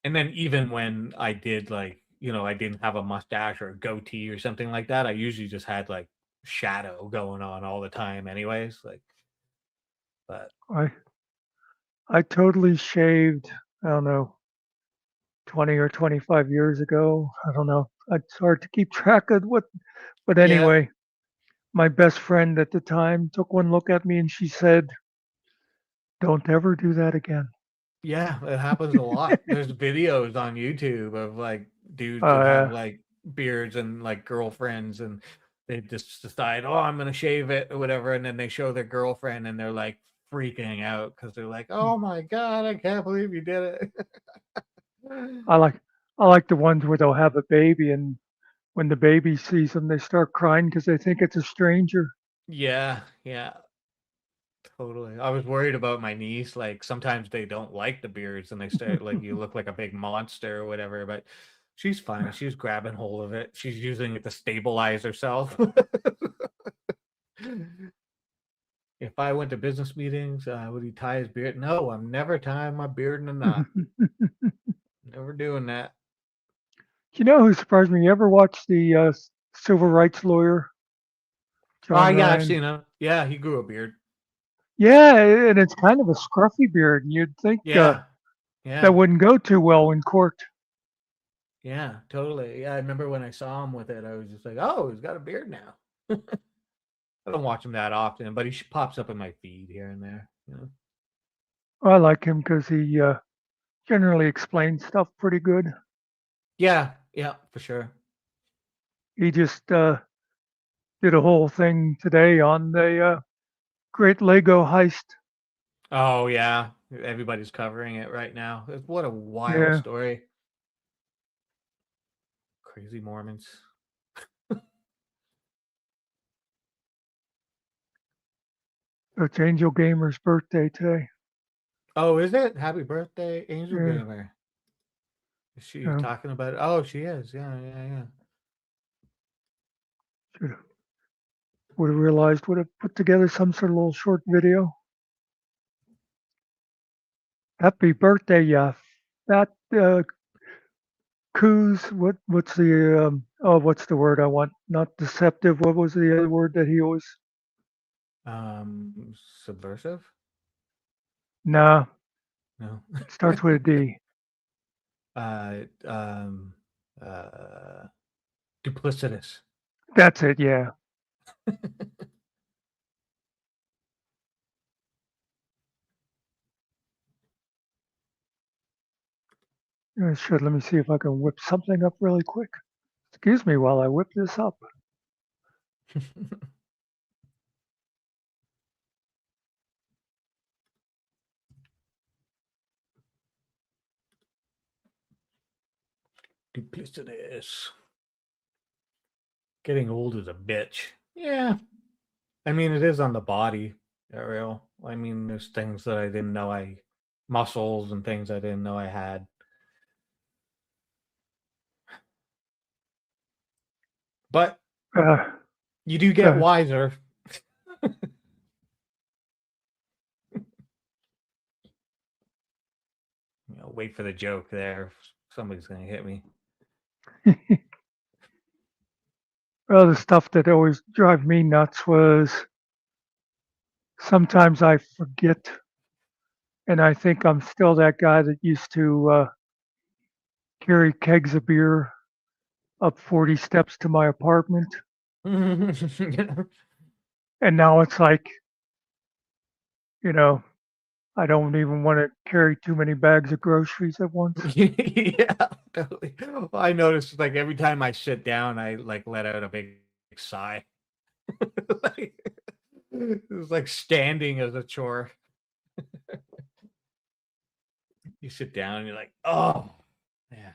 [SPEAKER 3] and then even when I did I didn't have a mustache or a goatee or something like that, I usually just had like shadow going on all the time anyways. But
[SPEAKER 2] I I totally shaved. I don't know, 20 or 25 years ago. I don't know. It's hard to keep track of what, but
[SPEAKER 3] yeah,
[SPEAKER 2] anyway, my best friend at the time took one look at me and she said, "Don't ever do that again."
[SPEAKER 3] yeah, it happens a lot. There's videos on YouTube of like dudes that have
[SPEAKER 2] Uh,
[SPEAKER 3] like beards and like girlfriends and they just decide, oh, I'm gonna shave it or whatever, and then they show their girlfriend and they're like freaking out because they're like, oh my god, I can't believe you did it.
[SPEAKER 2] I like I like the ones where they'll have a baby and when the baby sees them, they start crying because they think it's a stranger.
[SPEAKER 3] Yeah, yeah, totally. I was worried about my niece. Like sometimes they don't like the beards and they start like you look like a big monster or whatever, but she's fine. She's grabbing hold of it. She's using it to stabilize herself. If I went to business meetings, would he tie his beard? No, I'm never tying my beard in a knot. Never doing that.
[SPEAKER 2] You know who surprised me? You ever watch the civil rights lawyer,
[SPEAKER 3] Oh,
[SPEAKER 2] John
[SPEAKER 3] yeah, I've
[SPEAKER 2] Ryan?
[SPEAKER 3] seen him. Yeah, he grew a beard.
[SPEAKER 2] Yeah, and it's kind of a scruffy beard, and you'd think
[SPEAKER 3] Yeah,
[SPEAKER 2] that
[SPEAKER 3] yeah,
[SPEAKER 2] wouldn't go too well in court.
[SPEAKER 3] yeah, totally. Yeah, I remember when I saw him with it, I was just like, oh, he's got a beard now. I don't watch him that often, but he pops up in my feed here and there.
[SPEAKER 2] I like him because he generally explains stuff pretty good.
[SPEAKER 3] Yeah, yeah, for sure.
[SPEAKER 2] He just did a whole thing today on the Great Lego Heist.
[SPEAKER 3] Oh yeah, everybody's covering it right now. What a wild
[SPEAKER 2] Yeah,
[SPEAKER 3] story. Crazy Mormons.
[SPEAKER 2] it's Angel Gamer's birthday today.
[SPEAKER 3] Oh, is it? Happy birthday, Angel
[SPEAKER 2] Yeah,
[SPEAKER 3] Gamer. Is she
[SPEAKER 2] so
[SPEAKER 3] talking about it? Oh, she is. Yeah, yeah, yeah.
[SPEAKER 2] should would have realized would have put together some sort of little short video. Happy birthday, ya fat coos. What's the what's the word I want? Not deceptive. What was the other word that he always?
[SPEAKER 3] Subversive?
[SPEAKER 2] Nah,
[SPEAKER 3] No.
[SPEAKER 2] it starts with a D.
[SPEAKER 3] uh, um, uh, duplicitous.
[SPEAKER 2] That's it. Yeah. Should let me see if I can whip something up really quick. Excuse me while I whip this up.
[SPEAKER 3] Duplicitous. Getting old is a bitch. Yeah. I mean, it is on the body, Ariel. I mean, there's things that I didn't know muscles and things I didn't know I had. But
[SPEAKER 2] Uh,
[SPEAKER 3] you do get
[SPEAKER 2] uh,
[SPEAKER 3] wiser. Wait for the joke there. Somebody's going to hit me.
[SPEAKER 2] well, the stuff that always drive me nuts was sometimes I forget, and I think I'm still that guy that used to carry kegs of beer up 40 steps to my apartment. And now it's like, you know, I don't even want to carry too many bags of groceries at once.
[SPEAKER 3] Yeah, totally. Well, I noticed like every time I sit down, I like let out a big sigh. Like, It was like standing as a chore. You sit down and you're like, oh, yeah.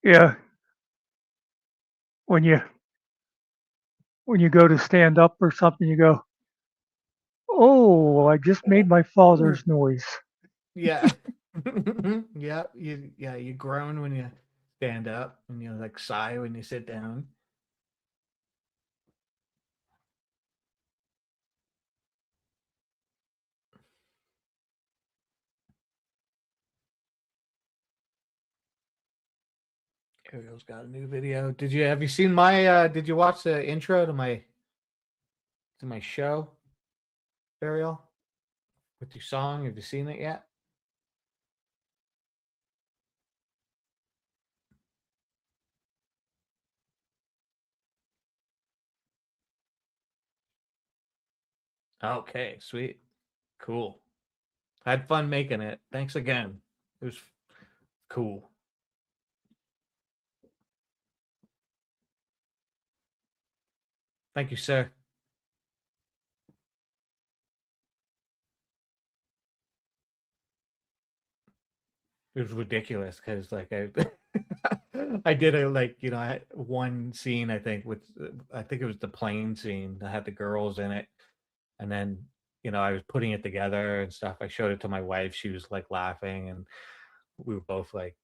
[SPEAKER 2] Yeah. When you go to stand up or something, you go, "Oh, I just made my father's noise."
[SPEAKER 3] Yeah. Yeah, you groan when you stand up and you like sigh when you sit down. Ariel's got a new video. Have you seen my did you watch the intro to my show, Ariel? With your song? Have you seen it yet? Okay, sweet. Cool. I had fun making it. Thanks again. It was cool. Thank you, sir. It was ridiculous because like I did a I had one scene I think I think it was the plane scene that had the girls in it, and then I was putting it together and stuff. I showed it to my wife. She was like laughing, and we were both like,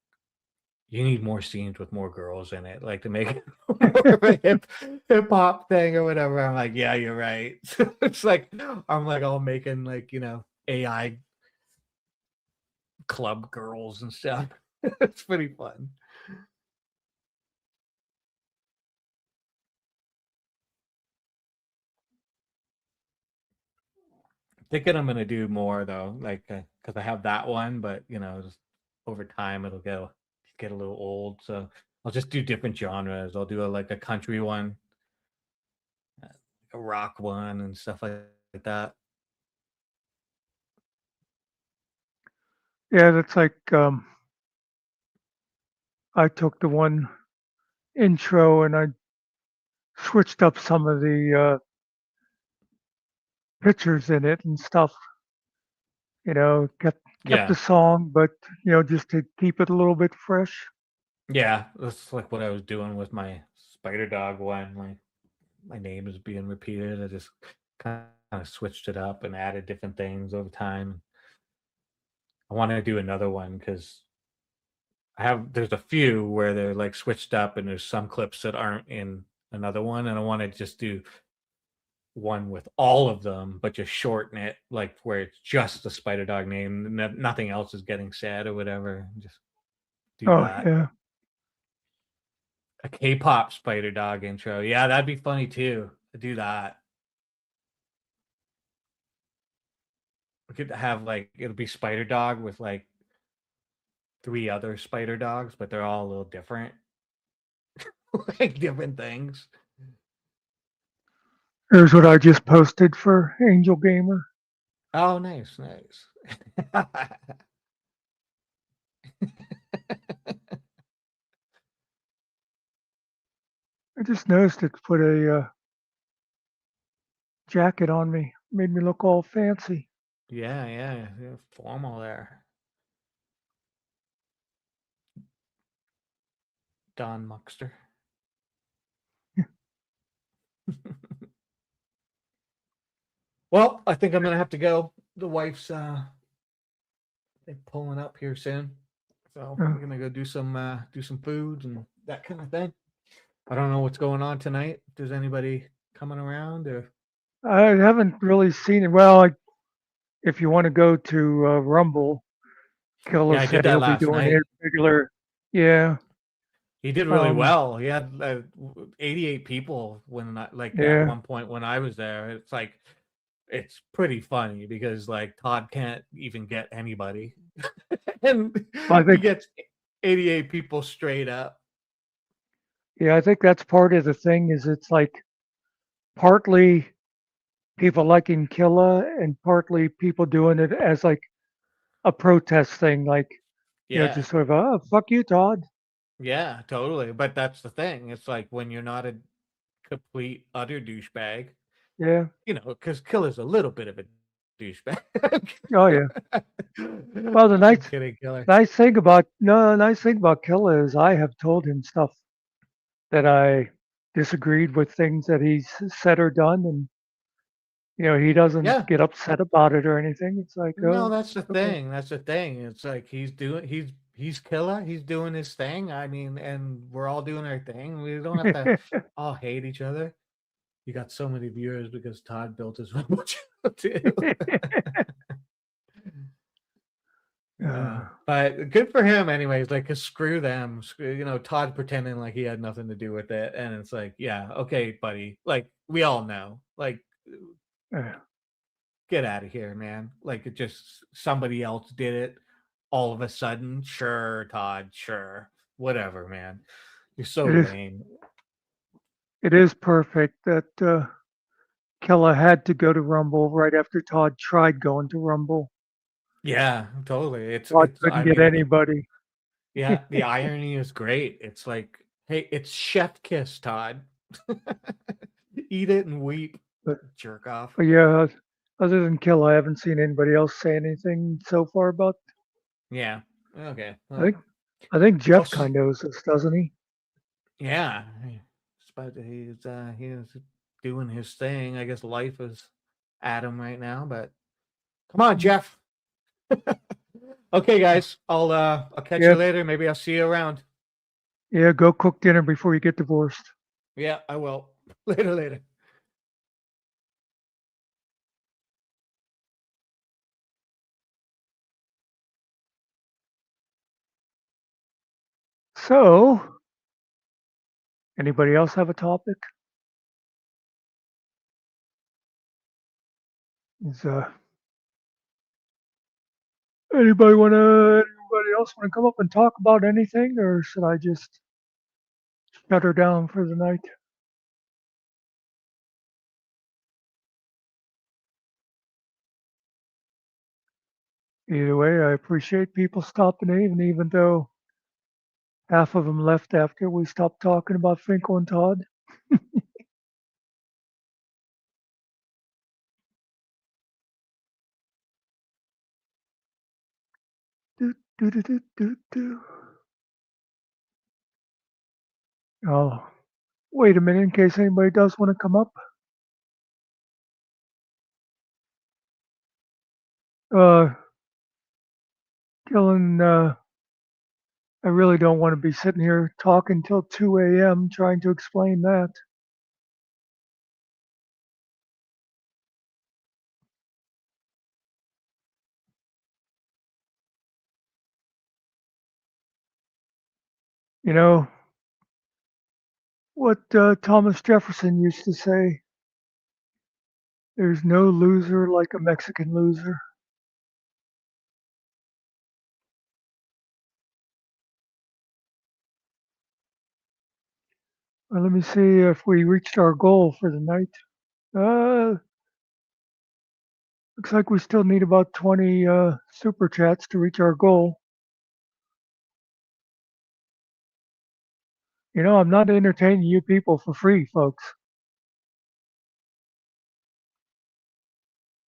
[SPEAKER 3] "You need more scenes with more girls in it, like to make it more of a hip hop thing or whatever." I'm like, "Yeah, you're right." It's like I'm like all making like AI club girls and stuff. It's pretty fun. Thinking I'm gonna do more though, like because I have that one, but just over time it'll get a little old. So I'll just do different genres. I'll do like a country one, a rock one, and stuff like that.
[SPEAKER 2] Yeah, that's like I took the one intro and I switched up some of the pictures in it and stuff. Kept
[SPEAKER 3] Yeah,
[SPEAKER 2] the song, but just to keep it a little bit fresh.
[SPEAKER 3] yeah, that's like what I was doing with my Spider Dog one. My name is being repeated. I just kind of switched it up and added different things over time. I want to do another one because there's a few where they're like switched up and there's some clips that aren't in another one, and I want to just do one with all of them but just shorten it, like where it's just the Spider Dog name, nothing else is getting said or whatever. Just do
[SPEAKER 2] Oh
[SPEAKER 3] that.
[SPEAKER 2] yeah,
[SPEAKER 3] A K-pop Spider Dog intro, yeah, that'd be funny too. Do that. We could have like it'll be Spider Dog with like 3 other Spider Dogs, but they're all a little different. Like different things.
[SPEAKER 2] here's what I just posted for Angel Gamer.
[SPEAKER 3] Oh, nice.
[SPEAKER 2] I just noticed it put a jacket on me, made me look all fancy.
[SPEAKER 3] Yeah, formal there. Don Muckster. Well, I think I'm gonna have to go. The wife's pulling up here soon, so we're gonna go do some food and that kind of thing. I don't know what's going on tonight. If there's anybody coming around or
[SPEAKER 2] I haven't really seen it. Well, if you want to go to Rumble, Killer
[SPEAKER 3] yeah, I
[SPEAKER 2] said
[SPEAKER 3] did that
[SPEAKER 2] he'll be
[SPEAKER 3] last
[SPEAKER 2] doing
[SPEAKER 3] night.
[SPEAKER 2] his regular. Yeah,
[SPEAKER 3] He did really well. He had 88 people when at
[SPEAKER 2] yeah.
[SPEAKER 3] one point when I was there. It's like it's pretty funny because like Todd can't even get anybody, and
[SPEAKER 2] I
[SPEAKER 3] he
[SPEAKER 2] think
[SPEAKER 3] gets 88 people straight up.
[SPEAKER 2] Yeah, I think that's part of the thing. Is it's like partly people liking Killa and partly people doing it as like a protest thing, like
[SPEAKER 3] Yeah,
[SPEAKER 2] just sort of fuck you, Todd.
[SPEAKER 3] yeah, totally. But that's the thing. It's like when you're not a complete utter douchebag.
[SPEAKER 2] Yeah.
[SPEAKER 3] Because Killer's a little bit of a douchebag.
[SPEAKER 2] Oh yeah. Well, the
[SPEAKER 3] I'm kidding, Killer.
[SPEAKER 2] nice thing about Killa is I have told him stuff that I disagreed with things that he's said or done, and he doesn't
[SPEAKER 3] Yeah.
[SPEAKER 2] get upset about it or anything. It's like,
[SPEAKER 3] No,
[SPEAKER 2] oh,
[SPEAKER 3] that's the
[SPEAKER 2] okay.
[SPEAKER 3] thing. That's the thing. It's like he's Killer. He's doing his thing. I mean, and we're all doing our thing. We don't have to all hate each other. You got so many viewers because Todd built his Rumble channel too. But good for him anyways. Like, 'cause screw them. Todd pretending like he had nothing to do with it, and it's like, yeah, okay, buddy. Like, we all know. Like, get out of here, man. Like, it just somebody else did it all of a sudden. Sure, Todd, sure. Whatever, man. You're so lame.
[SPEAKER 2] It is perfect that Killa had to go to Rumble right after Todd tried going to Rumble.
[SPEAKER 3] Yeah, totally.
[SPEAKER 2] Todd couldn't get anybody.
[SPEAKER 3] Yeah, the irony is great. It's like, hey, it's chef kiss, Todd. Eat it and weep. Jerk off.
[SPEAKER 2] But yeah, other than Killa, I haven't seen anybody else say anything so far about.
[SPEAKER 3] Yeah. Okay.
[SPEAKER 2] I think Jeff kind of knows this, doesn't he?
[SPEAKER 3] Yeah. But he's doing his thing. I guess life is at him right now, but come on, Jeff. Okay, guys. I'll catch you later. Maybe I'll see you around.
[SPEAKER 2] Yeah, go cook dinner before you get divorced.
[SPEAKER 3] Yeah, I will. Later.
[SPEAKER 2] So, anybody else have a topic? Anybody else want to come up and talk about anything, or should I just shut her down for the night? Either way, I appreciate people stopping in, even though half of them left after we stopped talking about Finkel and Todd. Oh, wait a minute, in case anybody does want to come up. Dylan, I really don't want to be sitting here talking till 2 a.m. trying to explain that. You know what Thomas Jefferson used to say? There's no loser like a Mexican loser. Well, let me see if we reached our goal for the night. Looks like we still need about 20 super chats to reach our goal. I'm not entertaining you people for free, folks.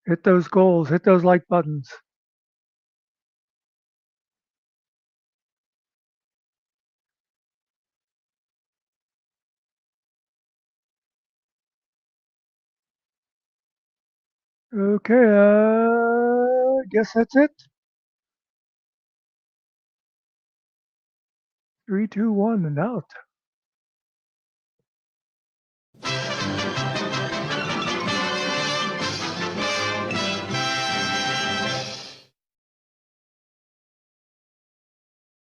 [SPEAKER 2] Hit those goals, hit those like buttons. Okay, guess that's it. 3, 2, 1, and out.